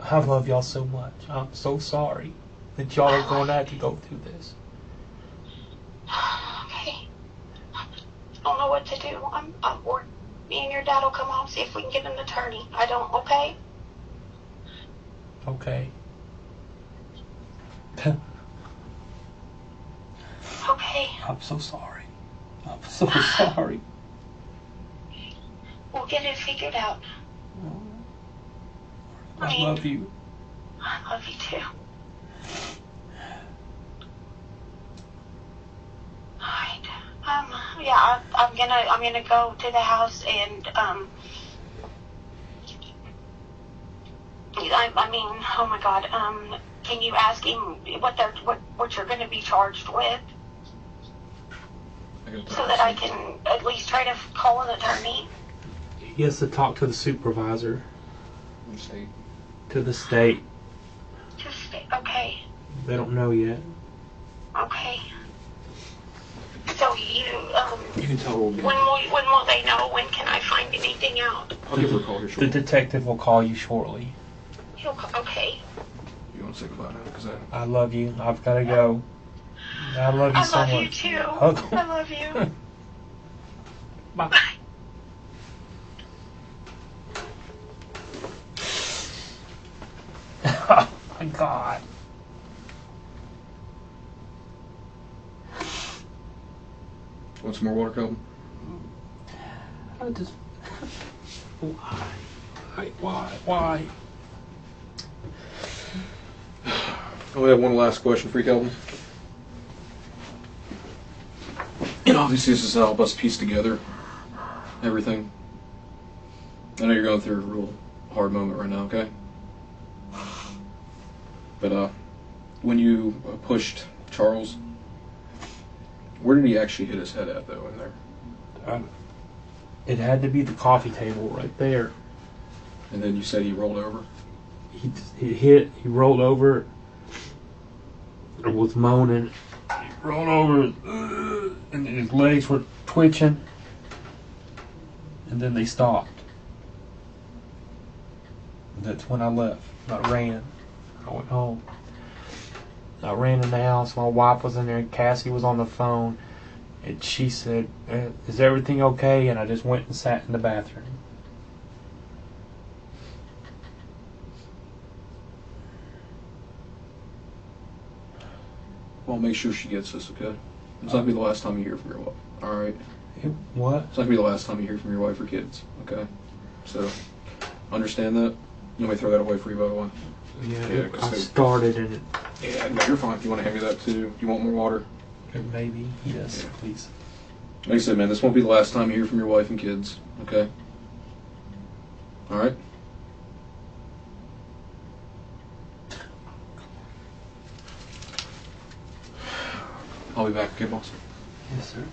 I love y'all so much. I'm so sorry that y'all are going to have to go through this. Okay. I don't know what to do. Me and your dad will come out and see if we can get an attorney. Okay? Okay. Okay. I'm so sorry. I'm so sorry. We'll get it figured out. I love you. I love you too. Alright. Yeah, I'm gonna go to the house and, I mean, oh my God, can you ask him what you're gonna be charged with? So that I can at least try to call an attorney? He has to talk to the supervisor. State. To the state. Okay. They don't know yet. Okay. So you can tell her. when will they know? When can I find anything out? I'll give her a call here The shortly. detective will call you shortly. Okay. You want to say goodbye now? Because I love you. I've got to go. I love you so much. I love you too. Okay. I love you. Bye. Oh my God. want some more water, Calvin? I just... Why? I only have one last question for you, Calvin. And obviously this is to help us piece together everything. I know you're going through a real hard moment right now, okay? But when you pushed Charles, where did he actually hit his head at, though, in there? It had to be the coffee table right there. And then you said he rolled over? He rolled over, was moaning. He rolled over, and his legs were twitching, and then they stopped. That's when I left. I ran. I went home. I ran in the house. My wife was in there, and Cassie was on the phone, and she said, "Is everything okay?" And I just went and sat in the bathroom. Well, make sure she gets this, okay? It's not going to be the last time you hear from your wife, alright? What? It's not going to be the last time you hear from your wife or kids, okay? So, understand that. You want me to throw that away for you, by the way? Yeah, I started and it... Yeah, no, you're fine. You want to hand me that, too? You want more water? Maybe. Yes, Yeah. please. Like I said, man, this won't be the last time you hear from your wife and kids, okay? Alright? I'll be back, okay, boss? Yes, sir.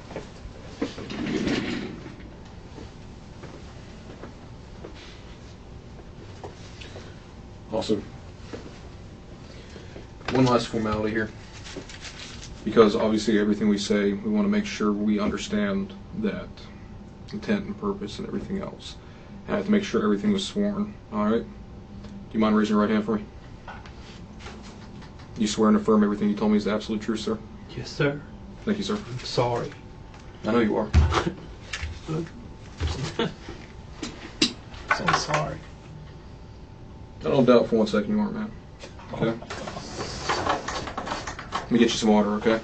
Also, one last formality here. Because obviously everything we say, we want to make sure we understand that intent and purpose and everything else. And I have to make sure everything was sworn, alright? Do you mind raising your right hand for me? You swear and affirm everything you told me is the absolute truth, sir? Yes, sir. Thank you, sir. I'm sorry. I know you are. So sorry. I don't doubt for 1 second you aren't, man. Okay? Let me get you some water, okay?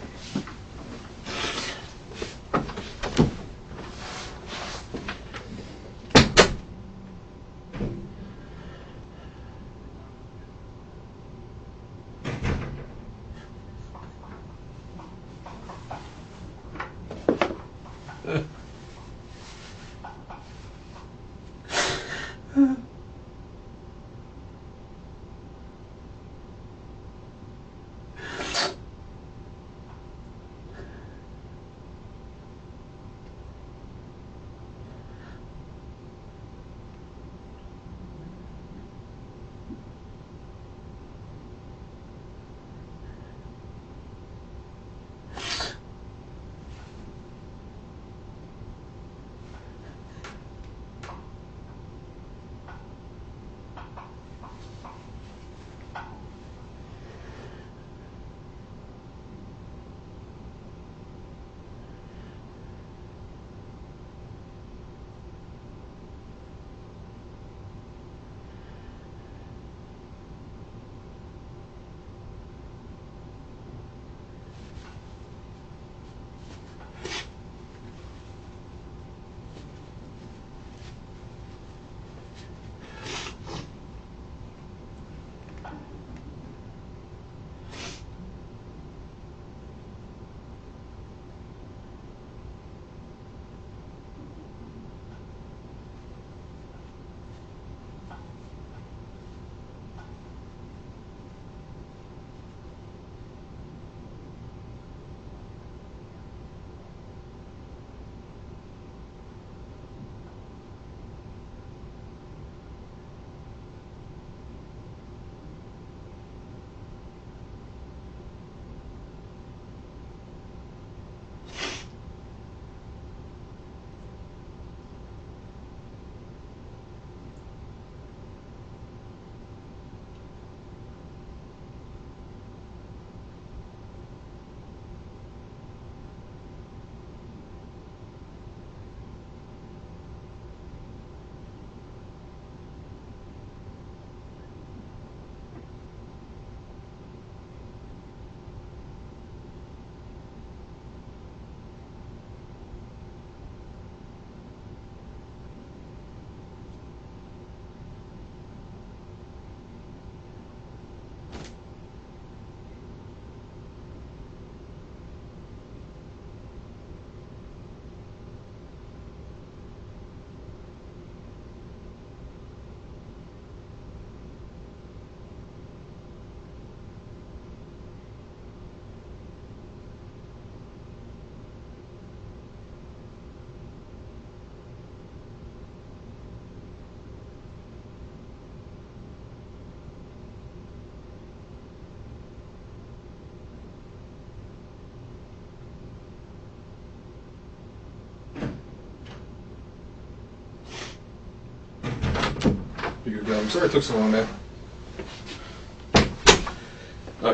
You go. I'm sorry it took so long, man.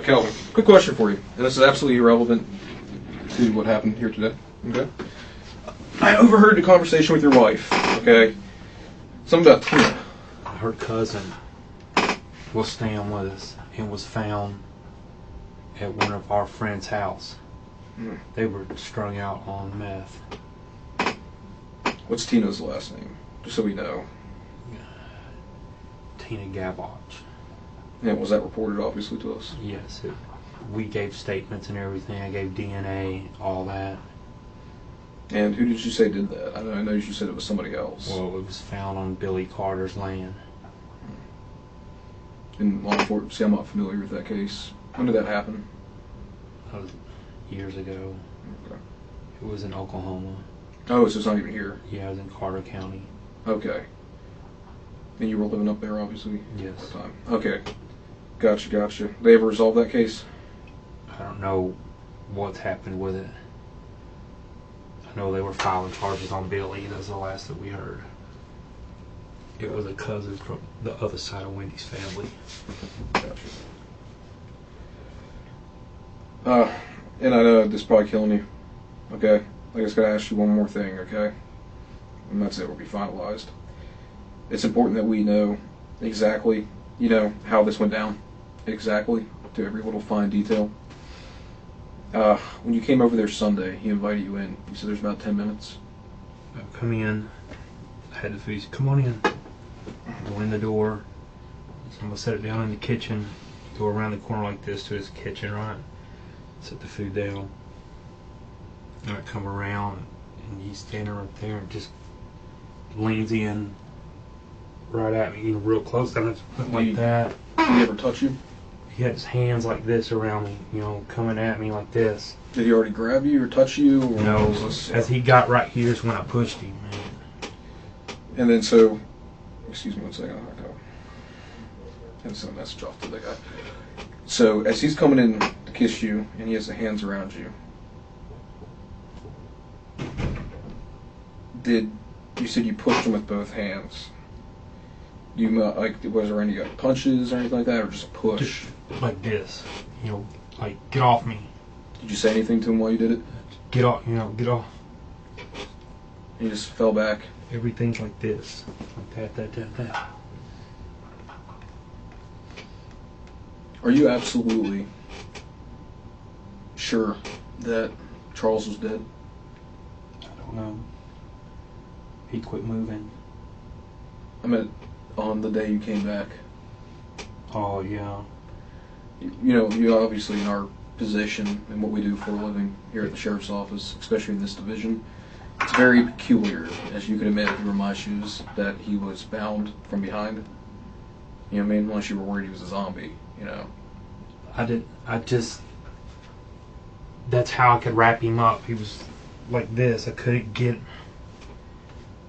Calvin, quick question for you, and this is absolutely irrelevant to what happened here today. Okay. I overheard the conversation with your wife. Okay. Something about Tina. Her cousin was staying with us and was found at one of our friends' house. They were strung out on meth. What's Tina's last name? Just so we know. Tina Gavach. And was that reported, obviously, to us? Yes, we gave statements and everything. I gave DNA, all that. And who did you say did that? I know you said it was somebody else. Well, it was found on Billy Carter's land. In law enforcement, see, I'm not familiar with that case. When did that happen? That was years ago. Okay. It was in Oklahoma. Oh, so it's not even here. Yeah, it was in Carter County. Okay. And you were living up there, obviously? Yes. At the time. Okay. Gotcha. They ever resolve that case? I don't know what's happened with it. I know they were filing charges on Billy. That's the last that we heard. It was a cousin from the other side of Wendy's family. Gotcha. And I know this is probably killing you. Okay? I just gotta ask you one more thing, okay? And that's it, we'll be finalized. It's important that we know exactly, how this went down. Exactly, to every little fine detail. When you came over there Sunday, he invited you in. You said there's about 10 minutes. Come in. I had the food. Come on in. Go in the door. So I'm going to set it down in the kitchen. Go around the corner like this to his kitchen, right? Set the food down. And I come around, and he's standing right there and just leans in right at me, real close. And I just went like that. Did he ever touch you? He had his hands like this around me, coming at me like this. Did he already grab you or touch you? Or No, as he got right here is when I pushed him, man. And then excuse me one second, and send a message off to the guy. So as he's coming in to kiss you, and he has the hands around you, you said you pushed him with both hands? Was there any punches or anything like that, or just a push? Just like this, like get off me. Did you say anything to him while you did it? Get off, get off. He just fell back. Everything's like this, like that. Are you absolutely sure that Charles was dead? I don't know. He quit moving. I meant on the day you came back. Oh, yeah. You obviously, in our position and what we do for a living here at the sheriff's office, especially in this division, it's very peculiar, as you can admit if you were in my shoes, that he was bound from behind. You know what I mean? Unless you were worried he was a zombie, That's how I could wrap him up. He was like this. I couldn't get...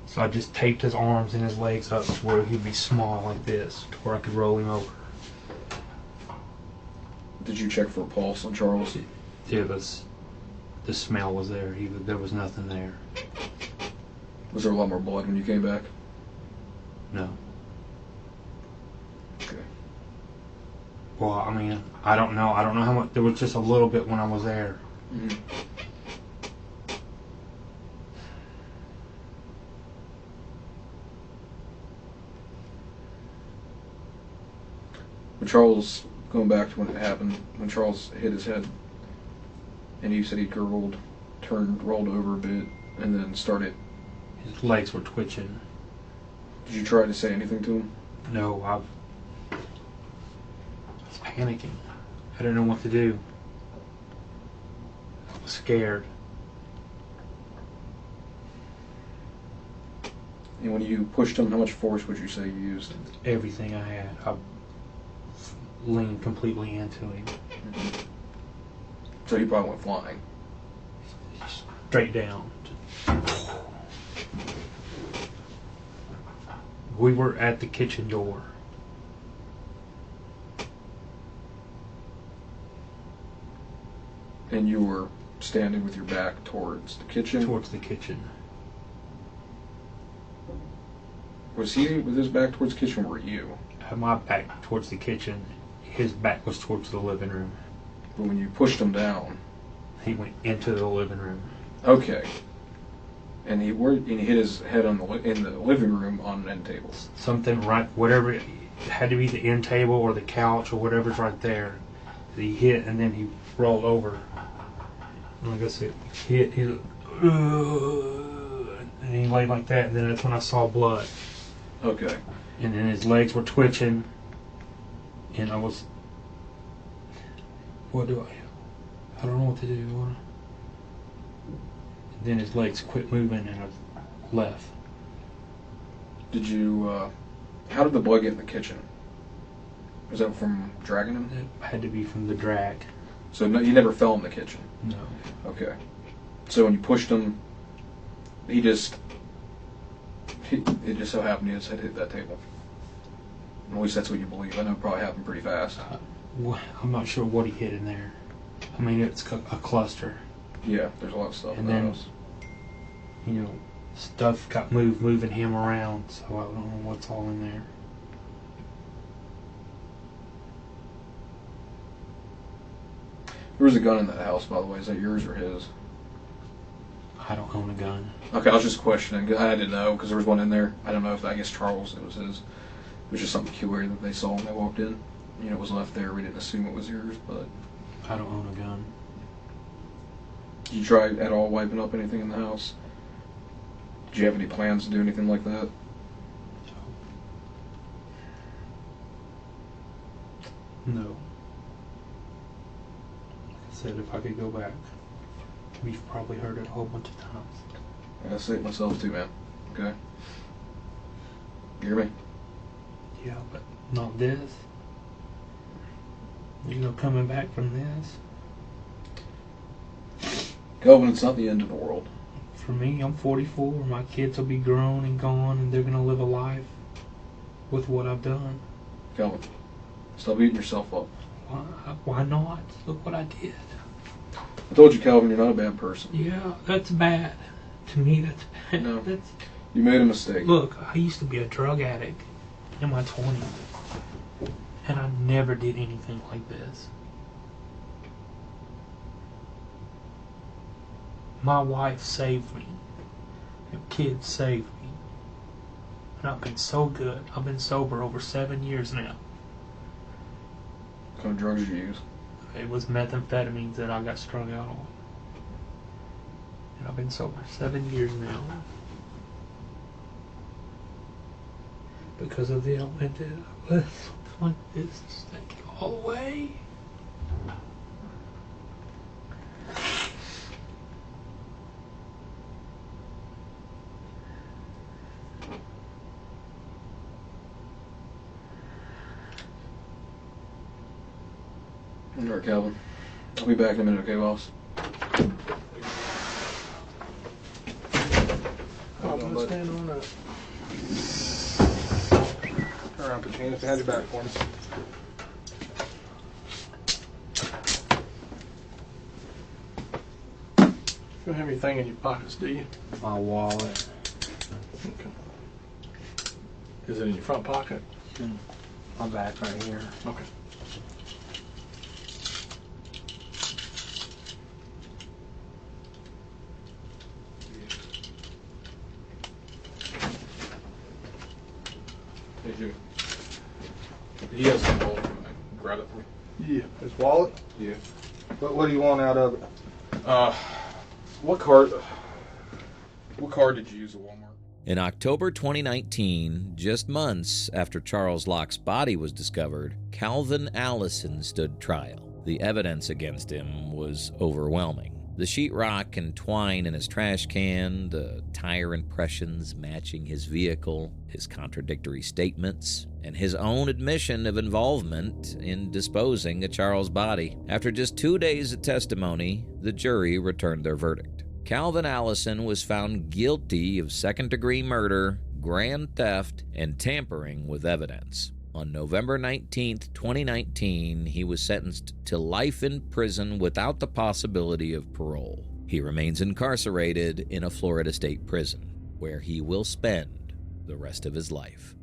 So I just taped his arms and his legs up to where he'd be small like this, to where I could roll him over. Did you check for a pulse on Charles? The smell was there. There was nothing there. Was there a lot more blood when you came back? No. Okay. Well, I mean, I don't know. I don't know how much. There was just a little bit when I was there. Mm-hmm. When Charles, going back to when it happened, when Charles hit his head, and you said he rolled over a bit, and then started. His legs were twitching. Did you try to say anything to him? No, I was panicking. I didn't know what to do. I was scared. And when you pushed him, how much force would you say you used? Everything I had. I leaned completely into him. Mm-hmm. So he probably went flying. Straight down. We were at the kitchen door. And you were standing with your back towards the kitchen? Towards the kitchen. Was he with his back towards the kitchen, or were you? I had my back towards the kitchen. His back was towards the living room. But when you pushed him down... He went into the living room. Okay. And he hit his head in the living room on an end table. Something right, whatever, it had to be the end table or the couch or whatever's right there. He hit and then he rolled over. And like I said, he and he laid like that, and then that's when I saw blood. Okay. And then his legs were twitching, and I was, what do I don't know what to do. And then his legs quit moving, and I left. Did you, how did the blood get in the kitchen? Was that from dragging him? It had to be from the drag. So no, you never fell in the kitchen? No. Okay. So when you pushed him, it just so happened his head hit that table. At least that's what you believe. I know it probably happened pretty fast. I'm not sure what he hit in there. I mean, it's a cluster. Yeah, there's a lot of stuff in And the then, house. you know, stuff got moving him around, so I don't know what's all in there. There was a gun in that house, by the way. Is that yours or his? I don't own a gun. Okay, I was just questioning. I didn't know because there was one in there. I don't know if I guess Charles, it was his. It was just something peculiar that they saw when they walked in. You know, it was left there. We didn't assume it was yours, but... I don't own a gun. Did you try at all wiping up anything in the house? Did you have any plans to do anything like that? No. Like I said, if I could go back, we've probably heard it a whole bunch of times. I say it myself too, man. Okay? You hear me? Yeah, but not this. You know, coming back from this. Calvin, it's not the end of the world. For me, I'm 44. My kids will be grown and gone, and they're going to live a life with what I've done. Calvin, stop beating yourself up. Why not? Look what I did. I told you, Calvin, you're not a bad person. Yeah, that's bad. To me, that's bad. No. That's, You made a mistake. look, I used to be a drug addict in my 20s, and I never did anything like this. My wife saved me. And kids saved me. And I've been so good. I've been sober over 7 years now. What kind of drugs did you use? It was methamphetamines that I got strung out on. And I've been sober 7 years now. Because of the element that I was like this, just take it all away. All right, Calvin. I'll be back in a minute, okay, boss? I'm going to stand on up. Turn around, put your hands behind your back for me. You don't have anything in your pockets, do you? My wallet. Okay. Is it in your front pocket? My back right here. Okay. Did you? He has some gold. Grab it for me. Yeah. His wallet? Yeah. What do you want out of it? What card did you use at Walmart? In October 2019, just months after Charles Locke's body was discovered, Calvin Allison stood trial. The evidence against him was overwhelming. The sheetrock and twine in his trash can, the tire impressions matching his vehicle, his contradictory statements, and his own admission of involvement in disposing of Charles' body. After just 2 days of testimony, the jury returned their verdict. Calvin Allison was found guilty of second-degree murder, grand theft, and tampering with evidence. On November 19, 2019, he was sentenced to life in prison without the possibility of parole. He remains incarcerated in a Florida state prison, where he will spend the rest of his life.